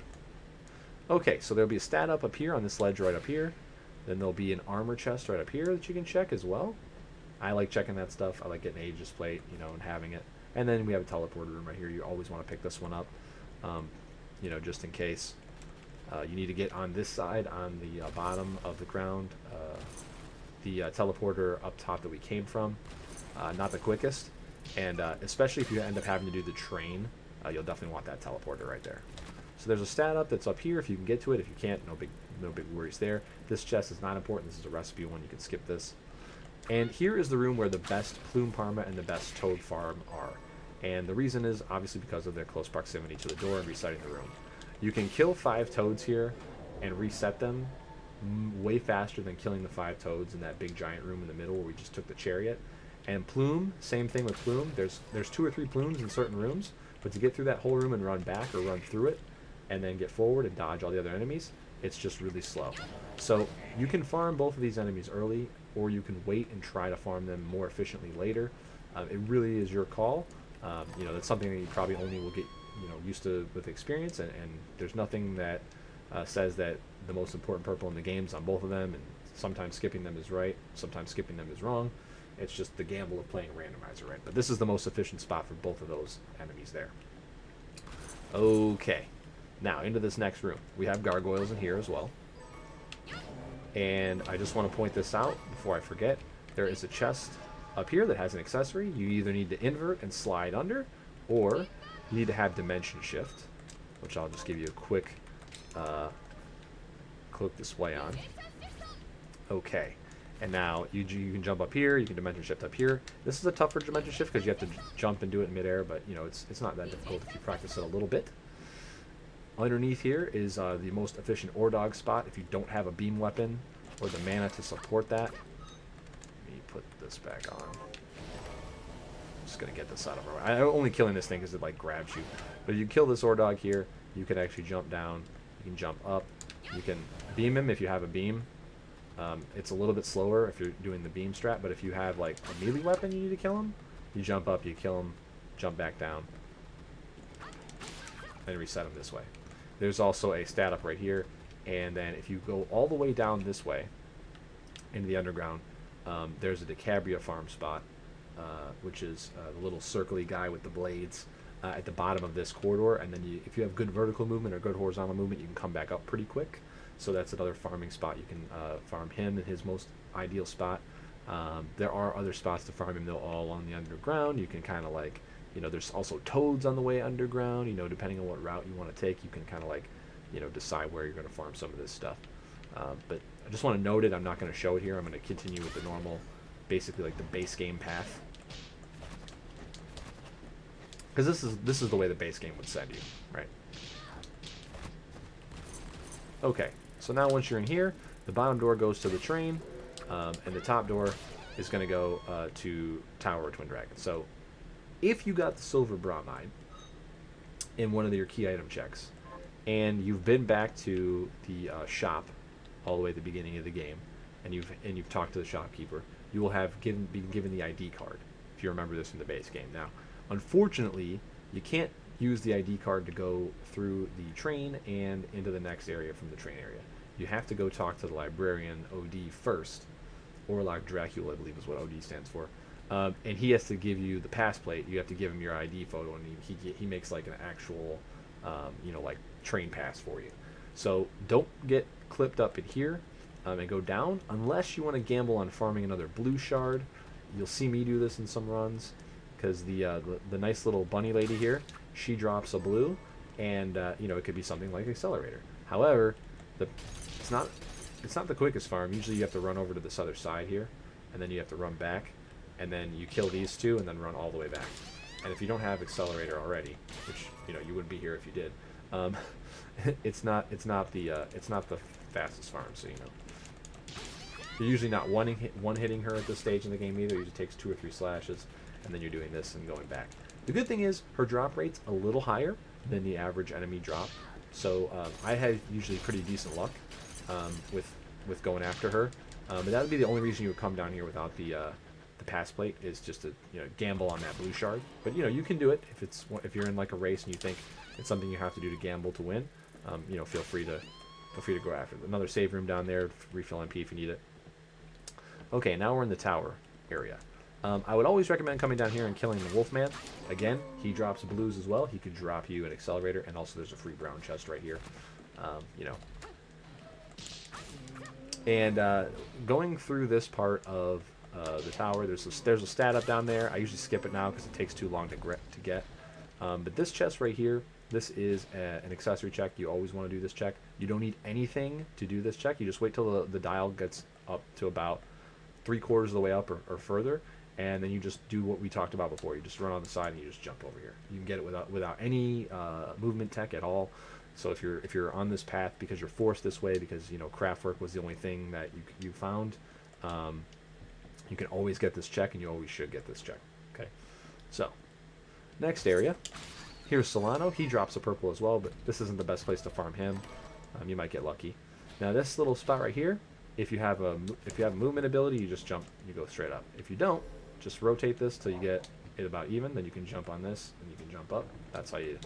Speaker 1: Okay, so there'll be a stat up here on this ledge right up here. Then there'll be an armor chest right up here that you can check as well. I like checking that stuff. I like getting Aegis Plate, and having it. And then we have a teleporter room right here. You always want to pick this one up, just in case. You need to get on this side, on the bottom of the ground. The teleporter up top that we came from, not the quickest. And especially if you end up having to do the train, you'll definitely want that teleporter right there. So there's a stat up that's up here if you can get to it. If you can't, no big worries there. This chest is not important. This is a recipe one. You can skip this. And here is the room where the best Plume Parma and the best Toad farm are. And the reason is obviously because of their close proximity to the door and resetting the room. You can kill 5 toads here and reset them way faster than killing the 5 toads in that big giant room in the middle where we just took the chariot. And Plume, same thing with Plume. There's 2 or 3 plumes in certain rooms, but to get through that whole room and run back or run through it and then get forward and dodge all the other enemies, it's just really slow. So you can farm both of these enemies early, or you can wait and try to farm them more efficiently later. It really is your call. That's something that you probably only will get used to with experience, and there's nothing that says that the most important purple in the game's on both of them, and sometimes skipping them is right, sometimes skipping them is wrong. It's just the gamble of playing randomizer, right? But this is the most efficient spot for both of those enemies there. Okay, now into this next room. We have gargoyles in here as well. And I just want to point this out before I forget. There is a chest up here that has an accessory. You either need to invert and slide under, or you need to have dimension shift, which I'll just give you a quick display on. Okay, and now you can jump up here. You can dimension shift up here. This is a tougher dimension shift because you have to jump and do it in midair, but it's not that difficult if you practice it a little bit. Underneath here is the most efficient Ordog spot if you don't have a beam weapon or the mana to support that. Let me put this back on. Just gonna get this out of our way. I'm only killing this thing because it like grabs you. But if you kill this Ordog here, you can actually jump down. You can jump up. You can beam him if you have a beam. It's a little bit slower if you're doing the beam strat, but if you have like a melee weapon you need to kill him, you jump up, you kill him, jump back down, and reset him this way. There's also a stat up right here, and then if you go all the way down this way into the underground, there's a Decabria farm spot, which is the little circly guy with the blades at the bottom of this corridor, and then if you have good vertical movement or good horizontal movement, you can come back up pretty quick. So that's another farming spot. You can farm him in his most ideal spot. There are other spots to farm him, though, all along the underground. You can kind of like, there's also toads on the way underground. Depending on what route you want to take, you can kind of like, decide where you're going to farm some of this stuff. But I just want to note it. I'm not going to show it here. I'm going to continue with the normal, basically like the base game path. because this is the way the base game would send you, right? Okay, so now once you're in here, the bottom door goes to the train, and the top door is going to go to Tower of Twin Dragons. So if you got the silver bromide in one of your key item checks, and you've been back to the shop all the way at the beginning of the game, and you've talked to the shopkeeper, you will have been given the ID card, if you remember this in the base game. Now, unfortunately, you can't use the ID card to go through the train and into the next area from the train area. You have to go talk to the librarian OD first, Orlok Dracula, I believe is what OD stands for, and he has to give you the pass plate. You have to give him your ID photo, and he makes like an actual, like train pass for you. So don't get clipped up in here and go down unless you want to gamble on farming another blue shard. You'll see me do this in some runs because the nice little bunny lady here, she drops a blue, and it could be something like Accelerator. However, it's not the quickest farm. Usually you have to run over to this other side here, and then you have to run back, and then you kill these two, and then run all the way back. And if you don't have Accelerator already, which you wouldn't be here if you did, it's not the fastest farm. So you're usually not one hitting her at this stage in the game either. It usually takes 2 or 3 slashes, and then you're doing this and going back. The good thing is her drop rate's a little higher than the average enemy drop, so I had usually pretty decent luck with going after her. But that would be the only reason you would come down here without the pass plate, is just to gamble on that blue shard. But you can do it if you're in like a race and you think it's something you have to do to gamble to win. Feel free to go after it. Another save room down there, refill MP if you need it. Okay, now we're in the tower area. I would always recommend coming down here and killing the Wolfman. Again, he drops blues as well. He could drop you an Accelerator, and also there's a free brown chest right here. And going through this part of the tower, there's a stat up down there. I usually skip it now because it takes too long to get. But this chest right here, this is an accessory check. You always want to do this check. You don't need anything to do this check. You just wait till the dial gets up to about 3/4 of the way up or further, and then you just do what we talked about before. You just run on the side and you just jump over here. You can get it without any movement tech at all. So if you're on this path because you're forced this way because craftwork was the only thing that you found, you can always get this check, and you always should get this check. Okay, so next area. Here's Solano. He drops a purple as well, but this isn't the best place to farm him. You might get lucky. Now this little spot right here, if you have a movement ability, you just jump, you go straight up. If you don't, just rotate this till you get it about even, then you can jump on this and you can jump up. That's how you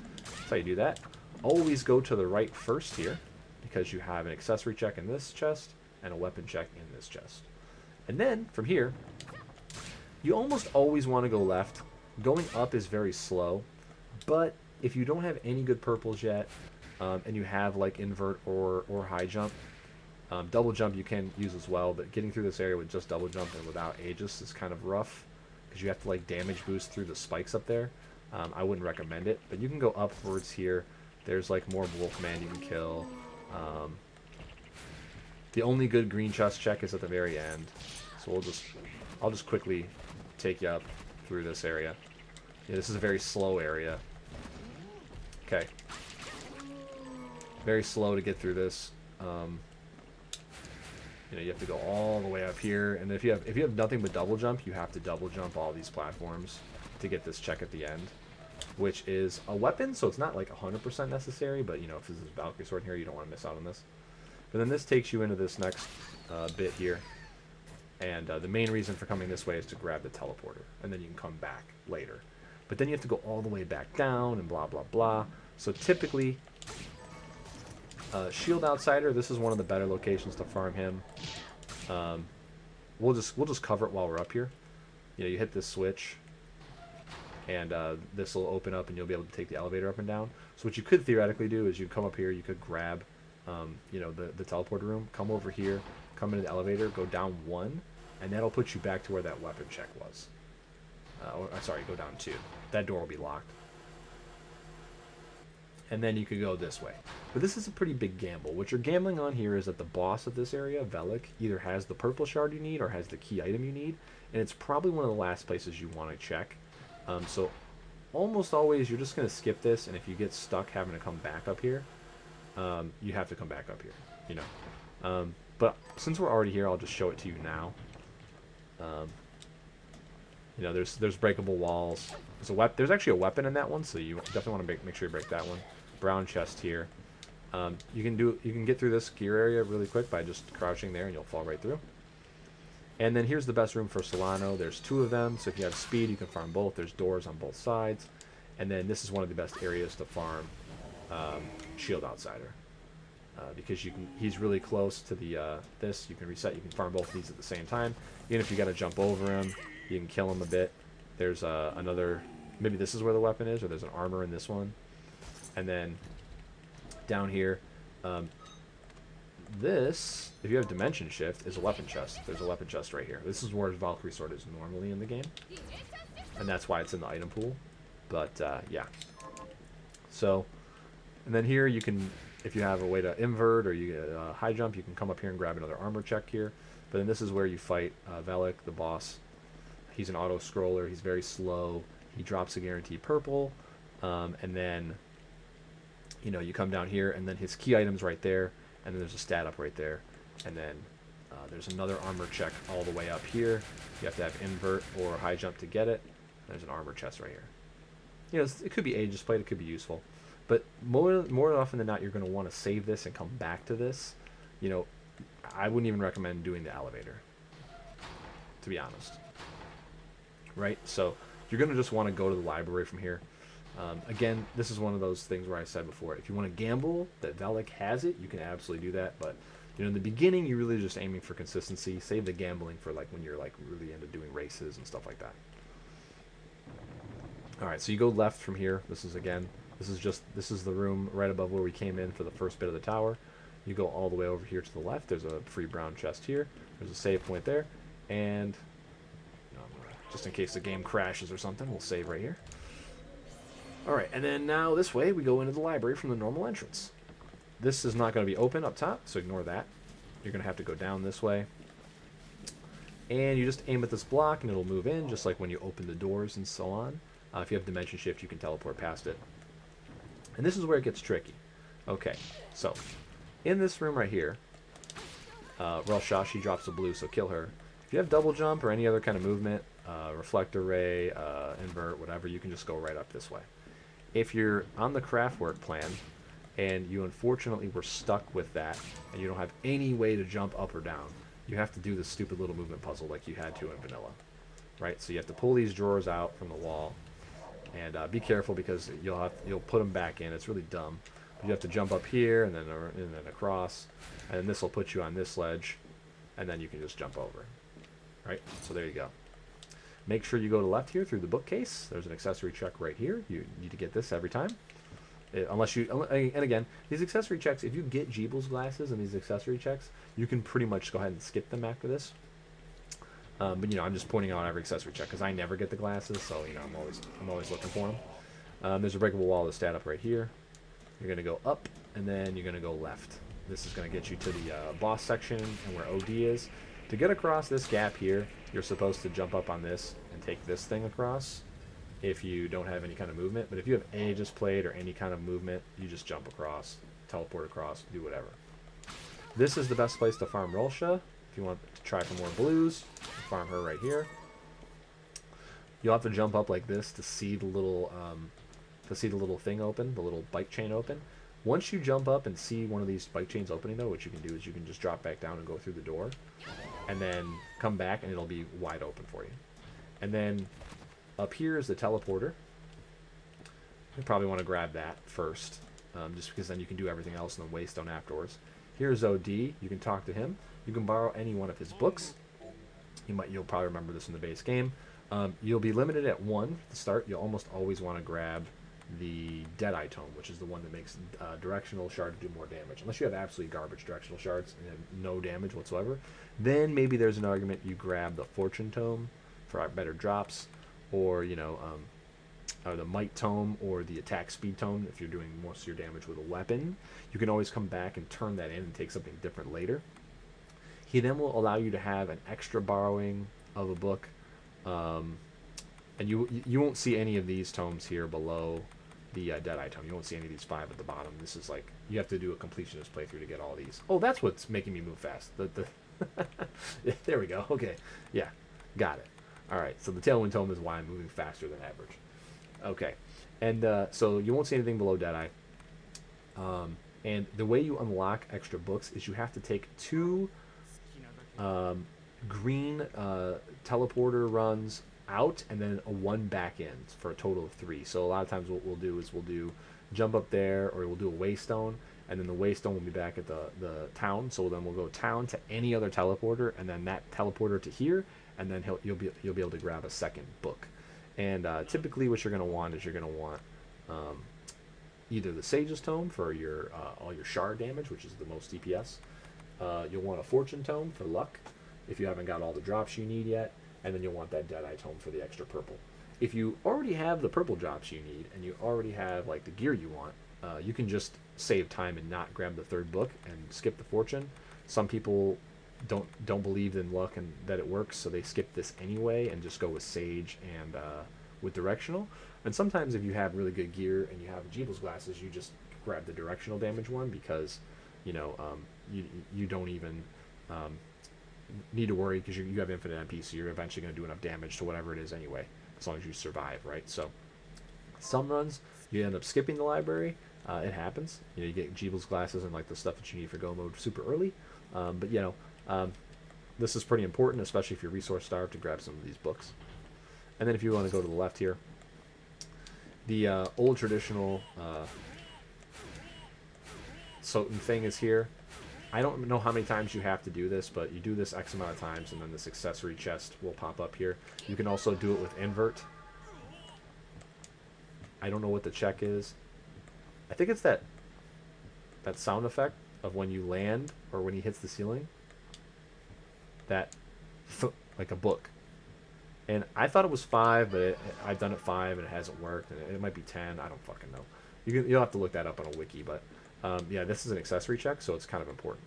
Speaker 1: do that. Always go to the right first here, because you have an accessory check in this chest and a weapon check in this chest. And then from here, you almost always want to go left. Going up is very slow, but if you don't have any good purples yet, and you have like invert or high jump, double jump you can use as well, but getting through this area with just double jump and without Aegis is kind of rough, because you have to like damage boost through the spikes up there. I wouldn't recommend it, but you can go upwards here. There's like more Wolfman you can kill. The only good green chest check is at the very end, so I'll just quickly take you up through this area. Yeah, this is a very slow area. Okay, very slow to get through this. You have to go all the way up here, and if you have nothing but double jump, you have to double jump all these platforms to get this check at the end, which is a weapon, so it's not like 100% necessary, but if this is Valkyrie Sword here, you don't want to miss out on this. But then this takes you into this next bit here, and the main reason for coming this way is to grab the teleporter, and then you can come back later. But then you have to go all the way back down and blah blah blah. So typically, Shield Outsider, this is one of the better locations to farm him. We'll just cover it while we're up here. You hit this switch, and this will open up, and you'll be able to take the elevator up and down. So what you could theoretically do is you come up here, you could grab, the teleporter room, come over here, come into the elevator, go down 1, and that'll put you back to where that weapon check was. Sorry, go down 2. That door will be locked. And then you could go this way. But this is a pretty big gamble. What you're gambling on here is that the boss of this area, Velik, either has the purple shard you need or has the key item you need, and it's probably one of the last places you want to check. So almost always you're just going to skip this, and if you get stuck having to come back up here, you have to come back up here, you know. But since we're already here, I'll just show it to you now. You know, there's breakable walls. There's actually a weapon in that one, so you definitely want to make sure you break that one. Brown chest here. You can get through this gear area really quick by just crouching there, and you'll fall right through. And then here's the best room for Solano. There's 2 of them, so if you have speed, you can farm both. There's doors on both sides. And then this is one of the best areas to farm Shield Outsider. Because he's really close to the this. You can reset. You can farm both of these at the same time. Even if you got to jump over him, you can kill him a bit. There's another. Maybe this is where the weapon is, or there's an armor in this one. And then down here, this, if you have Dimension Shift, is a weapon chest. There's a weapon chest right here. This is where Valkyrie Sword is normally in the game, and that's why it's in the item pool. But yeah. So, and then here you can, if you have a way to invert or you get a high jump, you can come up here and grab another armor check here. But then this is where you fight Velik, the boss. He's an auto scroller. He's very slow. He drops a guaranteed purple, and then you know you come down here, and then his key item's right there. And then there's a stat up right there. And then there's another armor check all the way up here. You have to have invert or high jump to get it. There's an armor chest right here. You know, it could be Aegis Plate. It could be useful. But more often than not, you're going to want to save this and come back to this. You know, I wouldn't even recommend doing the elevator, to be honest. Right? So you're going to just want to go to the library from here. Again, this is one of those things where I said before, if you want to gamble that Velik has it, you can absolutely do that. But you know, in the beginning, you're really just aiming for consistency. Save the gambling for like when you're like really into doing races and stuff like that. All right, so you go left from here. This is the room right above where we came in for the first bit of the tower. You go all the way over here to the left. There's a free brown chest here. There's a save point there, and just in case the game crashes or something, we'll save right here. Alright, and then now this way we go into the library from the normal entrance. This is not going to be open up top, so ignore that. You're going to have to go down this way. And you just aim at this block and it'll move in, just like when you open the doors and so on. If you have Dimension Shift, you can teleport past it. And this is where it gets tricky. Okay, so in this room right here, Relsha, she drops a blue, so kill her. If you have double jump or any other kind of movement, reflector ray, invert, whatever, you can just go right up this way. If you're on the craftwork plan and you unfortunately were stuck with that and you don't have any way to jump up or down, you have to do this stupid little movement puzzle like you had to in vanilla, right? So you have to pull these drawers out from the wall, and be careful because you'll put them back in. It's really dumb. But you have to jump up here and then across, and this will put you on this ledge, and then you can just jump over, right? So there you go. Make sure you go to left here through the bookcase. There's an accessory check right here. You need to get this every time. And again, these accessory checks, if you get Jeebel's glasses and these accessory checks, you can pretty much go ahead and skip them after this. But you know, I'm just pointing out every accessory check because I never get the glasses, so you know, I'm always looking for them. There's a breakable wall that's stat up right here. You're gonna go up, and then you're gonna go left. This is gonna get you to the boss section and where OD is. To get across this gap here, you're supposed to jump up on this and take this thing across if you don't have any kind of movement. But if you have Aegis Plate or any kind of movement, you just jump across, teleport across, do whatever. This is the best place to farm Relsha. If you want to try for more blues, farm her right here. You'll have to jump up like this to see the little thing open, the little bike chain open. Once you jump up and see one of these bike chains opening, though, what you can do is you can just drop back down and go through the door, and then come back and it'll be wide open for you. And then up here is the teleporter. You probably want to grab that first, just because then you can do everything else and then waste on afterwards. Here's OD. You can talk to him. You can borrow any one of his books. You'll probably remember this in the base game. You'll be limited at 1 at the start. You'll almost always want to grab the Deadeye Tome, which is the one that makes directional shards do more damage. Unless you have absolutely garbage directional shards and have no damage whatsoever, then maybe there's an argument you grab the Fortune Tome for better drops, or or the Might Tome or the Attack Speed Tome if you're doing most of your damage with a weapon. You can always come back and turn that in and take something different later. He then will allow you to have an extra borrowing of a book And you won't see any of these tomes here below the Deadeye tome. You won't see any of these 5 at the bottom. This is like, you have to do a completionist playthrough to get all these. Oh, that's what's making me move fast. There we go. Okay. Yeah. Got it. All right. So the Tailwind tome is why I'm moving faster than average. Okay. And so you won't see anything below Deadeye. And the way you unlock extra books is you have to take 2 green teleporter runs out and then a 1 back in for a total of 3. So a lot of times what we'll do is we'll do jump up there, or we'll do a waystone, and then the waystone will be back at the town. So then we'll go town to any other teleporter, and then that teleporter to here, and then you'll be able to grab a second book. And typically what you're going to want is you're going to want either the Sage's Tome for your all your shard damage, which is the most DPS. You'll want a Fortune Tome for luck if you haven't got all the drops you need yet, and then you'll want that Deadeye Tome for the extra purple. If you already have the purple drops you need, and you already have like the gear you want, you can just save time and not grab the 3rd book and skip the Fortune. Some people don't believe in luck and that it works, so they skip this anyway and just go with Sage and with directional. And sometimes if you have really good gear and you have Jeebel's glasses, you just grab the directional damage one, because you don't even need to worry, because you have infinite MP, so you're eventually going to do enough damage to whatever it is anyway, as long as you survive, right? So some runs you end up skipping the library. It happens. You get Jeebel's glasses and like the stuff that you need for go mode super early. But this is pretty important, especially if you're resource starved, to grab some of these books. And then if you want to go to the left here, the old traditional Soten thing is here. I don't know how many times you have to do this, but you do this X amount of times, and then this accessory chest will pop up here. You can also do it with invert. I don't know what the check is. I think it's that sound effect of when you land or when he hits the ceiling. That, like a book. And I thought it was 5, but I've done it 5 and it hasn't worked. And it might be 10. I don't fucking know. You'll have to look that up on a wiki, but yeah, this is an accessory check, so it's kind of important.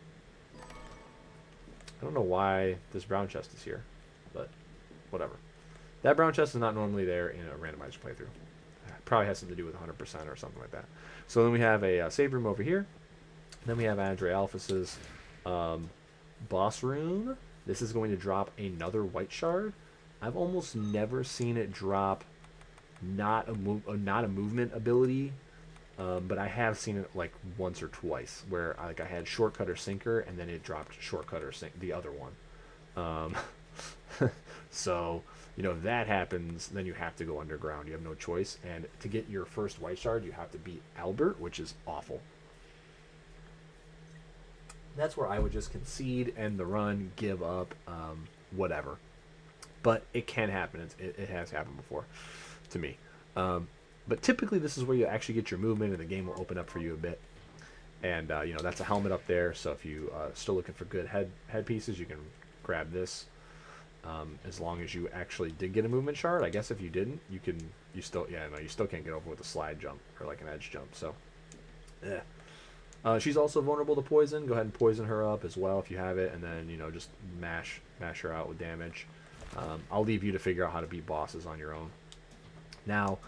Speaker 1: I don't know why this brown chest is here, but whatever. That brown chest is not normally there in a randomizer playthrough. It probably has something to do with 100% or something like that. So then we have a save room over here. Then we have Andre Alphys's boss room. This is going to drop another white shard. I've almost never seen it drop not a movement ability, but I have seen it like once or twice where I had shortcut or sinker, and then it dropped shortcut or sink the other one. So if that happens, then you have to go underground. You have no choice. And to get your first white shard, you have to beat Albert, which is awful. That's where I would just concede, end the run, give up, whatever. But it can happen. It has happened before to me. But typically this is where you actually get your movement, and the game will open up for you a bit. And that's a helmet up there. So if you still looking for good head pieces, you can grab this. As long as you actually did get a movement shard. I guess if you didn't, you still can't get over with a slide jump or like an edge jump. So, she's also vulnerable to poison. Go ahead and poison her up as well if you have it, and then just mash her out with damage. I'll leave you to figure out how to beat bosses on your own. Now,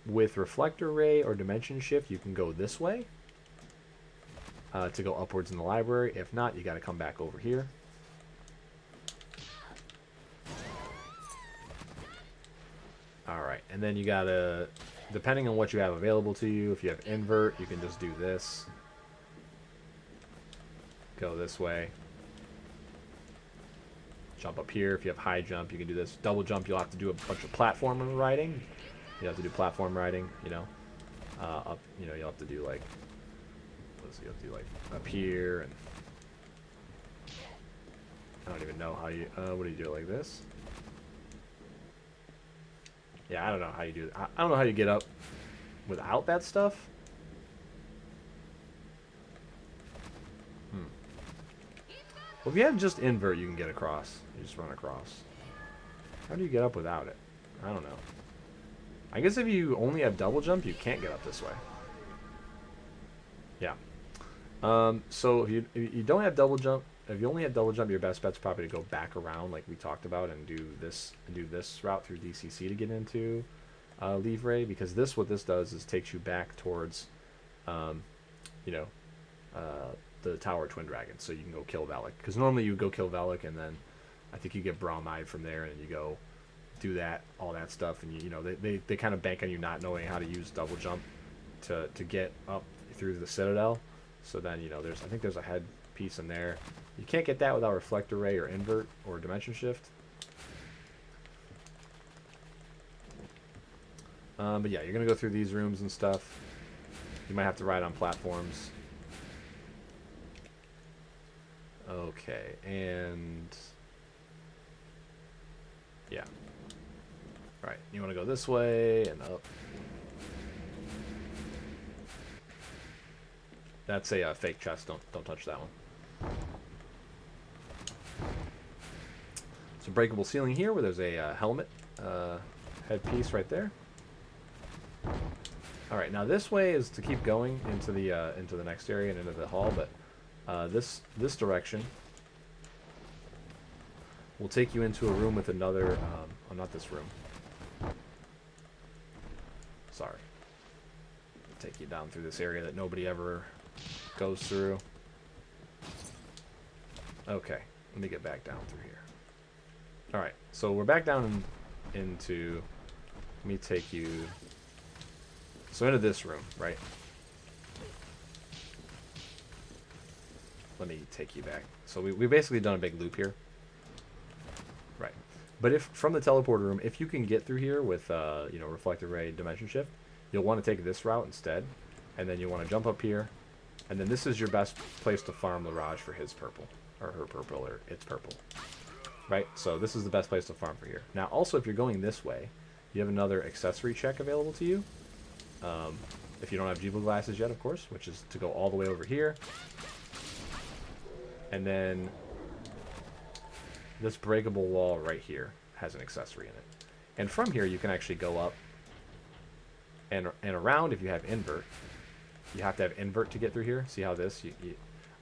Speaker 1: with Reflector Ray or Dimension Shift, you can go this way to go upwards in the library. If not, you got to come back over here. Alright, and then you gotta, depending on what you have available to you, if you have invert, you can just do this. Go this way. Jump up here. If you have high jump, you can do this. Double jump, you'll have to do a bunch of platform riding. You have to do platform riding, up, you'll have to do like, you have to do like up here, and I don't even know how you, what do you do, like this? Yeah, I don't know how you do it. I don't know how you get up without that stuff. Well, if you have just invert, you can get across. You just run across. How do you get up without it? I don't know. I guess if you only have double jump, you can't get up this way. Yeah. So if you don't have double jump, if you only have double jump, your best bet's probably to go back around like we talked about and do this route through DCC to get into Livre, because what this does is takes you back towards, you know, the Tower Twin Dragons, so you can go kill Valak. Because normally you go kill Valak, and then I think you get Brahmide from there, and you go do all that stuff, and you know they kind of bank on you not knowing how to use double jump to get up through the Citadel. So then, you know, I think there's a head piece in there. You can't get that without Reflector Ray or Invert or Dimension Shift. But yeah, you're gonna go through these rooms and stuff. You might have to ride on platforms. Okay, and yeah. Right, you want to go this way and up. That's a fake chest. Don't touch that one. So breakable ceiling here, where there's a helmet headpiece right there. All right, now this way is to keep going into the next area and into the hall, but this direction will take you into a room with another. Oh, not this room. Sorry. Take you down through this area that nobody ever goes through. Okay, let me get back down through here. All right, so we're back down into. Let me take you. So into this room, right? Let me take you back. So we basically done a big loop here. Right. But if from the teleporter room, if you can get through here with you know, Reflective Ray, Dimension Shift, you'll want to take this route instead, and then you want to jump up here, and then this is your best place to farm Laraj for his purple, or her purple, or its purple. Right? So this is the best place to farm for here. Now, also, if you're going this way, you have another accessory check available to you. If you don't have Jiva glasses yet, of course, which is to go all the way over here. And then this breakable wall right here has an accessory in it. And from here, you can actually go up and around if you have invert. You have to have invert to get through here. See how this?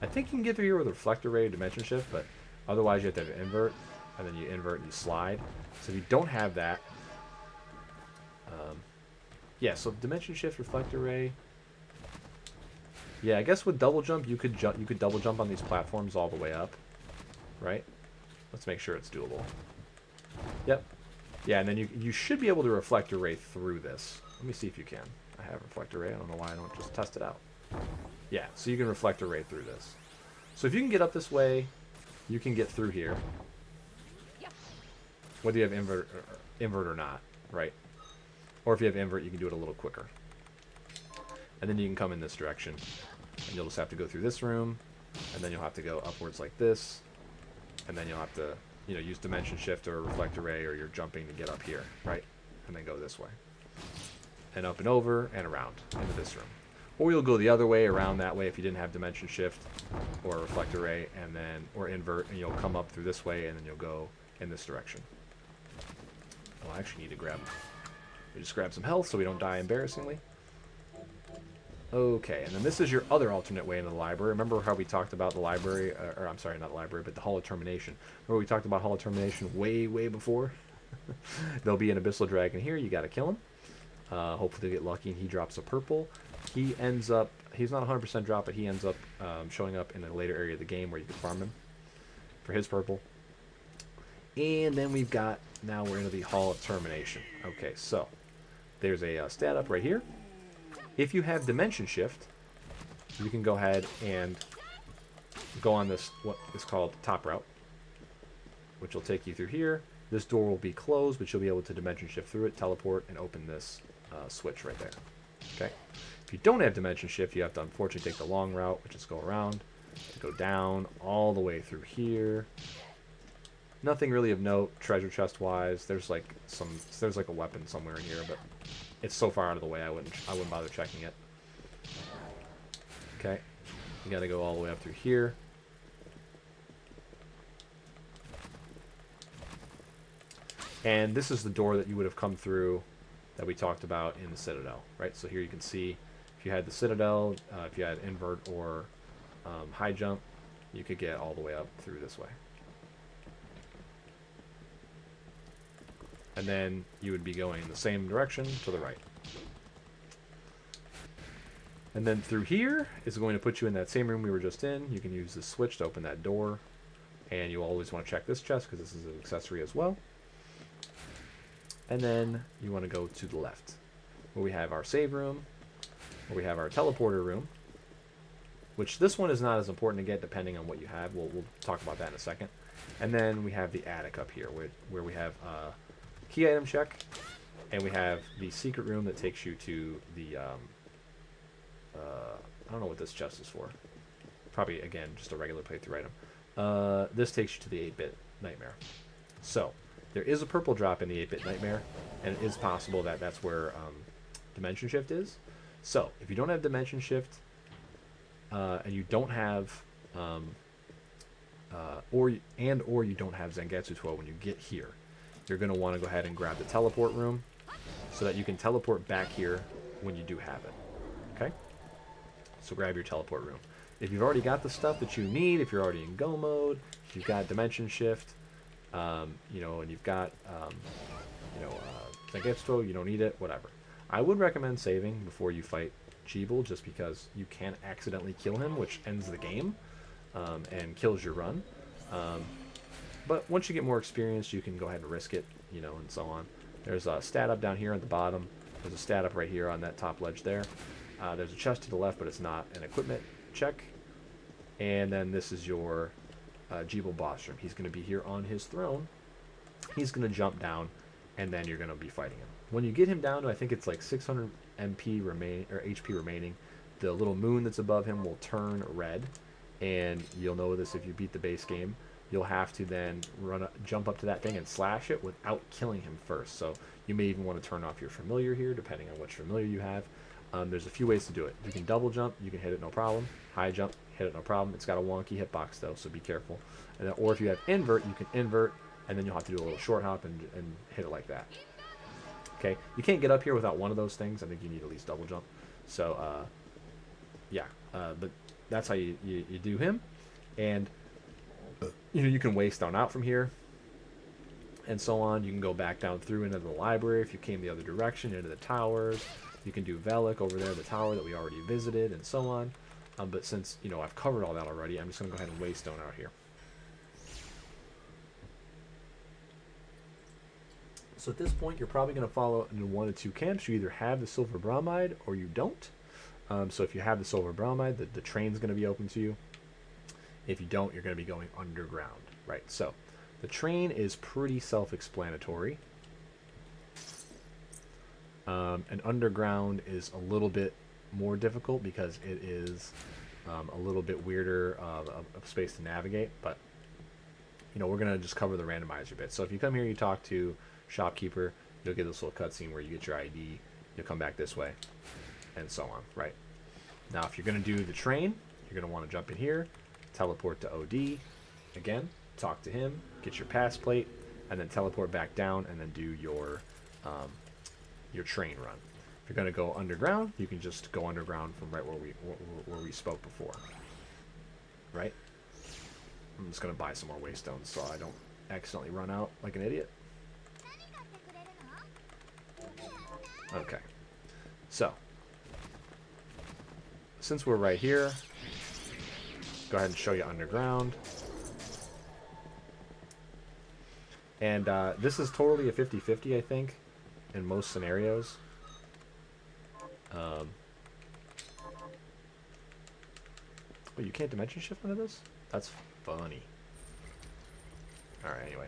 Speaker 1: I think you can get through here with a reflector ray, dimension shift, but otherwise you have to have invert, and then you invert and you slide. So if you don't have that, yeah. So dimension shift, reflector ray. Yeah, I guess with double jump you could double jump on these platforms all the way up, right? Let's make sure it's doable. Yep. Yeah, and then you should be able to reflector ray through this. Let me see if you can. I have reflector ray. I don't know why I don't just test it out. Yeah, so you can reflector ray through this. So if you can get up this way, you can get through here. Whether you have invert or not, right? Or if you have invert, you can do it a little quicker. And then you can come in this direction. And you'll just have to go through this room. And then you'll have to go upwards like this. And then you'll have to, you know, use dimension shift or reflector ray, or you're jumping to get up here, right? And then go this way. And up and over and around into this room. Or you'll go the other way around that way if you didn't have dimension shift or reflector ray, and then, or invert, and you'll come up through this way, and then you'll go in this direction. Oh, I actually need to just grab some health so we don't die embarrassingly. Okay, and then this is your other alternate way into the library. Remember how we talked about the library, or I'm sorry, not the library, but the Hall of Termination. Remember we talked about Hall of Termination way, way before? There'll be an Abyssal Dragon here. You got to kill him. Hopefully they get lucky and he drops a purple. He ends up, he's not 100% drop, but he ends up showing up in a later area of the game where you can farm him for his purple. And then we've got, now we're into the Hall of Termination. Okay, so there's a stat up right here. If you have Dimension Shift, you can go ahead and go on this, what is called Top Route, which will take you through here. This door will be closed, but you'll be able to Dimension Shift through it, teleport, and open this switch right there. Okay. If you don't have Dimension Shift, you have to unfortunately take the long route, which is go around, go down all the way through here. Nothing really of note, treasure chest wise. There's like a weapon somewhere in here, but it's so far out of the way I wouldn't bother checking it. Okay. You gotta go all the way up through here. And this is the door that you would have come through that we talked about in the Citadel, right? So here you can see if you had the Citadel, if you had invert or high jump, you could get all the way up through this way. And then you would be going in the same direction to the right. And then through here is going to put you in that same room we were just in. You can use the switch to open that door. And you always want to check this chest because this is an accessory as well. And then you want to go to the left, where we have our save room, where we have our teleporter room, which this one is not as important to get depending on what you have. We'll talk about that in a second. And then we have the attic up here, where we have key item check, and we have the secret room that takes you to the, I don't know what this chest is for. Probably, again, just a regular playthrough item. This takes you to the 8-bit nightmare. So, there is a purple drop in the 8-bit nightmare, and it is possible that that's where dimension shift is. So, if you don't have dimension shift, and you don't have, or you don't have Zangetsu 12 when you get here, you're going to want to go ahead and grab the teleport room so that you can teleport back here when you do have it. Okay? So grab your teleport room. If you've already got the stuff that you need, if you're already in go mode, if you've got dimension shift, you know, and you've got, Zangetsu 12, you don't need it, whatever. I would recommend saving before you fight Jeeble, just because you can accidentally kill him, which ends the game and kills your run. But once you get more experience, you can go ahead and risk it, you know, and so on. There's a stat up down here at the bottom. There's a stat up right here on that top ledge there. There's a chest to the left, but it's not an equipment check. And then this is your Jeeble boss room. He's going to be here on his throne. He's going to jump down, and then you're going to be fighting him. When you get him down to, I think it's like 600 MP remain or HP remaining, the little moon that's above him will turn red, and you'll know this if you beat the base game. You'll have to then jump up to that thing and slash it without killing him first. So you may even want to turn off your familiar here, depending on which familiar you have. There's a few ways to do it. You can double jump, you can hit it no problem. High jump, hit it no problem. It's got a wonky hitbox though, so be careful. And then, or if you have invert, you can invert, and then you'll have to do a little short hop and hit it like that. Okay, you can't get up here without one of those things. I think you need at least double jump. So, but that's how you do him. And you know, you can waste down out from here and so on. You can go back down through into the library if you came the other direction, into the towers. You can do Velik over there, the tower that we already visited, and so on. But since, you know, I've covered all that already, I'm just going to go ahead and waste down out here. So at this point, you're probably going to follow into one of two camps. You either have the silver bromide or you don't. So if you have the silver bromide, the train's going to be open to you. If you don't, you're going to be going underground, right? So the train is pretty self-explanatory. And underground is a little bit more difficult because it is a little bit weirder of space to navigate. But, you know, we're going to just cover the randomizer bit. So if you come here, you talk to shopkeeper, you'll get this little cutscene where you get your ID. You'll come back this way, and so on, right? Now, if you're going to do the train, you're going to want to jump in here, teleport to OD, again, talk to him, get your pass plate, and then teleport back down, and then do your train run. If you're going to go underground, you can just go underground from right where we spoke before, right? I'm just going to buy some more waystones so I don't accidentally run out like an idiot. Okay, so since we're right here, go ahead and show you underground. And this is totally a 50-50, I think, in most scenarios. Oh, you can't dimension shift into this? That's funny. Alright, anyway.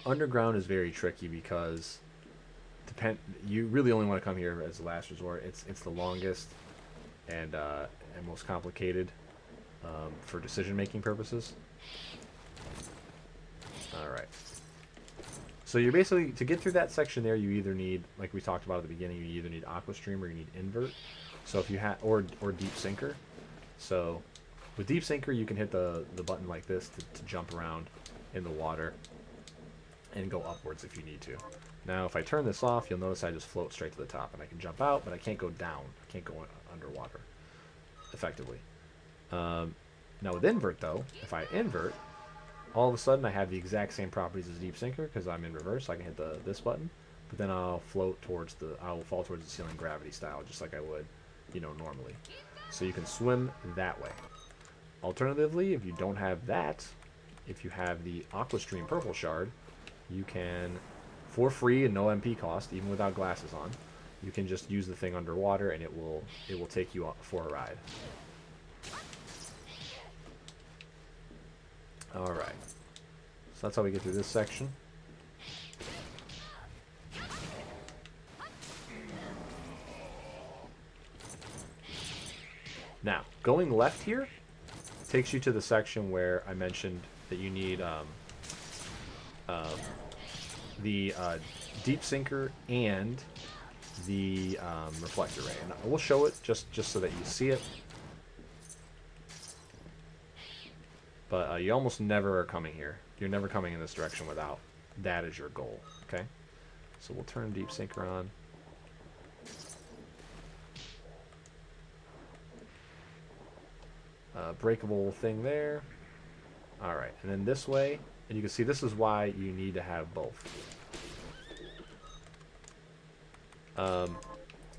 Speaker 1: Underground is very tricky because you really only want to come here as a last resort. It's the longest and most complicated for decision-making purposes. Alright. So you're basically, to get through that section there, you either need, like we talked about at the beginning, you either need Aqua Stream or you need Invert. So if you have, or Deep Sinker. So with Deep Sinker, you can hit the button like this to jump around in the water and go upwards if you need to. Now, if I turn this off, you'll notice I just float straight to the top, and I can jump out, but I can't go down. I can't go underwater effectively. Now with invert though, if I invert, all of a sudden I have the exact same properties as Deep Sinker because I'm in reverse. So I can hit this button, but then I'll fall towards the ceiling gravity style, just like I would, normally. So you can swim that way. Alternatively, if you don't have that, if you have the Aqua Stream Purple Shard, you can, for free and no MP cost, even without glasses on, you can just use the thing underwater and it will take you for a ride. Alright. So that's how we get through this section. Now, going left here takes you to the section where I mentioned that you need the Deep Sinker and the Reflector Ray. And we'll show it just so that you see it. But you almost never are coming here. You're never coming in this direction without that as your goal. Okay? So we'll turn Deep Sinker on. Breakable thing there. Alright, and then this way, and you can see this is why you need to have both.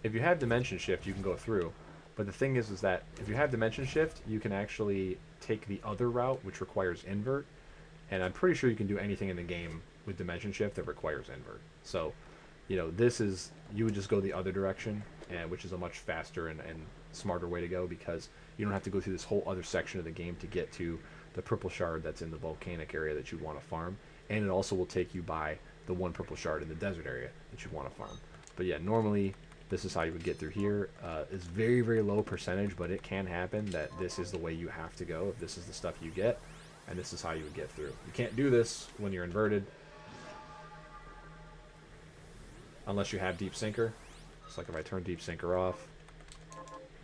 Speaker 1: If you have Dimension Shift, you can go through. But the thing is that if you have Dimension Shift, you can actually take the other route, which requires invert. And I'm pretty sure you can do anything in the game with Dimension Shift that requires invert. So, this is, you would just go the other direction, which is a much faster and smarter way to go because you don't have to go through this whole other section of the game to get to the purple shard that's in the volcanic area that you want to farm. And it also will take you by the one purple shard in the desert area that you want to farm. But yeah, normally this is how you would get through here. It's very, very low percentage, but it can happen that this is the way you have to go if this is the stuff you get, and this is how you would get through. You can't do this when you're inverted unless you have Deep Sinker. It's like if I turn Deep Sinker off,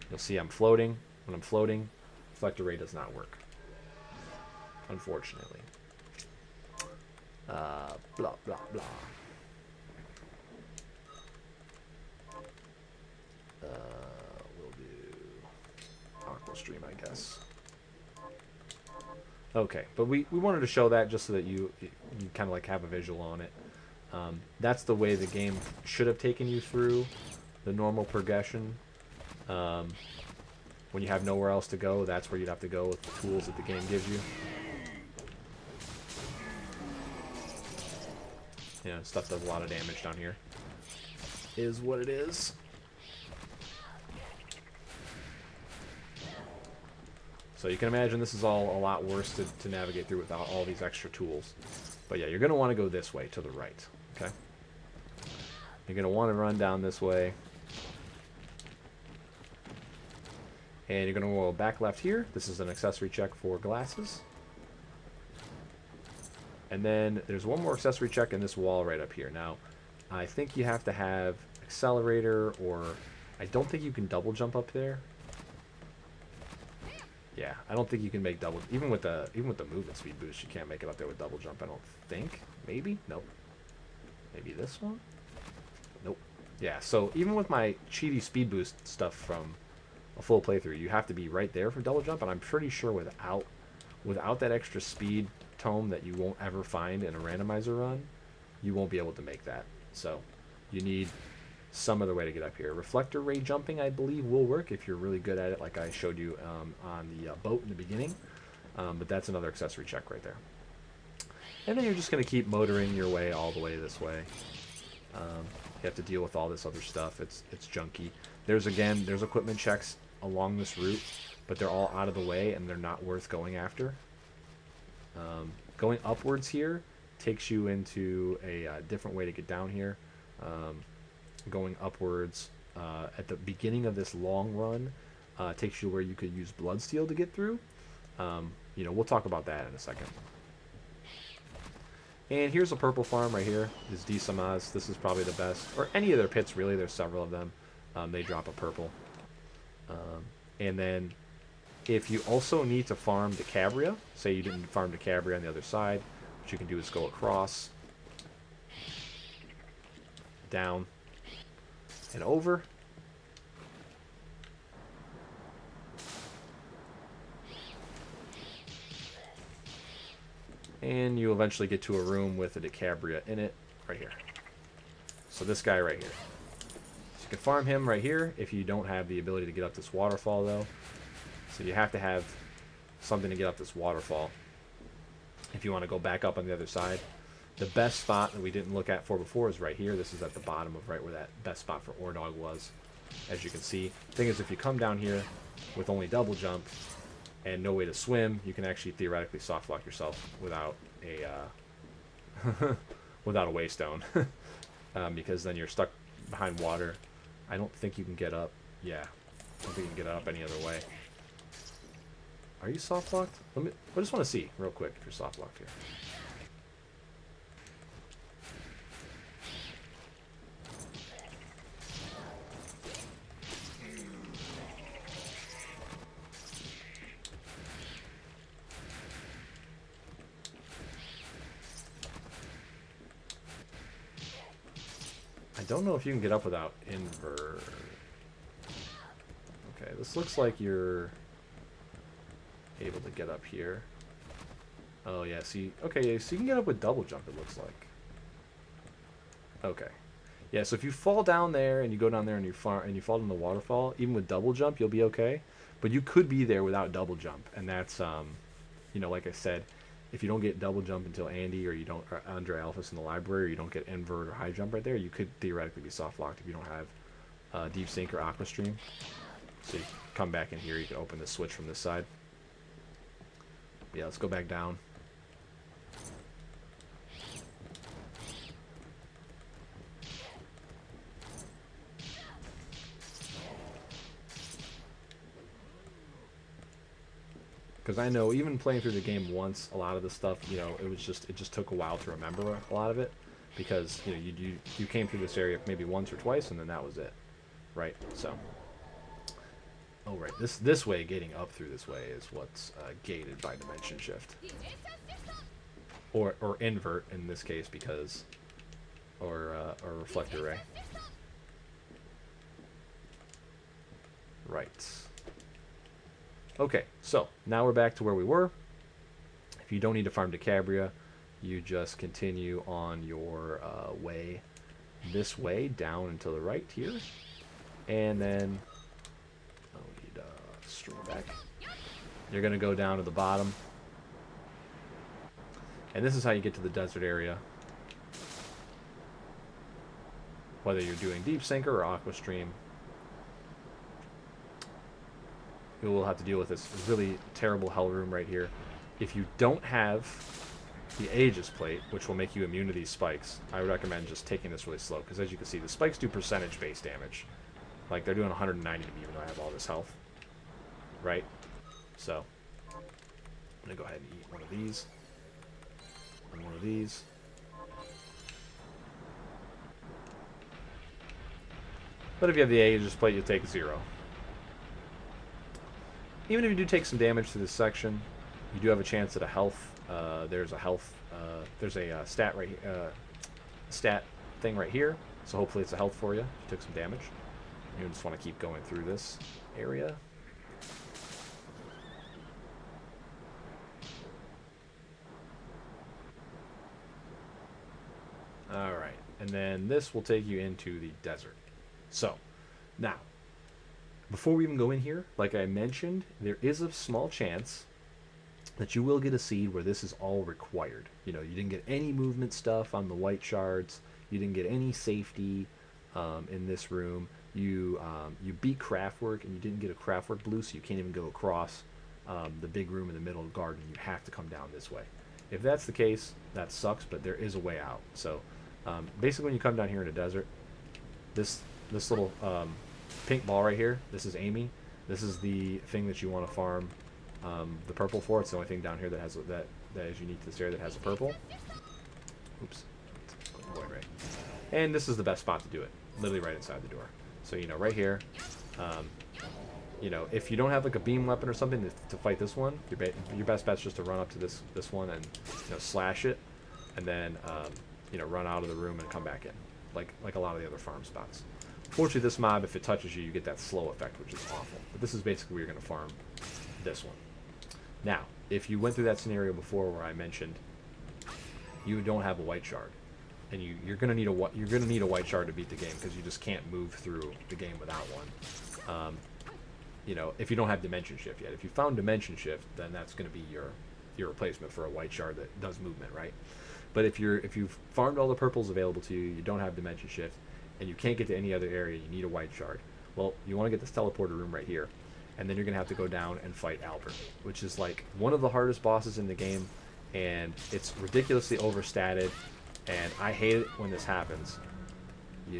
Speaker 1: you'll see I'm floating. When I'm floating, Reflector Ray does not work, unfortunately. Blah, blah, blah. We'll do Aqua Stream, I guess. Okay, but we wanted to show that just so that you kind of like have a visual on it. That's the way the game should have taken you through the normal progression. When you have nowhere else to go, that's where you'd have to go with the tools that the game gives you. Stuff does a lot of damage down here. Is what it is. So you can imagine this is all a lot worse to navigate through without all these extra tools. But yeah, you're going to want to go this way, to the right. Okay? You're going to want to run down this way. And you're going to go back left here. This is an accessory check for glasses. And then there's one more accessory check in this wall right up here. Now, I think you have to have accelerator, or I don't think you can double jump up there. Yeah, I don't think you can make double, even with the movement speed boost, you can't make it up there with double jump, I don't think. Maybe? Nope. Maybe this one? Nope. Yeah, so even with my cheaty speed boost stuff from a full playthrough, you have to be right there for double jump, and I'm pretty sure without that extra speed tome that you won't ever find in a randomizer run, you won't be able to make that. So you need some other way to get up here. Reflector ray jumping, I believe, will work if you're really good at it, like I showed you on the boat in the beginning. But that's another accessory check right there. And then you're just going to keep motoring your way all the way this way. You have to deal with all this other stuff. It's junky. There's equipment checks along this route, but they're all out of the way and they're not worth going after. Going upwards here takes you into a different way to get down here. Going upwards at the beginning of this long run takes you where you could use Bloodsteel to get through. We'll talk about that in a second. And here's a purple farm right here. This is Disamaz. This is probably the best. Or any of their pits, really. There's several of them. They drop a purple. And then if you also need to farm the Cabria, say you didn't farm the Cabria on the other side, what you can do is go across, down, and over. And you eventually get to a room with a Decabria in it, right here. So this guy right here. So you can farm him right here if you don't have the ability to get up this waterfall, though. So you have to have something to get up this waterfall if you want to go back up on the other side. The best spot that we didn't look at for before is right here. This is at the bottom of right where that best spot for Ordog was, as you can see. Thing is, if you come down here with only double jump and no way to swim, you can actually theoretically soft lock yourself without a without a waystone, because then you're stuck behind water. I don't think you can get up. Yeah, I don't think you can get up any other way. Are you soft locked? I just want to see real quick if you're soft locked here. I don't know if you can get up without invert. Okay, this looks like you're able to get up here. Oh yeah, see, okay, so you can get up with double jump, it looks like. Okay. Yeah, so if you fall down there and you go down there and you fall in the waterfall, even with double jump, you'll be okay. But you could be there without double jump, and that's you know, like I said, if you don't get double jump until Andy or Andre Alphys in the library, or you don't get invert or high jump right there, you could theoretically be soft locked if you don't have deep sink or aqua stream. So you come back in here, you can open the switch from this side. Yeah, let's go back down. Because I know even playing through the game once, a lot of the stuff, you know, it just took a while to remember a lot of it, because you know you came through this area maybe once or twice and then that was it, right? So, oh right, this way, getting up through this way is what's gated by dimension shift, or invert in this case, because or reflector ray, right? Okay, so now we're back to where we were. If you don't need to farm Decabria, you just continue on your way this way down and to the right here, and then we need stream back. You're gonna go down to the bottom, and this is how you get to the desert area. Whether you're doing deep sinker or aqua stream, you will have to deal with this really terrible hell room right here. If you don't have the Aegis plate, which will make you immune to these spikes, I would recommend just taking this really slow, because as you can see, the spikes do percentage base damage. Like, they're doing 190 to me even though I have all this health. Right? So, I'm going to go ahead and eat one of these. And one of these. But if you have the Aegis plate, you'll take 0. Even if you do take some damage through this section, you do have a chance at a health. There's a health. There's a stat right stat thing right here. So hopefully it's a health for you. If you took some damage. You just want to keep going through this area. All right, and then this will take you into the desert. So now, before we even go in here, like I mentioned, there is a small chance that you will get a seed where this is all required. You know, you didn't get any movement stuff on the white shards. You didn't get any safety in this room. You beat craftwork and you didn't get a craftwork blue, so you can't even go across the big room in the middle of the garden. You have to come down this way. If that's the case, that sucks, but there is a way out. So basically, when you come down here in a desert, this little pink ball right here, this is Amy. This is the thing that you want to farm the purple for. It's the only thing down here that has that is unique to this area that has a purple. Oops. Void ray. And this is the best spot to do it, literally right inside the door. So, you know, right here, you know, if you don't have like a beam weapon or something to fight this one, your best bet's just to run up to this one and, you know, slash it, and then you know, run out of the room and come back in, like a lot of the other farm spots. Fortunately, this mob, if it touches you, you get that slow effect, which is awful. But this is basically where you're going to farm this one. Now, if you went through that scenario before where I mentioned you don't have a white shard, and you're gonna need a white shard to beat the game, because you just can't move through the game without one. You know, if you don't have Dimension Shift yet. If you found Dimension Shift, then that's going to be your replacement for a white shard that does movement, right? But if you've farmed all the purples available to you, you don't have Dimension Shift, and you can't get to any other area, you need a white shard. Well, you want to get this teleporter room right here, and then you're going to have to go down and fight Albert, which is like one of the hardest bosses in the game, and it's ridiculously overstated, and I hate it when this happens.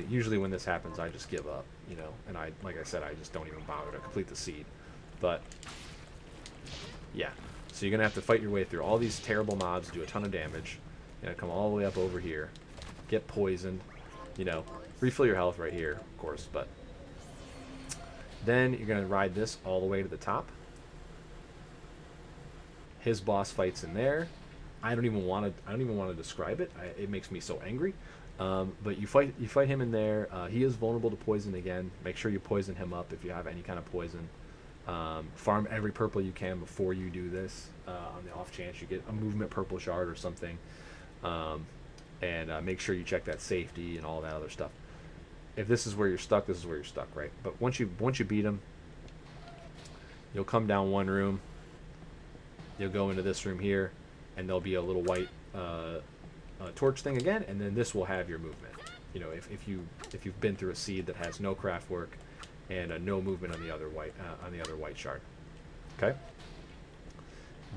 Speaker 1: Usually when this happens, I just give up, you know, and like I said, I just don't even bother to complete the seed. But yeah, so you're gonna have to fight your way through all these terrible mobs, do a ton of damage. You're gonna come all the way up over here, get poisoned, you know, refill your health right here, of course. But then you're gonna ride this all the way to the top. His boss fights in there. I don't even want to describe it. It makes me so angry. But you fight him in there. He is vulnerable to poison again. Make sure you poison him up if you have any kind of poison. Farm every purple you can before you do this, on the off chance you get a movement purple shard or something. And make sure you check that safety and all that other stuff. If this is where you're stuck, this is where you're stuck, right? But once you beat him, you'll come down one room. You'll go into this room here, and there'll be a little white torch thing again, and then this will have your movement. You know, if you've been through a seed that has no craft work and no movement on the other white shard. Okay.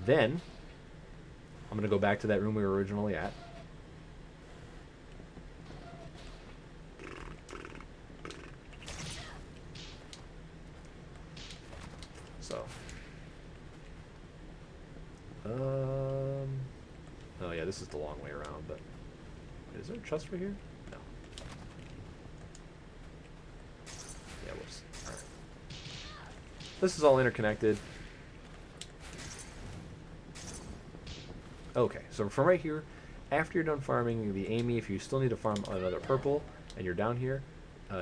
Speaker 1: Then I'm gonna go back to that room we were originally at. So. Oh yeah, this is the long way around, but is there a chest right here? No. Yeah, whoops. Alright. This is all interconnected. Okay, so from right here, after you're done farming the Amy, if you still need to farm another purple, and you're down here,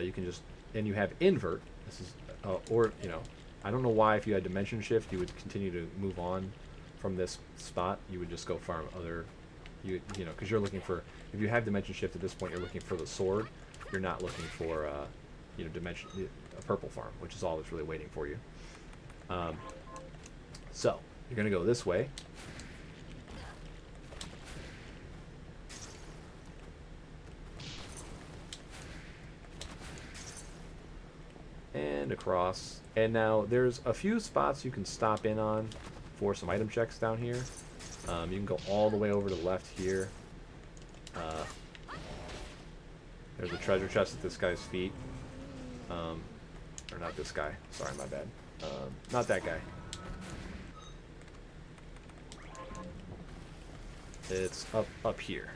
Speaker 1: you can just, and you have invert. This is, or, you know, I don't know why if you had Dimension Shift, you would continue to move on from this spot. You would just go farm other, you know, because you're looking for, if you have Dimension Shift at this point, you're looking for the sword. You're not looking for, you know, a purple farm, which is all that's really waiting for you. So you're gonna go this way. And across. And now there's a few spots you can stop in on for some item checks down here. You can go all the way over to the left here. There's a treasure chest at this guy's feet. Or not this guy. Sorry, my bad. Not that guy. It's up here.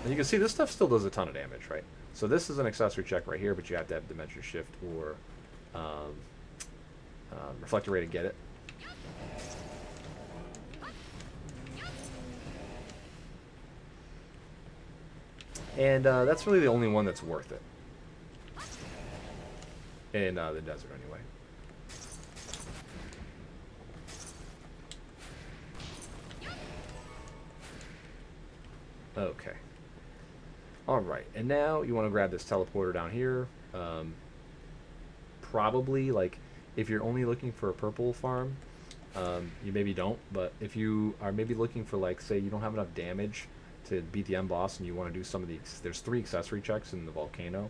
Speaker 1: And you can see this stuff still does a ton of damage, right? So this is an accessory check right here, but you have to have Dimension Shift or Reflector Ray to get it. And that's really the only one that's worth it. In the desert, anyway. Okay. Alright, and now you want to grab this teleporter down here. Probably, like, if you're only looking for a purple farm, you maybe don't, but if you are maybe looking for, like, say you don't have enough damage to beat the end boss and you want to do some of the, there's 3 accessory checks in the volcano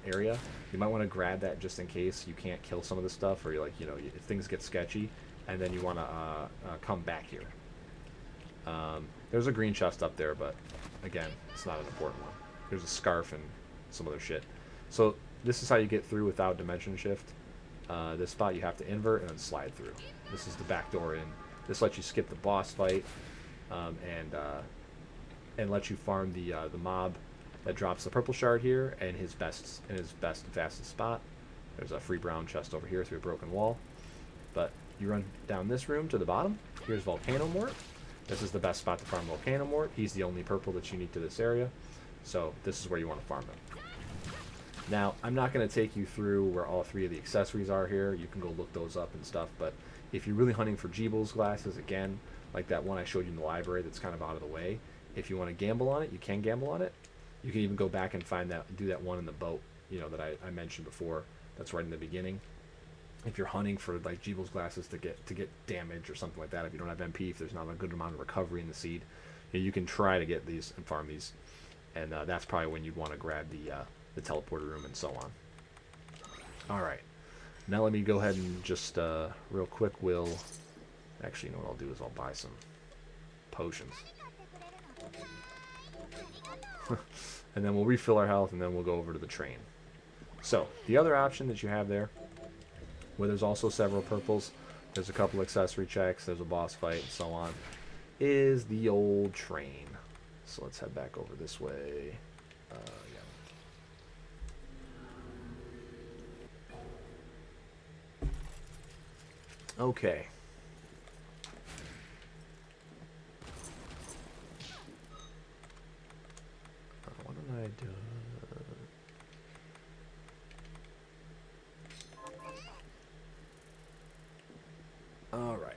Speaker 1: area, you might want to grab that just in case you can't kill some of the stuff, or you're like, you know, if things get sketchy, and then you want to come back here. There's a green chest up there, but again, it's not an important one. There's a scarf and some other shit. So this is how you get through without Dimension Shift. This spot you have to invert and then slide through. This is the back door in. This lets you skip the boss fight, and lets you farm the mob that drops the purple shard here and his best and fastest spot. There's a free brown chest over here through a broken wall. But you run down this room to the bottom. Here's Volcano Mort. This is the best spot to farm Volcano Mort. He's the only purple that's unique to this area. So this is where you want to farm him. Now, I'm not going to take you through where all 3 of the accessories are here. You can go look those up and stuff. But if you're really hunting for Jeeble's glasses, again, like that one I showed you in the library that's kind of out of the way, if you want to gamble on it, you can gamble on it. You can even go back and find that, do that one in the boat, that I mentioned before. That's right in the beginning. If you're hunting for like Jeeble's glasses to get damage or something like that, if you don't have MP, if there's not a good amount of recovery in the seed, you can try to get these and farm these, and that's probably when you'd want to grab the teleporter room and so on. All right, now let me go ahead and just real quick. Actually, you know what I'll do is I'll buy some potions, and then we'll refill our health, and then we'll go over to the train. So the other option that you have there, where there's also several purples, there's a couple accessory checks, there's a boss fight, and so on, is the old train. So let's head back over this way. Yeah. Okay. What did I do? All right.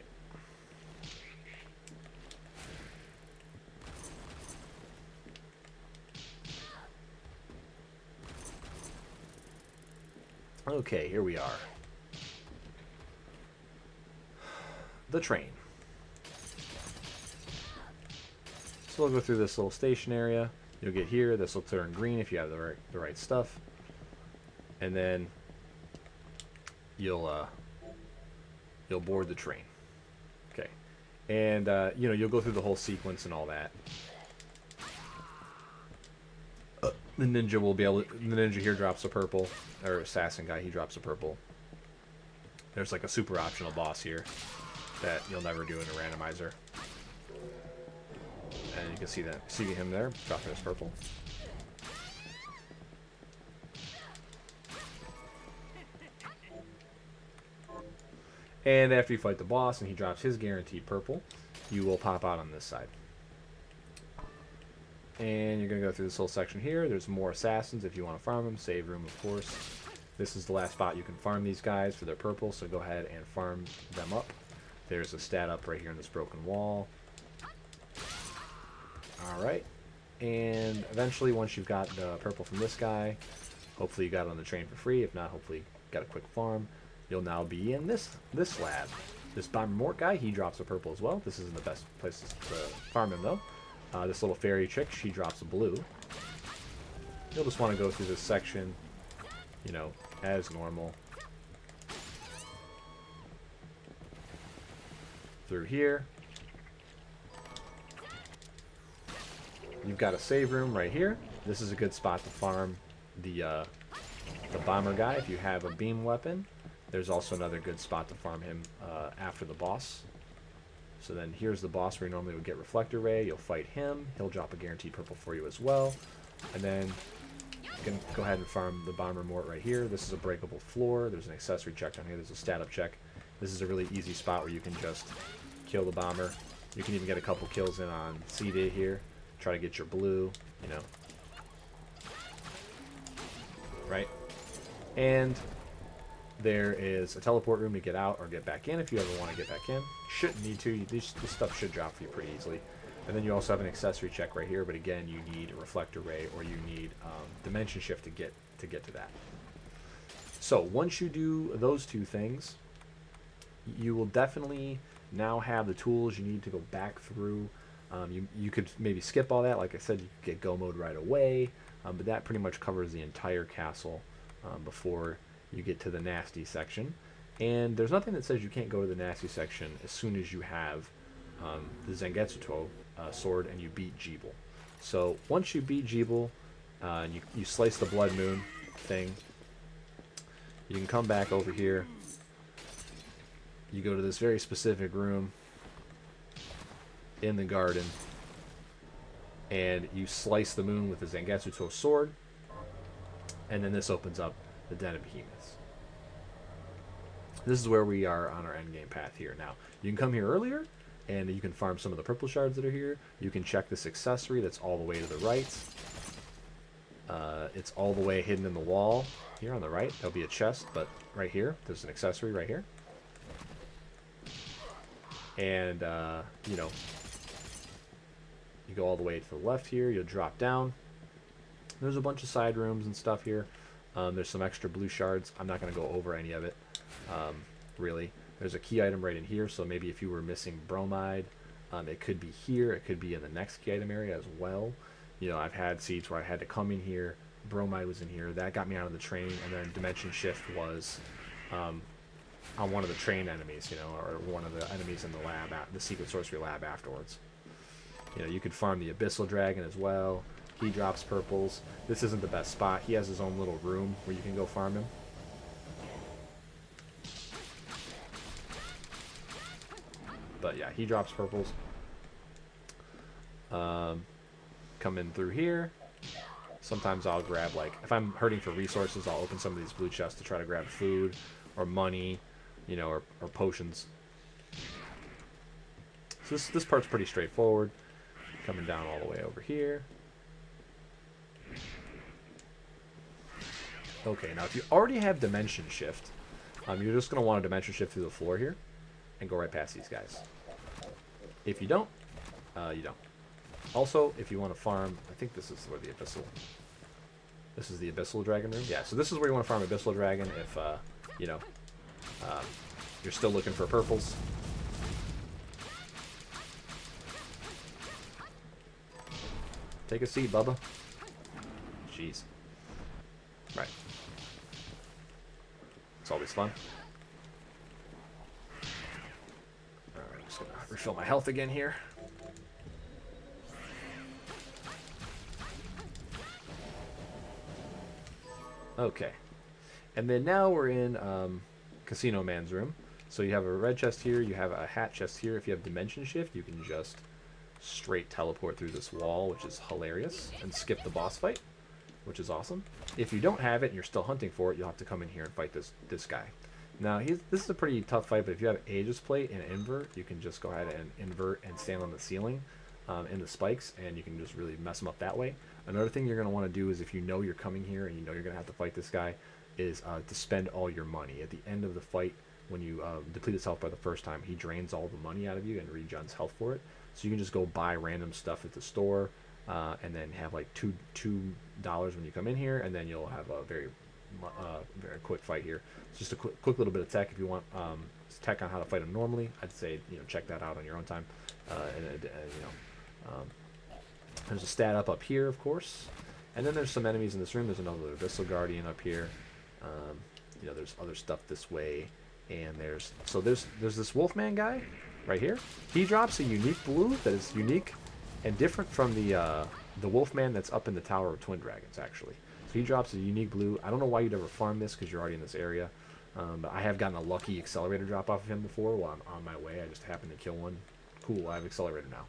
Speaker 1: Okay, here we are. The train. So we'll go through this little station area. You'll get here. This will turn green if you have the right stuff, and then you'll board the train. Okay, and you'll go through the whole sequence and all that. The ninja will be able to, the ninja here drops a purple, or assassin guy, he drops a purple. There's like a super optional boss here that you'll never do in a randomizer. And you can see him there, dropping his purple. And after you fight the boss and he drops his guaranteed purple, you will pop out on this side. And you're going to go through this whole section here. There's more assassins if you want to farm them. Save room, of course. This is the last spot you can farm these guys for their purple, so go ahead and farm them up. There's a stat up right here in this broken wall. Alright. And eventually, once you've got the purple from this guy, hopefully you got it on the train for free. If not, hopefully you got a quick farm. You'll now be in this lab. This Bomber Mort guy, he drops a purple as well. This isn't the best place to farm him, though. This little fairy chick, she drops a blue. You'll just want to go through this section, as normal. Through here. You've got a save room right here. This is a good spot to farm the bomber guy if you have a beam weapon. There's also another good spot to farm him after the boss. So then here's the boss where you normally would get Reflector Ray. You'll fight him. He'll drop a guaranteed purple for you as well. And then you can go ahead and farm the Bomber Mort right here. This is a breakable floor. There's an accessory check down here. There's a stat up check. This is a really easy spot where you can just kill the bomber. You can even get a couple kills in on CD here. Try to get your blue, Right? And there is a teleport room to get out or get back in if you ever want to get back in. Shouldn't need to. This stuff should drop for you pretty easily. And then you also have an accessory check right here, but again, you need a Reflector Ray or you need Dimension Shift to get to that. So once you do those two things, you will definitely now have the tools you need to go back through. You could maybe skip all that. Like I said, you could get Go Mode right away, but that pretty much covers the entire castle before you get to the nasty section. And there's nothing that says you can't go to the nasty section as soon as you have the Zangetsu sword and you beat Jeeble. So once you beat Jeeble, and you slice the Blood Moon thing, you can come back over here. You go to this very specific room in the garden, and you slice the moon with the Zangetsu sword, and then this opens up the Den of Behemoths. This is where we are on our endgame path here. Now, you can come here earlier, and you can farm some of the purple shards that are here. You can check this accessory that's all the way to the right. It's all the way hidden in the wall here on the right. There'll be a chest, but right here, there's an accessory right here. And, you know, you go all the way to the left here, you'll drop down. There's a bunch of side rooms and stuff here. There's some extra blue shards. I'm not going to go over any of it, really. There's a key item right in here, so maybe if you were missing bromide, it could be here. It could be in the next key item area as well. You know, I've had seeds where I had to come in here. Bromide was in here. That got me out of the train, and then Dimension Shift was on one of the train enemies, you know, or one of the enemies in the lab, the Secret Sorcery Lab afterwards. You know, you could farm the Abyssal Dragon as well. He drops purples. This isn't the best spot. He has his own little room where you can go farm him. But yeah, he drops purples. Come in through here. Sometimes I'll grab, like, if I'm hurting for resources, I'll open some of these blue chests to try to grab food or money, you know, or potions. So this part's pretty straightforward. Coming down all the way over here. Okay, now if you already have Dimension Shift, you're just going to want to Dimension Shift through the floor here and go right past these guys. If you don't, you don't. Also, if you want to farm, I think this is where the this is the Abyssal Dragon room. Yeah, so this is where you want to farm Abyssal Dragon if, you know, you're still looking for purples. Take a seat, Bubba. Jeez. Right. It's always fun. Alright, I'm just gonna refill my health again here. Okay. And then now we're in Casino Man's room. So you have a red chest here, you have a hat chest here. If you have Dimension Shift, you can just straight teleport through this wall, which is hilarious, and skip the boss fight, which is awesome. If you don't have it and you're still hunting for it, you'll have to come in here and fight this guy. Now, this is a pretty tough fight, but if you have Aegis Plate and Invert, you can just go ahead and invert and stand on the ceiling in the spikes, and you can just really mess them up that way. Another thing you're going to want to do is, if you know you're coming here and you know you're going to have to fight this guy, is to spend all your money. At the end of the fight, when you deplete his health by the first time, he drains all the money out of you and regens health for it. So you can just go buy random stuff at the store, and then have like $2 when you come in here, and then you'll have a very quick fight here. It's just a quick little bit of tech if you want tech on how to fight him normally. I'd say, you know, check that out on your own time. There's a stat up here, of course, and then there's some enemies in this room. There's another Abyssal Guardian up here. You know, there's other stuff this way, and there's this Wolfman guy right here. He drops a unique blue that is unique and different from the Wolfman that's up in the Tower of Twin Dragons, actually. So he drops a unique blue. I don't know why you'd ever farm this because you're already in this area, but I have gotten a lucky accelerator drop off of him before while I'm on my way. I just happened to kill one. Cool, I have accelerator now.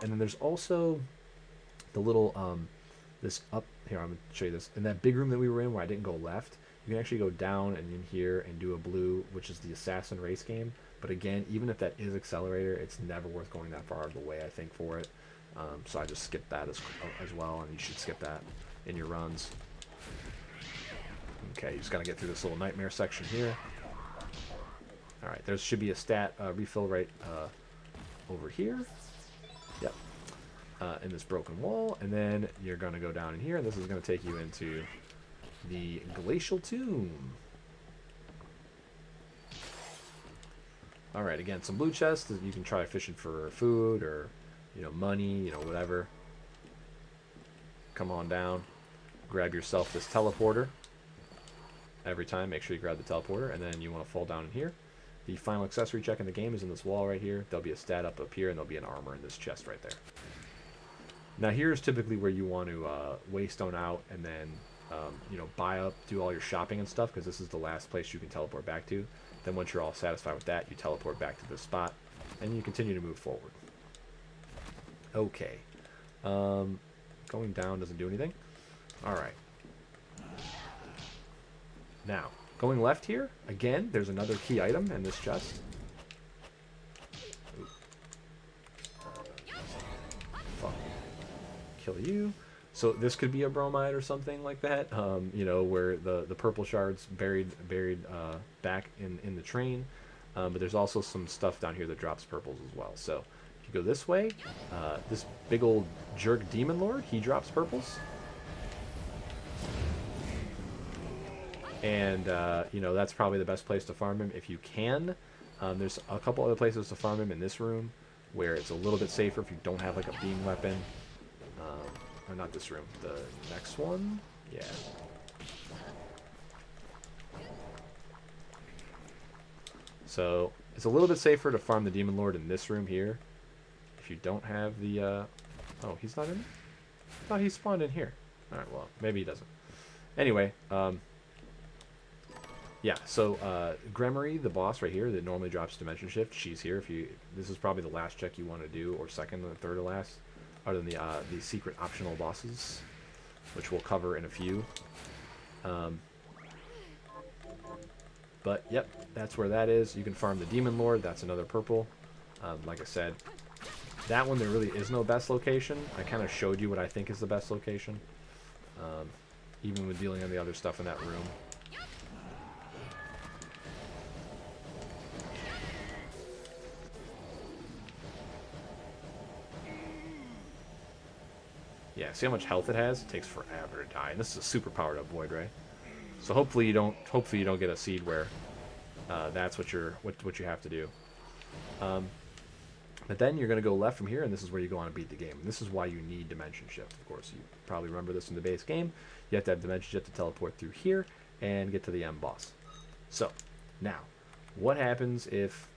Speaker 1: And then there's also the little this up here. I'm gonna show you this in that big room that we were in where I didn't go left. You can actually go down and in here and do a blue, which is the assassin race game. But again, even if that is accelerator, it's never worth going that far out of the way, I think, for it. So I just skipped that as well, and you should skip that in your runs. Okay, you just gotta get through this little nightmare section here. All right, there should be a stat refill right over here. Yep. In this broken wall, and then you're gonna go down in here, and this is gonna take you into the Glacial Tomb. All right, again, some blue chests that you can try fishing for food or, you know, money, you know, whatever. Come on down, grab yourself this teleporter. Every time, make sure you grab the teleporter, and then you want to fall down in here. The final accessory check in the game is in this wall right here. There'll be a stat up here, and there'll be an armor in this chest right there. Now, here's typically where you want to waystone out and then, you know, buy up, do all your shopping and stuff, because this is the last place you can teleport back to. Then once you're all satisfied with that, you teleport back to this spot, and you continue to move forward. Okay. Going down doesn't do anything. All right. Now, going left here, again, there's another key item in this chest. Fuck. Kill you. So this could be a bromide or something like that, you know, where the purple shards buried back in the train. But there's also some stuff down here that drops purples as well. So if you go this way, this big old jerk demon lord, he drops purples. And, you know, that's probably the best place to farm him if you can. There's a couple other places to farm him in this room where it's a little bit safer if you don't have like a beam weapon. Or not this room, the next one? Yeah. So it's a little bit safer to farm the Demon Lord in this room here. If you don't have the, oh, he's not in there? I thought he spawned in here. Alright, well, maybe he doesn't. Anyway, yeah, so Gremory, the boss right here that normally drops Dimension Shift, she's here. If you, this is probably the last check you want to do, or second or third to last, other than the secret optional bosses, which we'll cover in a few. But yep, that's where that is. You can farm the Demon Lord. That's another purple. Like I said, that one there really is no best location. I kind of showed you what I think is the best location, even with dealing on the other stuff in that room. Yeah, see how much health it has? It takes forever to die. And this is a super powered up Void Ray. So hopefully you don't get a seed where that's what you have to do. But then you're going to go left from here, and this is where you go on and beat the game. And this is why you need Dimension Shift. Of course, you probably remember this in the base game. You have to have Dimension Shift to teleport through here and get to the M boss. So now, what happens if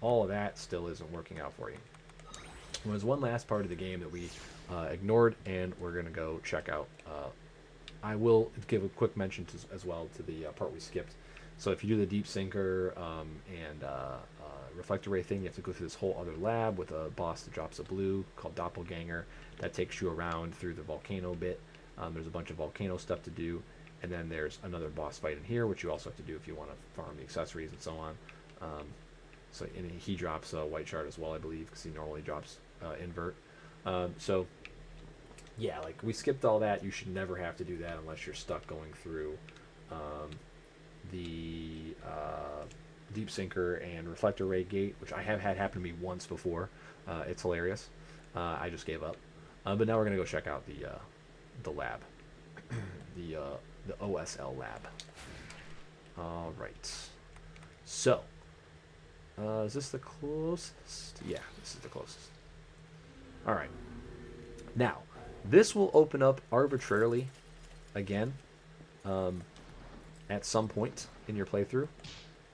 Speaker 1: all of that still isn't working out for you? Well, there's one last part of the game that we ignored, and we're going to go check out. I will give a quick mention as well to the part we skipped. So if you do the Deep Sinker and Reflector Ray thing, you have to go through this whole other lab with a boss that drops a blue called Doppelganger. That takes you around through the volcano bit. There's a bunch of volcano stuff to do. And then there's another boss fight in here, which you also have to do if you want to farm the accessories and so on. So and he drops a white shard as well, I believe, because he normally drops invert. So yeah, like we skipped all that. You should never have to do that unless you're stuck going through the Deep Sinker and Reflector Ray gate, which I have had happen to me once before. It's hilarious. I just gave up. But now we're gonna go check out the lab, the OSL lab. All right. So, is this the closest? Yeah, this is the closest. All right. Now, this will open up arbitrarily again at some point in your playthrough.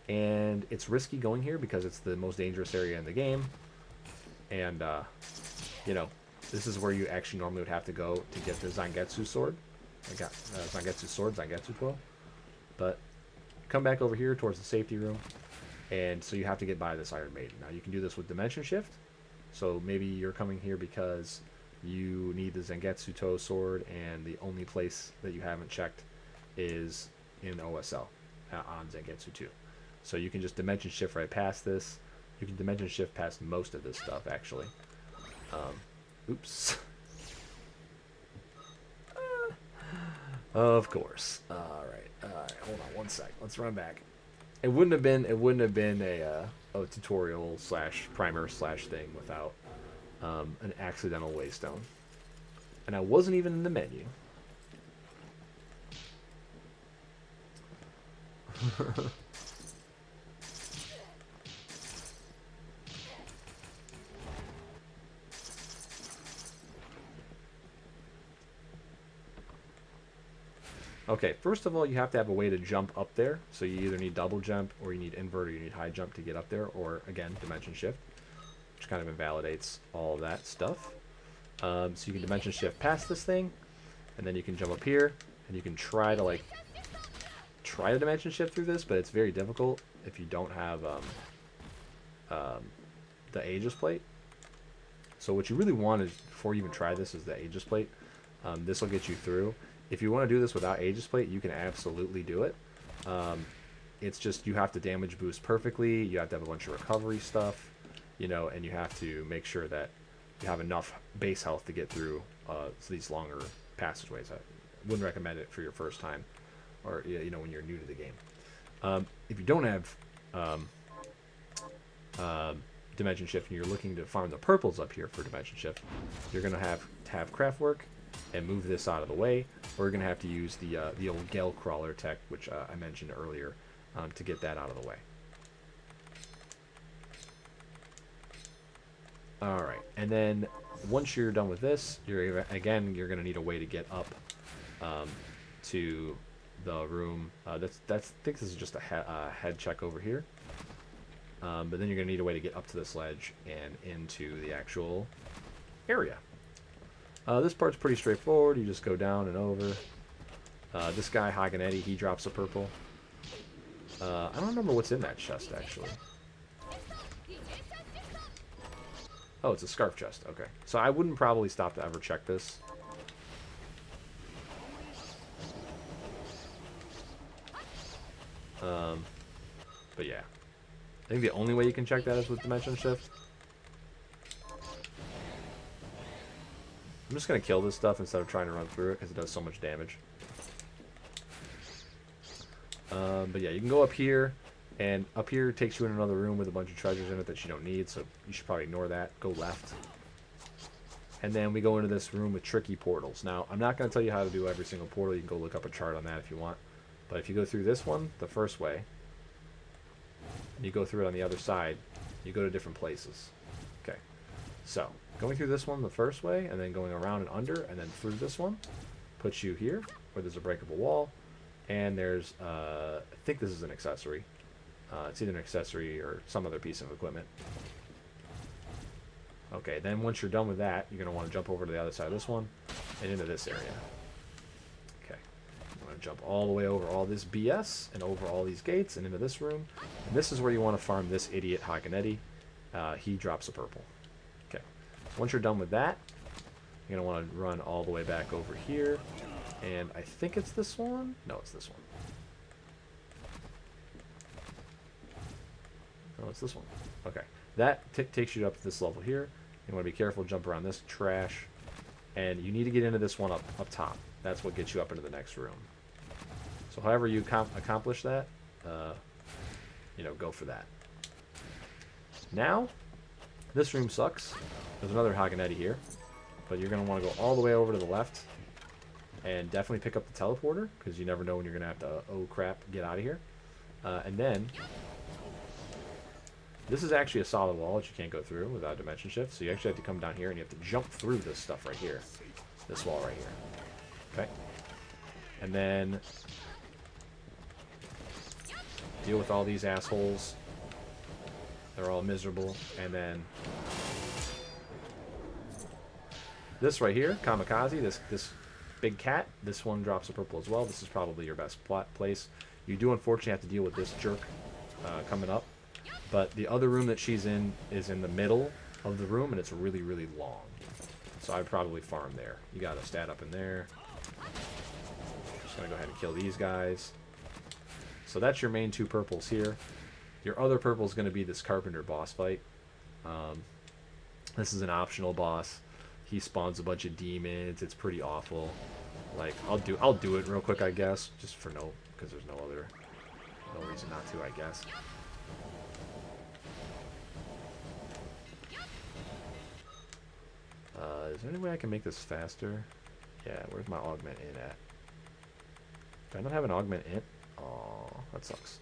Speaker 1: And it's risky going here because it's the most dangerous area in the game. And, you know, this is where you actually normally would have to go to get the Zangetsu sword. I got Zangetsu sword, Zangetsu Quo. But come back over here towards the safety room. And so you have to get by this Iron Maiden. Now, you can do this with Dimension Shift. So maybe you're coming here because you need the Zangetsu Toe sword, and the only place that you haven't checked is in OSL on Zangetsu 2. So you can just Dimension Shift right past this. You can Dimension Shift past most of this stuff, actually. Oops. Of course. All right. Hold on one sec. Let's run back. It wouldn't have been a tutorial / primer / thing without an accidental waystone. And I wasn't even in the menu. Okay, first of all, you have to have a way to jump up there. So you either need double jump, or you need invert, or you need high jump to get up there, or again, Dimension Shift, which kind of invalidates all of that stuff. So you can Dimension Shift past this thing, and then you can jump up here, and you can try to Dimension Shift through this, but it's very difficult if you don't have the Aegis plate. So what you really want is, before you even try this, is the Aegis plate. This will get you through. If you want to do this without Aegis plate, you can absolutely do it. It's just you have to damage boost perfectly. You have to have a bunch of recovery stuff, you know, and you have to make sure that you have enough base health to get through these longer passageways. I wouldn't recommend it for your first time, or you know, when you're new to the game. If you don't have dimension shift and you're looking to farm the purples up here for dimension shift, you're gonna have to have craft work and move this out of the way, or you're gonna have to use the old Gale Crawler tech, which I mentioned earlier, to get that out of the way. All right, and then once you're done with this, you're going to need a way to get up to the room. I think this is just a head check over here. But then you're going to need a way to get up to this ledge and into the actual area. This part's pretty straightforward. You just go down and over. This guy, Haganetti, he drops a purple. I don't remember what's in that chest, actually. Oh, it's a scarf chest. Okay. So I wouldn't probably stop to ever check this. But yeah. I think the only way you can check that is with dimension shift. I'm just going to kill this stuff instead of trying to run through it because it does so much damage. But yeah, you can go up here. And up here takes you in another room with a bunch of treasures in it that you don't need, so you should probably ignore that. Go left. And then we go into this room with tricky portals. Now, I'm not going to tell you how to do every single portal. You can go look up a chart on that if you want. But if you go through this one, the first way, and you go through it on the other side, you go to different places. Okay. So, going through this one the first way, and then going around and under, and then through this one, puts you here, where there's a breakable wall. And there's, I think this is an accessory. It's either an accessory or some other piece of equipment. Okay, then once you're done with that, you're going to want to jump over to the other side of this one and into this area. Okay. You want to jump all the way over all this BS and over all these gates and into this room. And this is where you want to farm this idiot Haganetti. He drops a purple. Okay. Once you're done with that, you're going to want to run all the way back over here. And I think it's this one? No, it's this one. Oh, it's this one. Okay. That takes you up to this level here. You want to be careful, jump around this trash. And you need to get into this one up top. That's what gets you up into the next room. So however you accomplish that, you know, go for that. Now, this room sucks. There's another Haganetti here. But you're going to want to go all the way over to the left. And definitely pick up the teleporter, because you never know when you're going to have to, oh crap, get out of here. And then... this is actually a solid wall that you can't go through without dimension shift, so you actually have to come down here and you have to jump through this stuff right here. This wall right here. Okay? And then deal with all these assholes. They're all miserable. And then this right here, Kamikaze, this big cat, this one drops a purple as well. This is probably your best place. You do unfortunately have to deal with this jerk coming up. But the other room that she's in is in the middle of the room, and it's really, really long. So I'd probably farm there. You got a stat up in there. Just going to go ahead and kill these guys. So that's your main two purples here. Your other purple is going to be this Carpenter boss fight. This is an optional boss. He spawns a bunch of demons. It's pretty awful. Like, I'll do it real quick, I guess. Just for because there's no reason not to, I guess. Is there any way I can make this faster? Yeah, where's my augment in at? Do I not have an augment in? Oh, that sucks.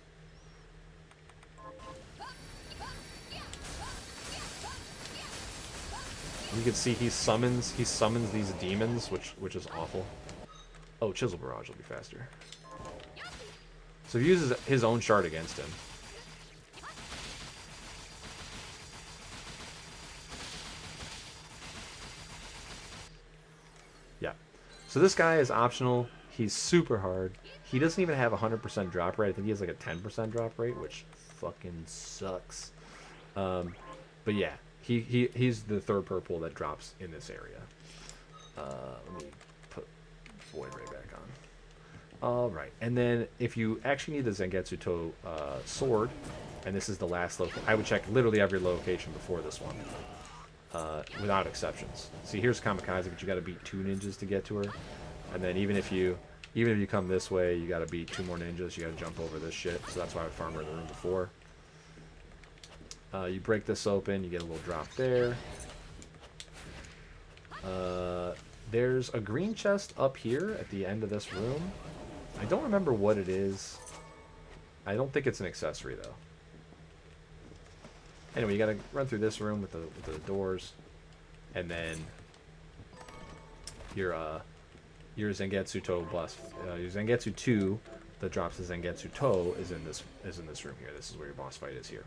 Speaker 1: You can see he summons these demons, which is awful. Oh, Chisel Barrage will be faster. So he uses his own shard against him. Yeah. So this guy is optional. He's super hard. He doesn't even have a 100% drop rate. I think he has like a 10% drop rate, which fucking sucks. But yeah, he's the third purple that drops in this area. Let me put Void Ray back on. Alright, and then if you actually need the Zangetsu To sword, and this is the last location, I would check literally every location before this one. without exceptions. See, here's Kamikaze, but you got to beat 2 ninjas to get to her. And then even if you come this way, you got to beat 2 more ninjas. You got to jump over this shit. So that's why I would farm her in the room before. You break this open, you get a little drop there. There's a green chest up here at the end of this room. I don't remember what it is. I don't think it's an accessory though. Anyway, you gotta run through this room with the doors, and then your Zangetsu To blast, your Zangetsu 2 that drops the Zangetsu To is in this room here. This is where your boss fight is here.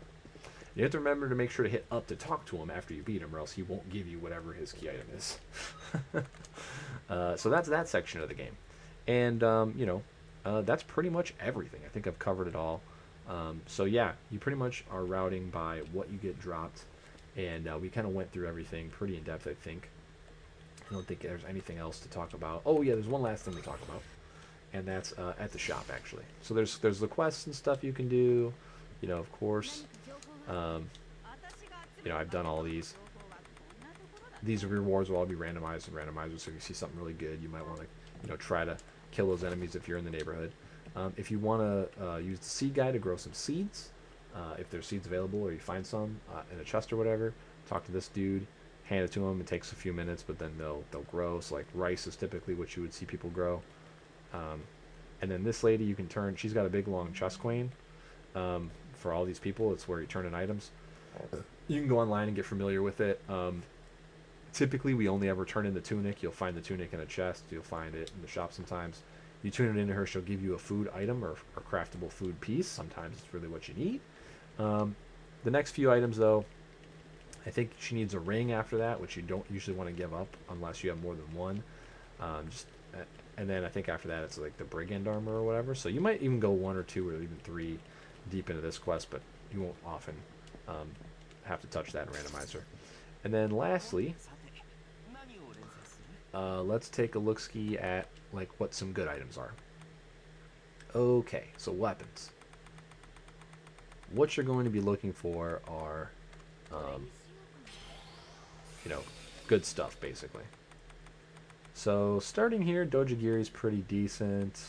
Speaker 1: You have to remember to make sure to hit up to talk to him after you beat him, or else he won't give you whatever his key item is. So that's that section of the game, and that's pretty much everything. I think I've covered it all. So yeah, you pretty much are routing by what you get dropped, and we kind of went through everything pretty in depth, I think. I don't think there's anything else to talk about. Oh yeah, there's one last thing to talk about, and that's at the shop actually. So there's the quests and stuff you can do, of course. I've done all these. These rewards will all be randomized and randomizers, so if you see something really good, you might want to try to kill those enemies if you're in the neighborhood. If you want to use the seed guy to grow some seeds, if there's seeds available or you find some in a chest or whatever, talk to this dude, hand it to him. It takes a few minutes, but then they'll grow. So like rice is typically what you would see people grow. And then this lady, you can turn. She's got a big long chest queen. For all these people, it's where you turn in items. You can go online and get familiar with it. Typically, we only ever turn in the tunic. You'll find the tunic in a chest. You'll find it in the shop sometimes. You tune it into her, she'll give you a food item or craftable food piece. Sometimes it's really what you need. The next few items, though, I think she needs a ring after that, which you don't usually want to give up unless you have more than one. And then I think after that, it's like the brigand armor or whatever. So you might even go 1 or 2 or even 3 deep into this quest, but you won't often have to touch that in randomizer. And then lastly, let's take a look-ski at like what some good items are. Okay, so weapons. What you're going to be looking for are, good stuff basically. So starting here, Dojigiri is pretty decent.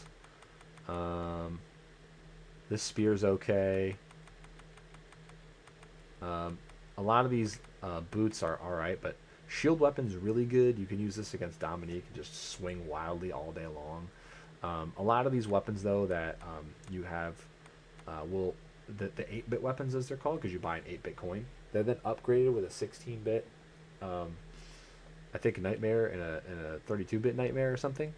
Speaker 1: This spear's okay. A lot of these boots are alright, but shield weapon's really good. You can use this against Dominique and just swing wildly all day long. A lot of these weapons, though, that you have the 8-bit weapons, as they're called, because you buy an 8-bit coin, they're then upgraded with a 16-bit, I think, a Nightmare and a 32-bit Nightmare or something.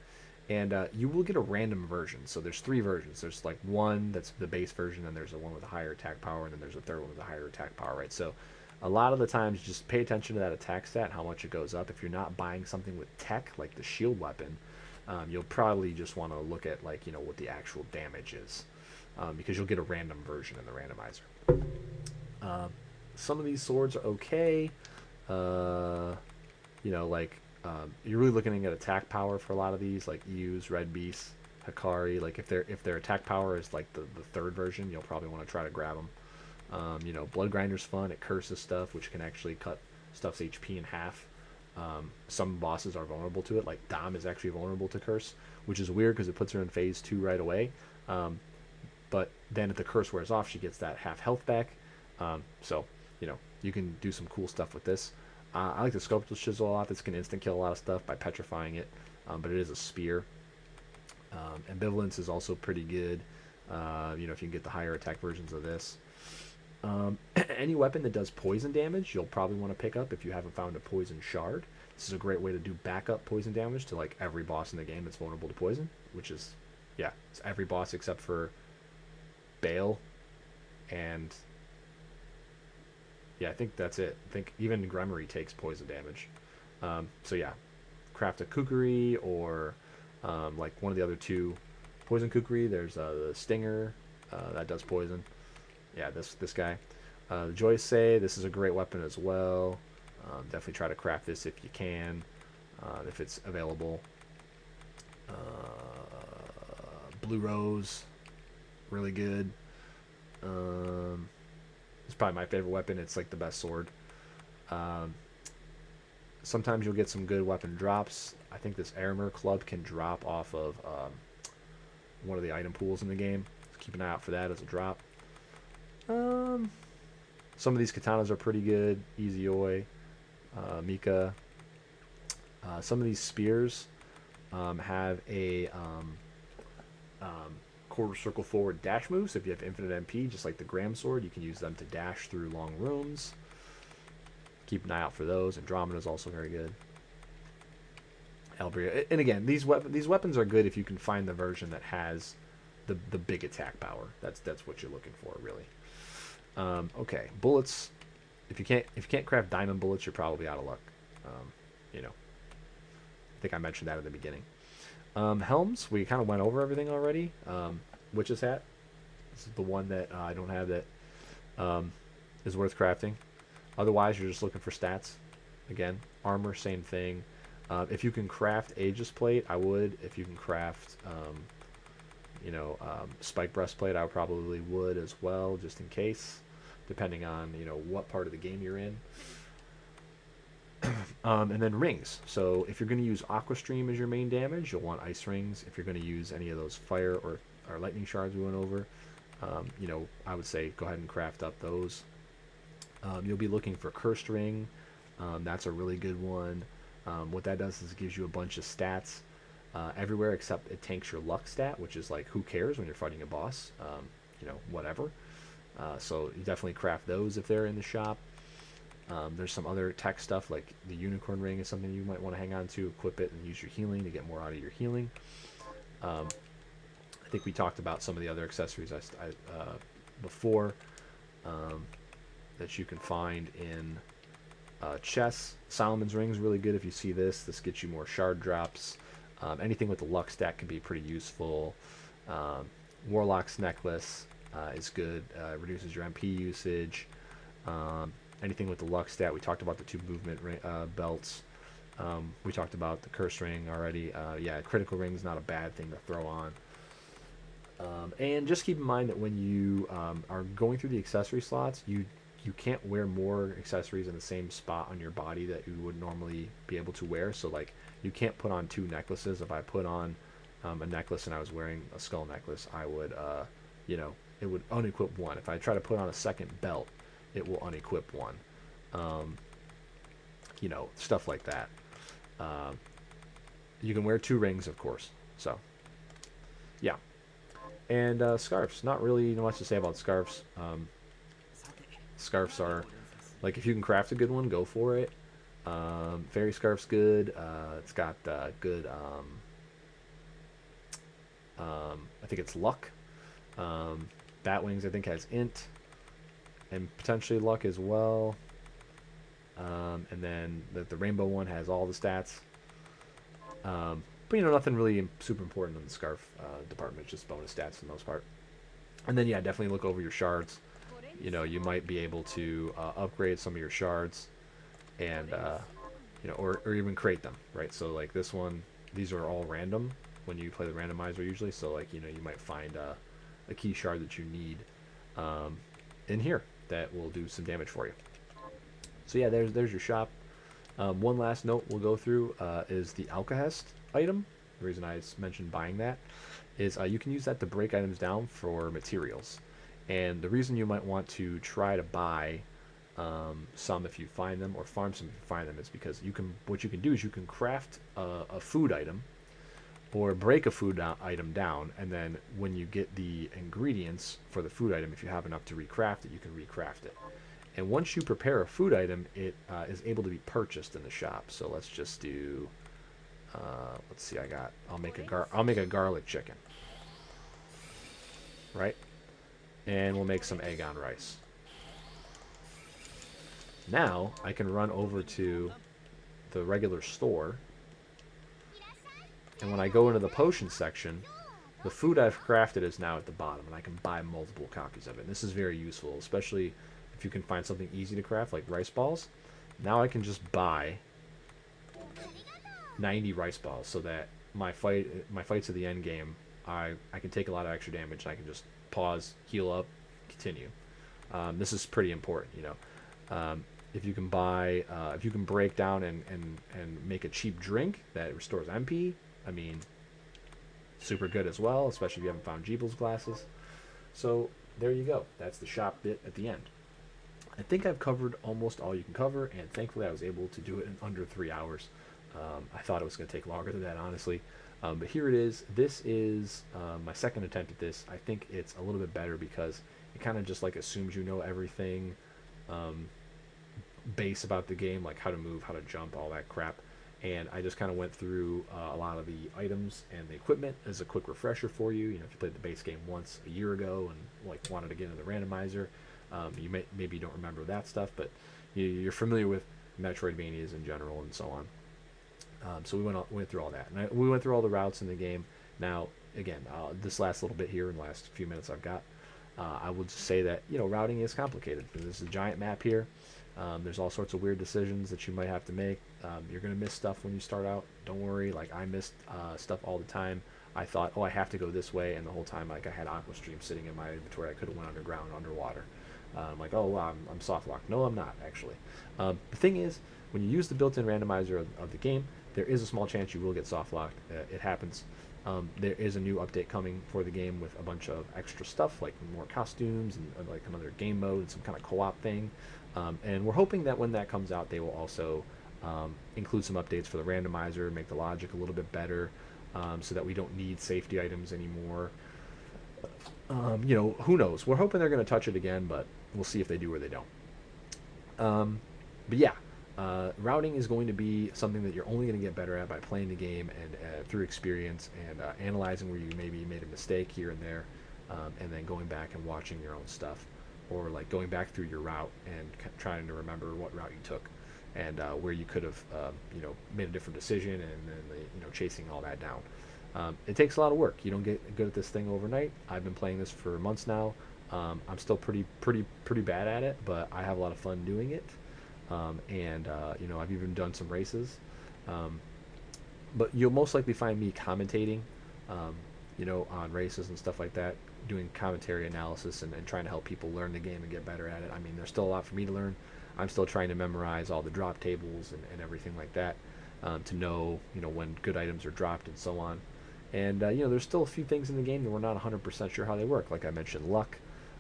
Speaker 1: And you will get a random version. So there's 3 versions. There's like one that's the base version, and there's a one with a higher attack power, and then there's a third one with a higher attack power, right? So a lot of the times, just pay attention to that attack stat, how much it goes up. If you're not buying something with tech, like the shield weapon, you'll probably just want to look at what the actual damage is, because you'll get a random version in the randomizer. Some of these swords are okay. You're really looking at attack power for a lot of these, like Eus, Red Beast, Hikari. Like if their attack power is like the 3rd version, you'll probably want to try to grab them. Blood Grinder's fun. It curses stuff, which can actually cut stuff's HP in half. Some bosses are vulnerable to it, like Dom is actually vulnerable to curse, which is weird because it puts her in phase 2 right away. But then if the curse wears off, she gets that half health back. So you can do some cool stuff with this. I like the Sculptural Chisel a lot. This can instant kill a lot of stuff by petrifying it, but it is a spear. Ambivalence is also pretty good, if you can get the higher attack versions of this. Any weapon that does poison damage, you'll probably want to pick up if you haven't found a poison shard. This is a great way to do backup poison damage to like every boss in the game that's vulnerable to poison, which is, it's every boss except for Bale and... I think that's it. I think even Gremory takes poison damage. Craft a Kukuri or like one of the other 2 poison Kukuri. There's the Stinger that does poison. This guy. The Joyce, this is a great weapon as well. Definitely try to craft this if you can, if it's available. Blue Rose, really good. It's probably my favorite weapon. It's like the best sword. Sometimes you'll get some good weapon drops. I think this armor club can drop off of one of the item pools in the game. So keep an eye out for that as a drop. Some of these katanas are pretty good. Easy-oi, Mika. Some of these spears have a quarter circle forward dash move. So if you have infinite MP, just like the Gram Sword, you can use them to dash through long rooms. Keep an eye out for those. Andromeda is also very good. Albria. And again, these weapons are good if you can find the version that has the big attack power. That's what you're looking for, really. Okay, bullets. If you can't craft diamond bullets, you're probably out of luck. You know, I think I mentioned that at the beginning. Helms, we kind of went over everything already. Witch's hat. This is the one that I don't have that is worth crafting. Otherwise, you're just looking for stats. Again, armor, same thing. If you can craft Aegis plate, I would. If you can craft, spike breastplate, I probably would as well, just in case, depending on what part of the game you're in. And then rings. So if you're going to use Aqua Stream as your main damage, you'll want ice rings. If you're going to use any of those fire or lightning shards we went over, I would say go ahead and craft up those. You'll be looking for Cursed Ring. That's a really good one. What that does is it gives you a bunch of stats everywhere except it tanks your luck stat, which is like, who cares when you're fighting a boss? Whatever. So you definitely craft those if they're in the shop. There's some other tech stuff, like the Unicorn Ring is something you might want to hang on to, equip it, and use your healing to get more out of your healing. I think we talked about some of the other accessories before that you can find in chests. Solomon's Ring is really good if you see this. This gets you more shard drops. Anything with the luck stat can be pretty useful. Warlock's Necklace is good. Reduces your MP usage. Anything with the luck stat. We talked about the 2 movement belts. We talked about the Curse Ring already. Critical Ring is not a bad thing to throw on. And just keep in mind that when you are going through the accessory slots, you can't wear more accessories in the same spot on your body that you would normally be able to wear. So like, you can't put on 2 necklaces. If I put on a necklace and I was wearing a skull necklace, I would it would unequip one. If I try to put on a second belt, it will unequip one. Stuff like that. You can wear 2 rings, of course. So yeah. And scarves, not really much to say about scarves. Scarves are, like, if you can craft a good one, go for it. Fairy Scarf's good. It's got good, I think it's luck. Batwings, I think, has int. And potentially luck as well. And then the rainbow one has all the stats. But nothing really super important in the scarf department. Just bonus stats for the most part. And then definitely look over your shards. You might be able to upgrade some of your shards, and or even create them, right? So like this one, these are all random when you play the randomizer usually. So like you might find a key shard that you need in here that will do some damage for you. So there's your shop. One last note we'll go through is the Alkahest item. The reason I mentioned buying that is you can use that to break items down for materials. And the reason you might want to try to buy some if you find them, or farm some if you find them, is because what you can do is you can craft a food item or break a food item down, and then when you get the ingredients for the food item, if you have enough to recraft it, you can recraft it. And once you prepare a food item, it is able to be purchased in the shop. So let's just do, let's see, I'll make a garlic chicken, right? And we'll make some egg on rice. Now I can run over to the regular store, and when I go into the potion section, the food I've crafted is now at the bottom, and I can buy multiple copies of it. And this is very useful, especially if you can find something easy to craft, like rice balls. Now I can just buy 90 rice balls, so that my fights at the end game, I can take a lot of extra damage, and I can just pause, heal up, continue. This is pretty important, if you can buy, if you can break down and make a cheap drink that restores MP, I mean, super good as well, especially if you haven't found Jeeble's glasses. So there you go. That's the shop bit at the end. I think I've covered almost all you can cover, and thankfully I was able to do it in under 3 hours. I thought it was going to take longer than that, honestly. But here it is. This is my second attempt at this. I think it's a little bit better because it kind of just like assumes you know everything base about the game, like how to move, how to jump, all that crap. And I just kind of went through a lot of the items and the equipment as a quick refresher for you. You know, if you played the base game once a year ago and like wanted to get into the randomizer, you maybe don't remember that stuff, but you're familiar with Metroidvanias in general and so on. So we went through all that, and we went through all the routes in the game. Now, again, this last little bit here in the last few minutes I've got, I would say that routing is complicated. There's a giant map here. There's all sorts of weird decisions that you might have to make. You're gonna miss stuff when you start out. Don't worry. Like I missed stuff all the time. I thought, oh, I have to go this way, and the whole time, like I had Aqua Stream sitting in my inventory. I could have went underground, underwater. Like, oh, wow, I'm soft locked. No, I'm not actually. The thing is, when you use the built-in randomizer of the game, there is a small chance you will get soft locked. It happens. There is a new update coming for the game with a bunch of extra stuff, like more costumes and like another game mode and some kind of co-op thing. And we're hoping that when that comes out, they will also include some updates for the randomizer, make the logic a little bit better, so that we don't need safety items anymore. Who knows? We're hoping they're going to touch it again, but we'll see if they do or they don't. But yeah, routing is going to be something that you're only going to get better at by playing the game and through experience and analyzing where you maybe made a mistake here and there, and then going back and watching your own stuff, or like going back through your route and trying to remember what route you took and where you could have made a different decision, and then chasing all that down. It takes a lot of work. You don't get good at this thing overnight. I've been playing this for months now. I'm still pretty bad at it, but I have a lot of fun doing it. I've even done some races. But you'll most likely find me commentating, on races and stuff like that, doing commentary analysis and trying to help people learn the game and get better at it. I mean, there's still a lot for me to learn. I'm still trying to memorize all the drop tables and everything like that, to know, when good items are dropped and so on. And, there's still a few things in the game that we're not 100% sure how they work. Like I mentioned, luck,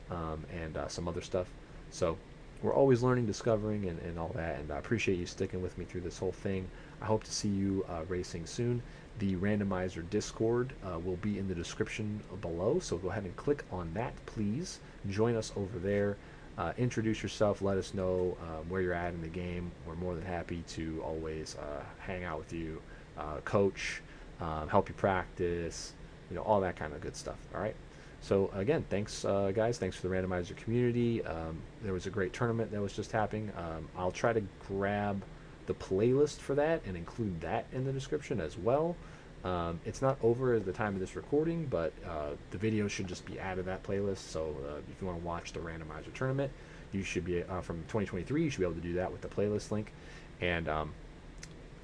Speaker 1: and some other stuff. So we're always learning, discovering, and all that. And I appreciate you sticking with me through this whole thing. I hope to see you racing soon. The Randomizer Discord will be in the description below, so go ahead and click on that, please. Join us over there. Introduce yourself. Let us know where you're at in the game. We're more than happy to always hang out with you, coach, help you practice, all that kind of good stuff. All right. So again, thanks guys. Thanks for the Randomizer community. There was a great tournament that was just happening. I'll try to grab the playlist for that and include that in the description as well. It's not over at the time of this recording, but the video should just be added to that playlist. So if you want to watch the Randomizer tournament, you should be from 2023. You should be able to do that with the playlist link, and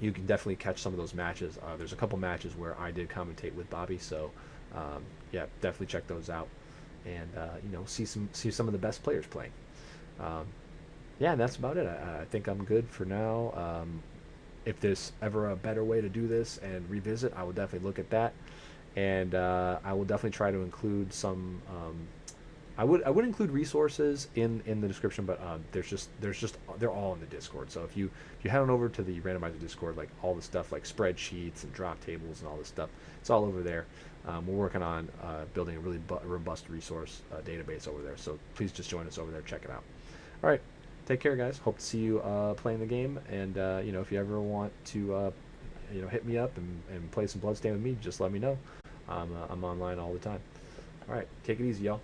Speaker 1: you can definitely catch some of those matches. There's a couple matches where I did commentate with Bobby, so yeah, definitely check those out, and see some of the best players playing. Yeah, and that's about it. I think I'm good for now. If there's ever a better way to do this and revisit, I will definitely look at that, and I will definitely try to include some. I would include resources in the description, but they're all in the Discord. So if you head on over to the Randomizer Discord, like all the stuff like spreadsheets and drop tables and all this stuff, it's all over there. We're working on building a really robust resource database over there. So please just join us over there, check it out. All right, take care, guys. Hope to see you playing the game, and if you ever want to hit me up and play some Bloodstain with me, just let me know. I'm online all the time. All right, take it easy, y'all.